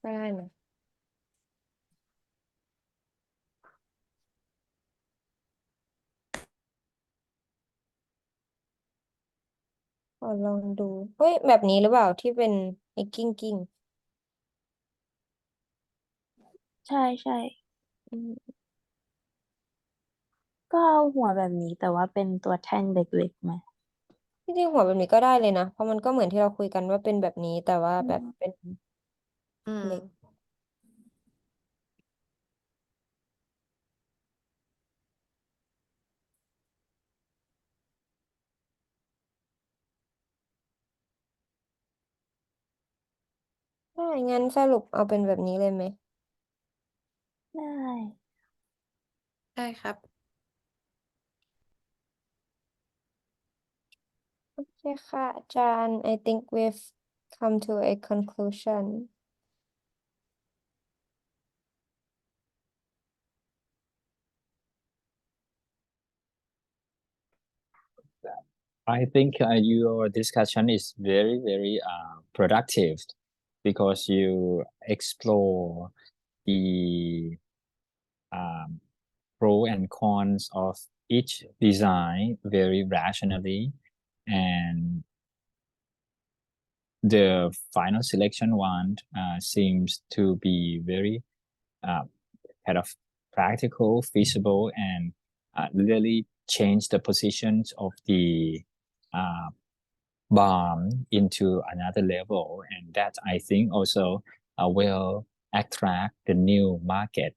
ก็ได้นะขอลองดูเฮ้ยแบบนี้หรือเปล่าที่เป็นไอ้กิ้งใช่ใช่ อืม ก็เอาหัวแบบนี้แต่ว่าเป็นตัวแท่งเล็กๆไหม ที่จริงหัวแบบนี้ก็ได้เลยนะเพราะมันก็เหมือนที่เราคุยกันว่าเป็นแบบนี้แต่ว่าแบบเป็น อืม เล็กได้งั้นสรุปเอาเป็นแบบนี้เลยไหม ได้ ได้ครับ โอเคค่ะอาจารย์ I think we've come to a conclusion I think your discussion is very productive because you explore the pro and cons of each design very rationally, and the final selection one seems to be very kind of practical, feasible, and really change the positions of the bomb into another level. And that I think also will attract the new market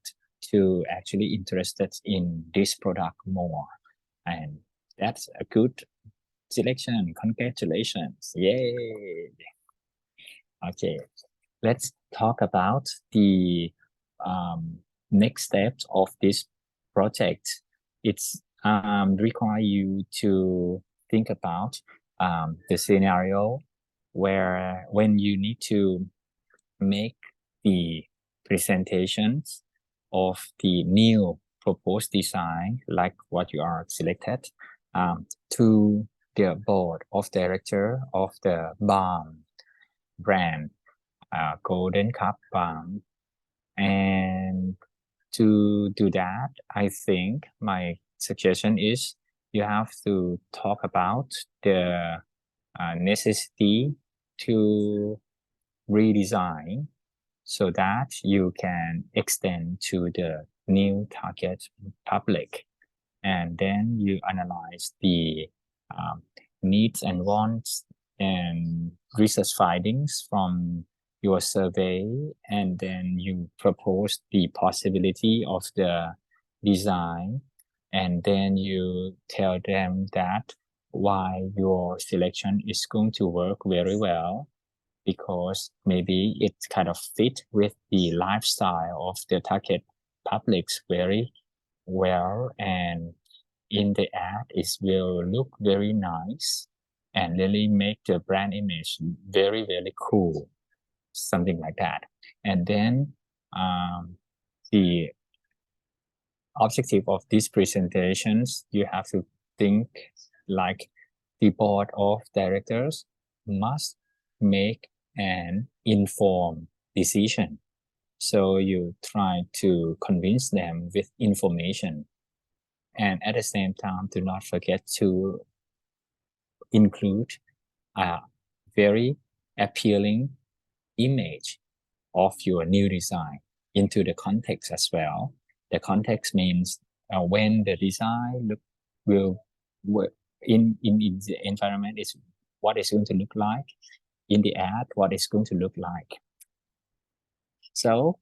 to actually interested in this product more. And that's a good selection. Congratulations. Yay. Okay, let's talk about the next steps of this project. It's require you to think about the scenario where when you need to make the presentations of the new proposed design, like what you are selected, to the board of director of the BAM brand, Golden Cup BAM. And to do that, I think my suggestion is you have to talk about the necessity to redesign so that you can extend to the new target public. And then you analyze the needs and wants and research findings from your survey, and then you propose the possibility of the design, and then you tell them that why your selection is going to work very well, because maybe it kind of fit with the lifestyle of the target publics very well, and in the ad it will look very nice and really make the brand image very, very cool, something like that. And then the objective of these presentations, you have to think like the board of directors must make an informed decision. So you try to convince them with information, and at the same time, do not forget to include a very appealing image of your new design into the context as well. The context means when the design will in the environment is what it's going to look like, in the ad what it's going to look like. So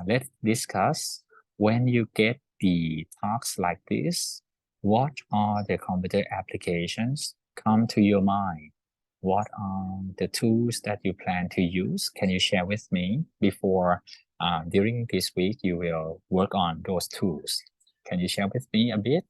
let's discuss, when you get the talks like this, what are the computer applications come to your mind? What are the tools that you plan to use? Can you share with me before during this week you will work on those tools? Can you share with me a bit?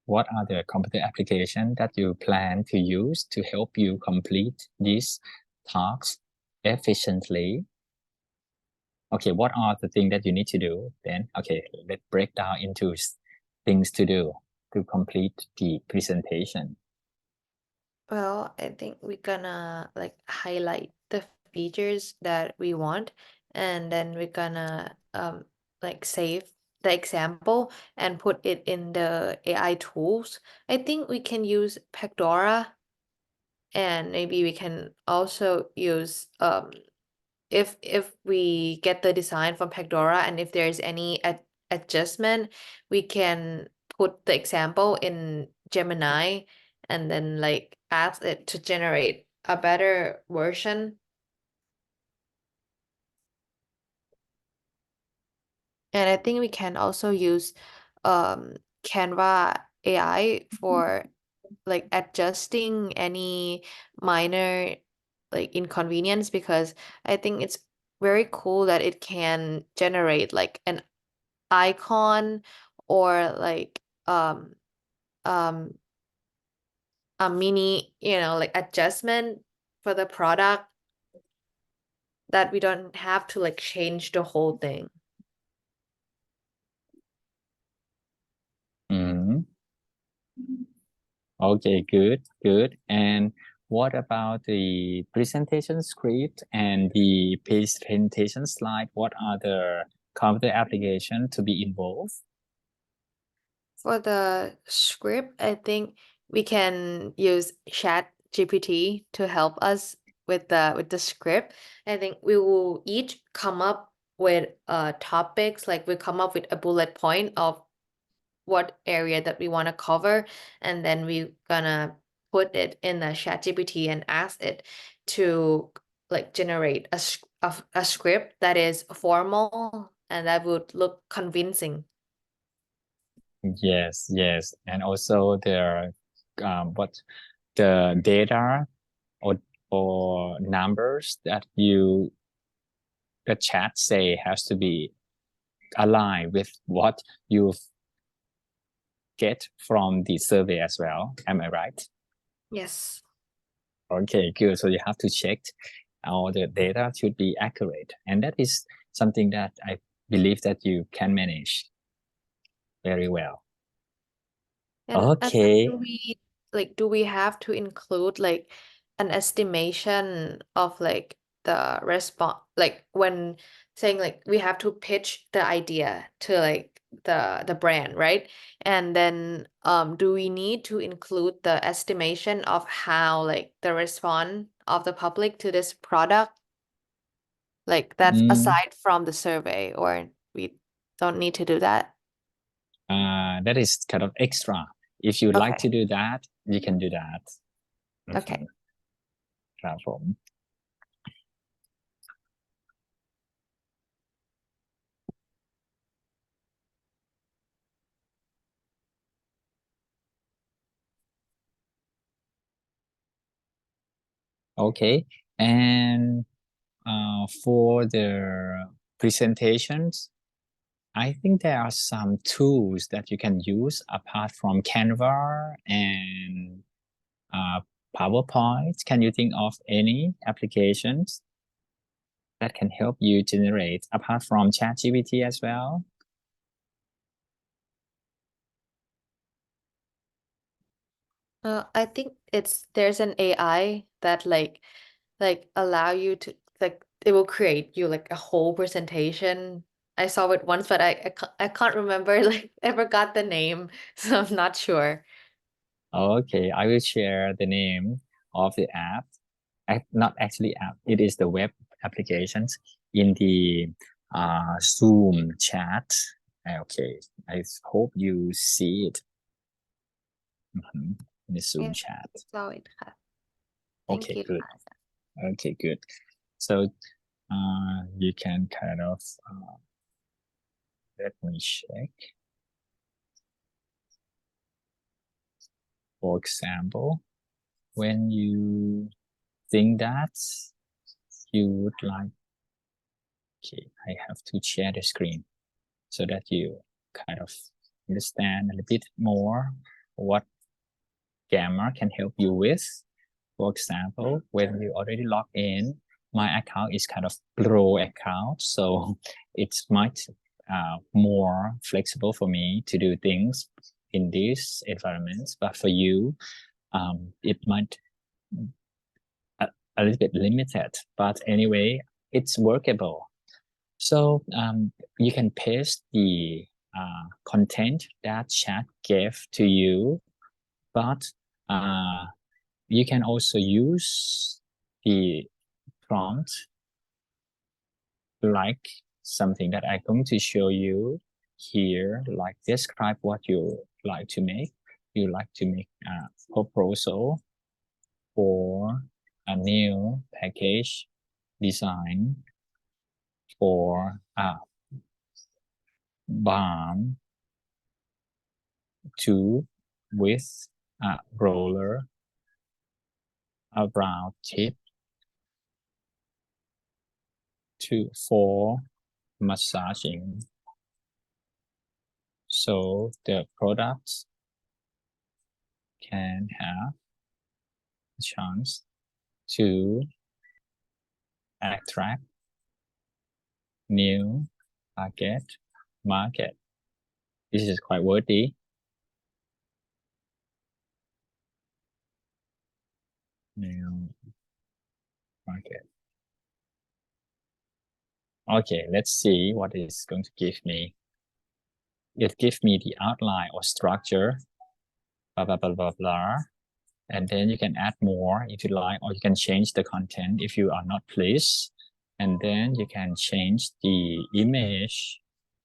What are the computer applications that you plan to use to help you complete these tasks efficiently? Okay, what are the things that you need to do then? Okay, let's break down into things to do to complete the presentation. Well, I think we're gonna like highlight the features that we want, and then we're gonna like save the example and put it in the AI tools. I think we can use Pandora, and maybe we can also use if we get the design from Pandora, and if there's any adjustment, we can put the example in Gemini and then like ask it to generate a better version. And I think we can also use Canva AI for like adjusting any minor like inconvenience, because I think it's very cool that it can generate like an icon or like um a mini, like adjustment for the product, that we don't have to like change the whole thing. Mm-hmm. Okay, good. And what about the presentation script and the presentation slide? What are the computer applications to be involved? For the script, I think we can use Chat GPT to help us with the script. I think we will each come up with topics, like we come up with a bullet point of what area that we want to cover, and then we're gonna put it in the Chat GPT and ask it to like generate a script that is formal and that would look convincing. Yes, and also the data or numbers that the chat say has to be aligned with what you get from the survey as well. Am I right? Yes. Okay, good. So you have to check all the data should be accurate, and that is something that I believe that you can manage very well. And Okay. do we have to include like an estimation of like the response, like when saying like we have to pitch the idea to like the brand, right? And then do we need to include the estimation of how like the response of the public to this product? Like that's aside from the survey, or we don't need to do that? That is kind of extra. If you like to Okay. do that, you can do that. Okay. ครับผม Okay, and for the presentations, I think there are some tools that you can use apart from Canva and PowerPoint. Can you think of any applications that can help you generate apart from ChatGPT as well? I think there's an AI that like allow you to like it will create you like a whole presentation. I saw it once, but I can't remember like I forgot the name, so I'm not sure. Okay, I will share the name of the app. Not actually app, it is the web applications in the Zoom chat. Okay, I hope you see it in the Zoom Yeah, chat. saw it ค่ะ Thank Okay, you good. ค่ะ Okay, good. So you can kind of let me check. For example, when you think that you would like, okay, I have to share the screen so that you kind of understand a little bit more what Gamma can help you with. For example, when you already log in, my account is kind of pro account, so it's much more flexible for me to do things in these environments. But for you, it might a little bit limited. But anyway, it's workable. So you can paste the content that chat gave to you, but you can also use the prompt like something that I'm going to show you here, like describe what you like to make. You like to make a proposal for a new package design for a barn to with a roller around tip for massaging. So the products can have a chance to attract new target market. This is quite wordy. New market. Okay, let's see what it's going to give me. It gives me the outline or structure, blah, blah, blah, blah, blah. And then you can add more if you like, or you can change the content if you are not pleased. And then you can change the image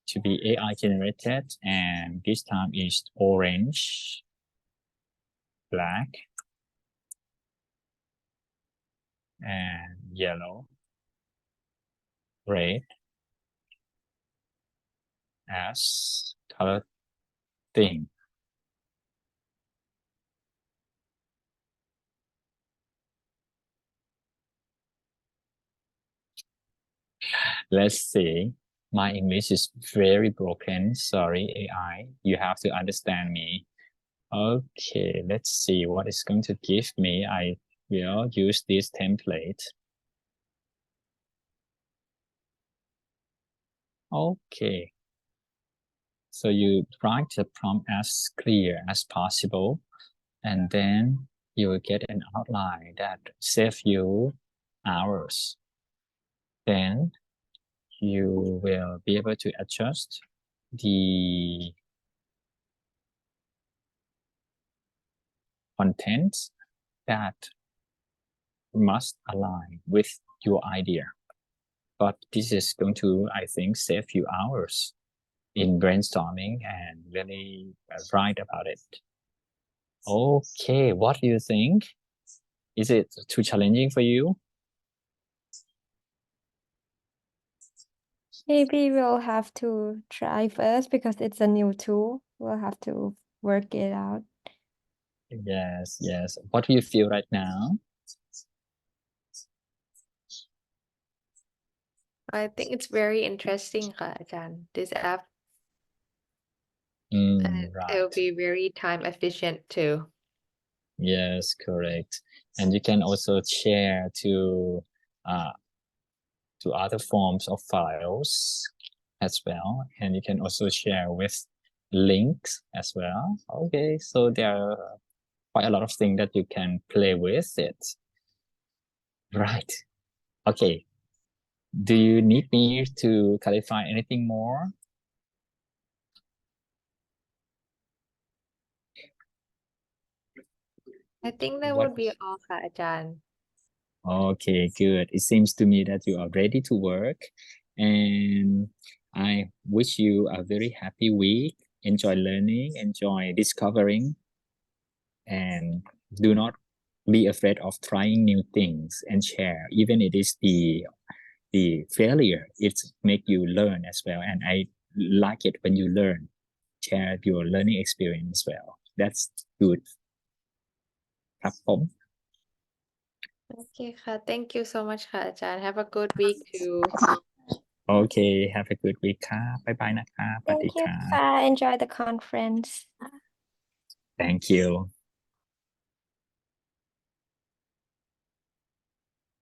to be AI generated. And this time is orange, black, and yellow, red as color theme. Let's see. My English is very broken. Sorry, AI. You have to understand me. Okay, let's see what it's going to give me. I will use this template. Okay. So you write the prompt as clear as possible, and then you will get an outline that save you hours. Then you will be able to adjust the content that must align with your idea. But this is going to, I think, save you hours in brainstorming and really write about it. Okay, what do you think? Is it too challenging for you? Maybe we'll have to try first because it's a new tool. We'll have to work it out. Yes, yes. What do you feel right now? I think it's very interesting ค่ะอาจารย์ this app Right. it'll be very time efficient too. Yes, correct. And you can also share to other forms of files as well. And you can also share with links as well. Okay, so there are quite a lot of things that you can play with it. Right. Okay. Do you need me to clarify anything more? I think that would be all ค่ะอาจารย์ Okay, good. It seems to me that you are ready to work, and I wish you a very happy week. Enjoy learning, enjoy discovering, and do not be afraid of trying new things and share. Even it is the failure, it make you learn as well. And I like it when you learn, share your learning experience as well. That's good. ครับผม Okay ค่ะ thank you so much ค่ะอาจารย์ have a good week too. Okay, have a good week ครับบ๊ายบายนะครับสวัสดี Thank ค you รับ ค่ะ Enjoy the conference. Thank you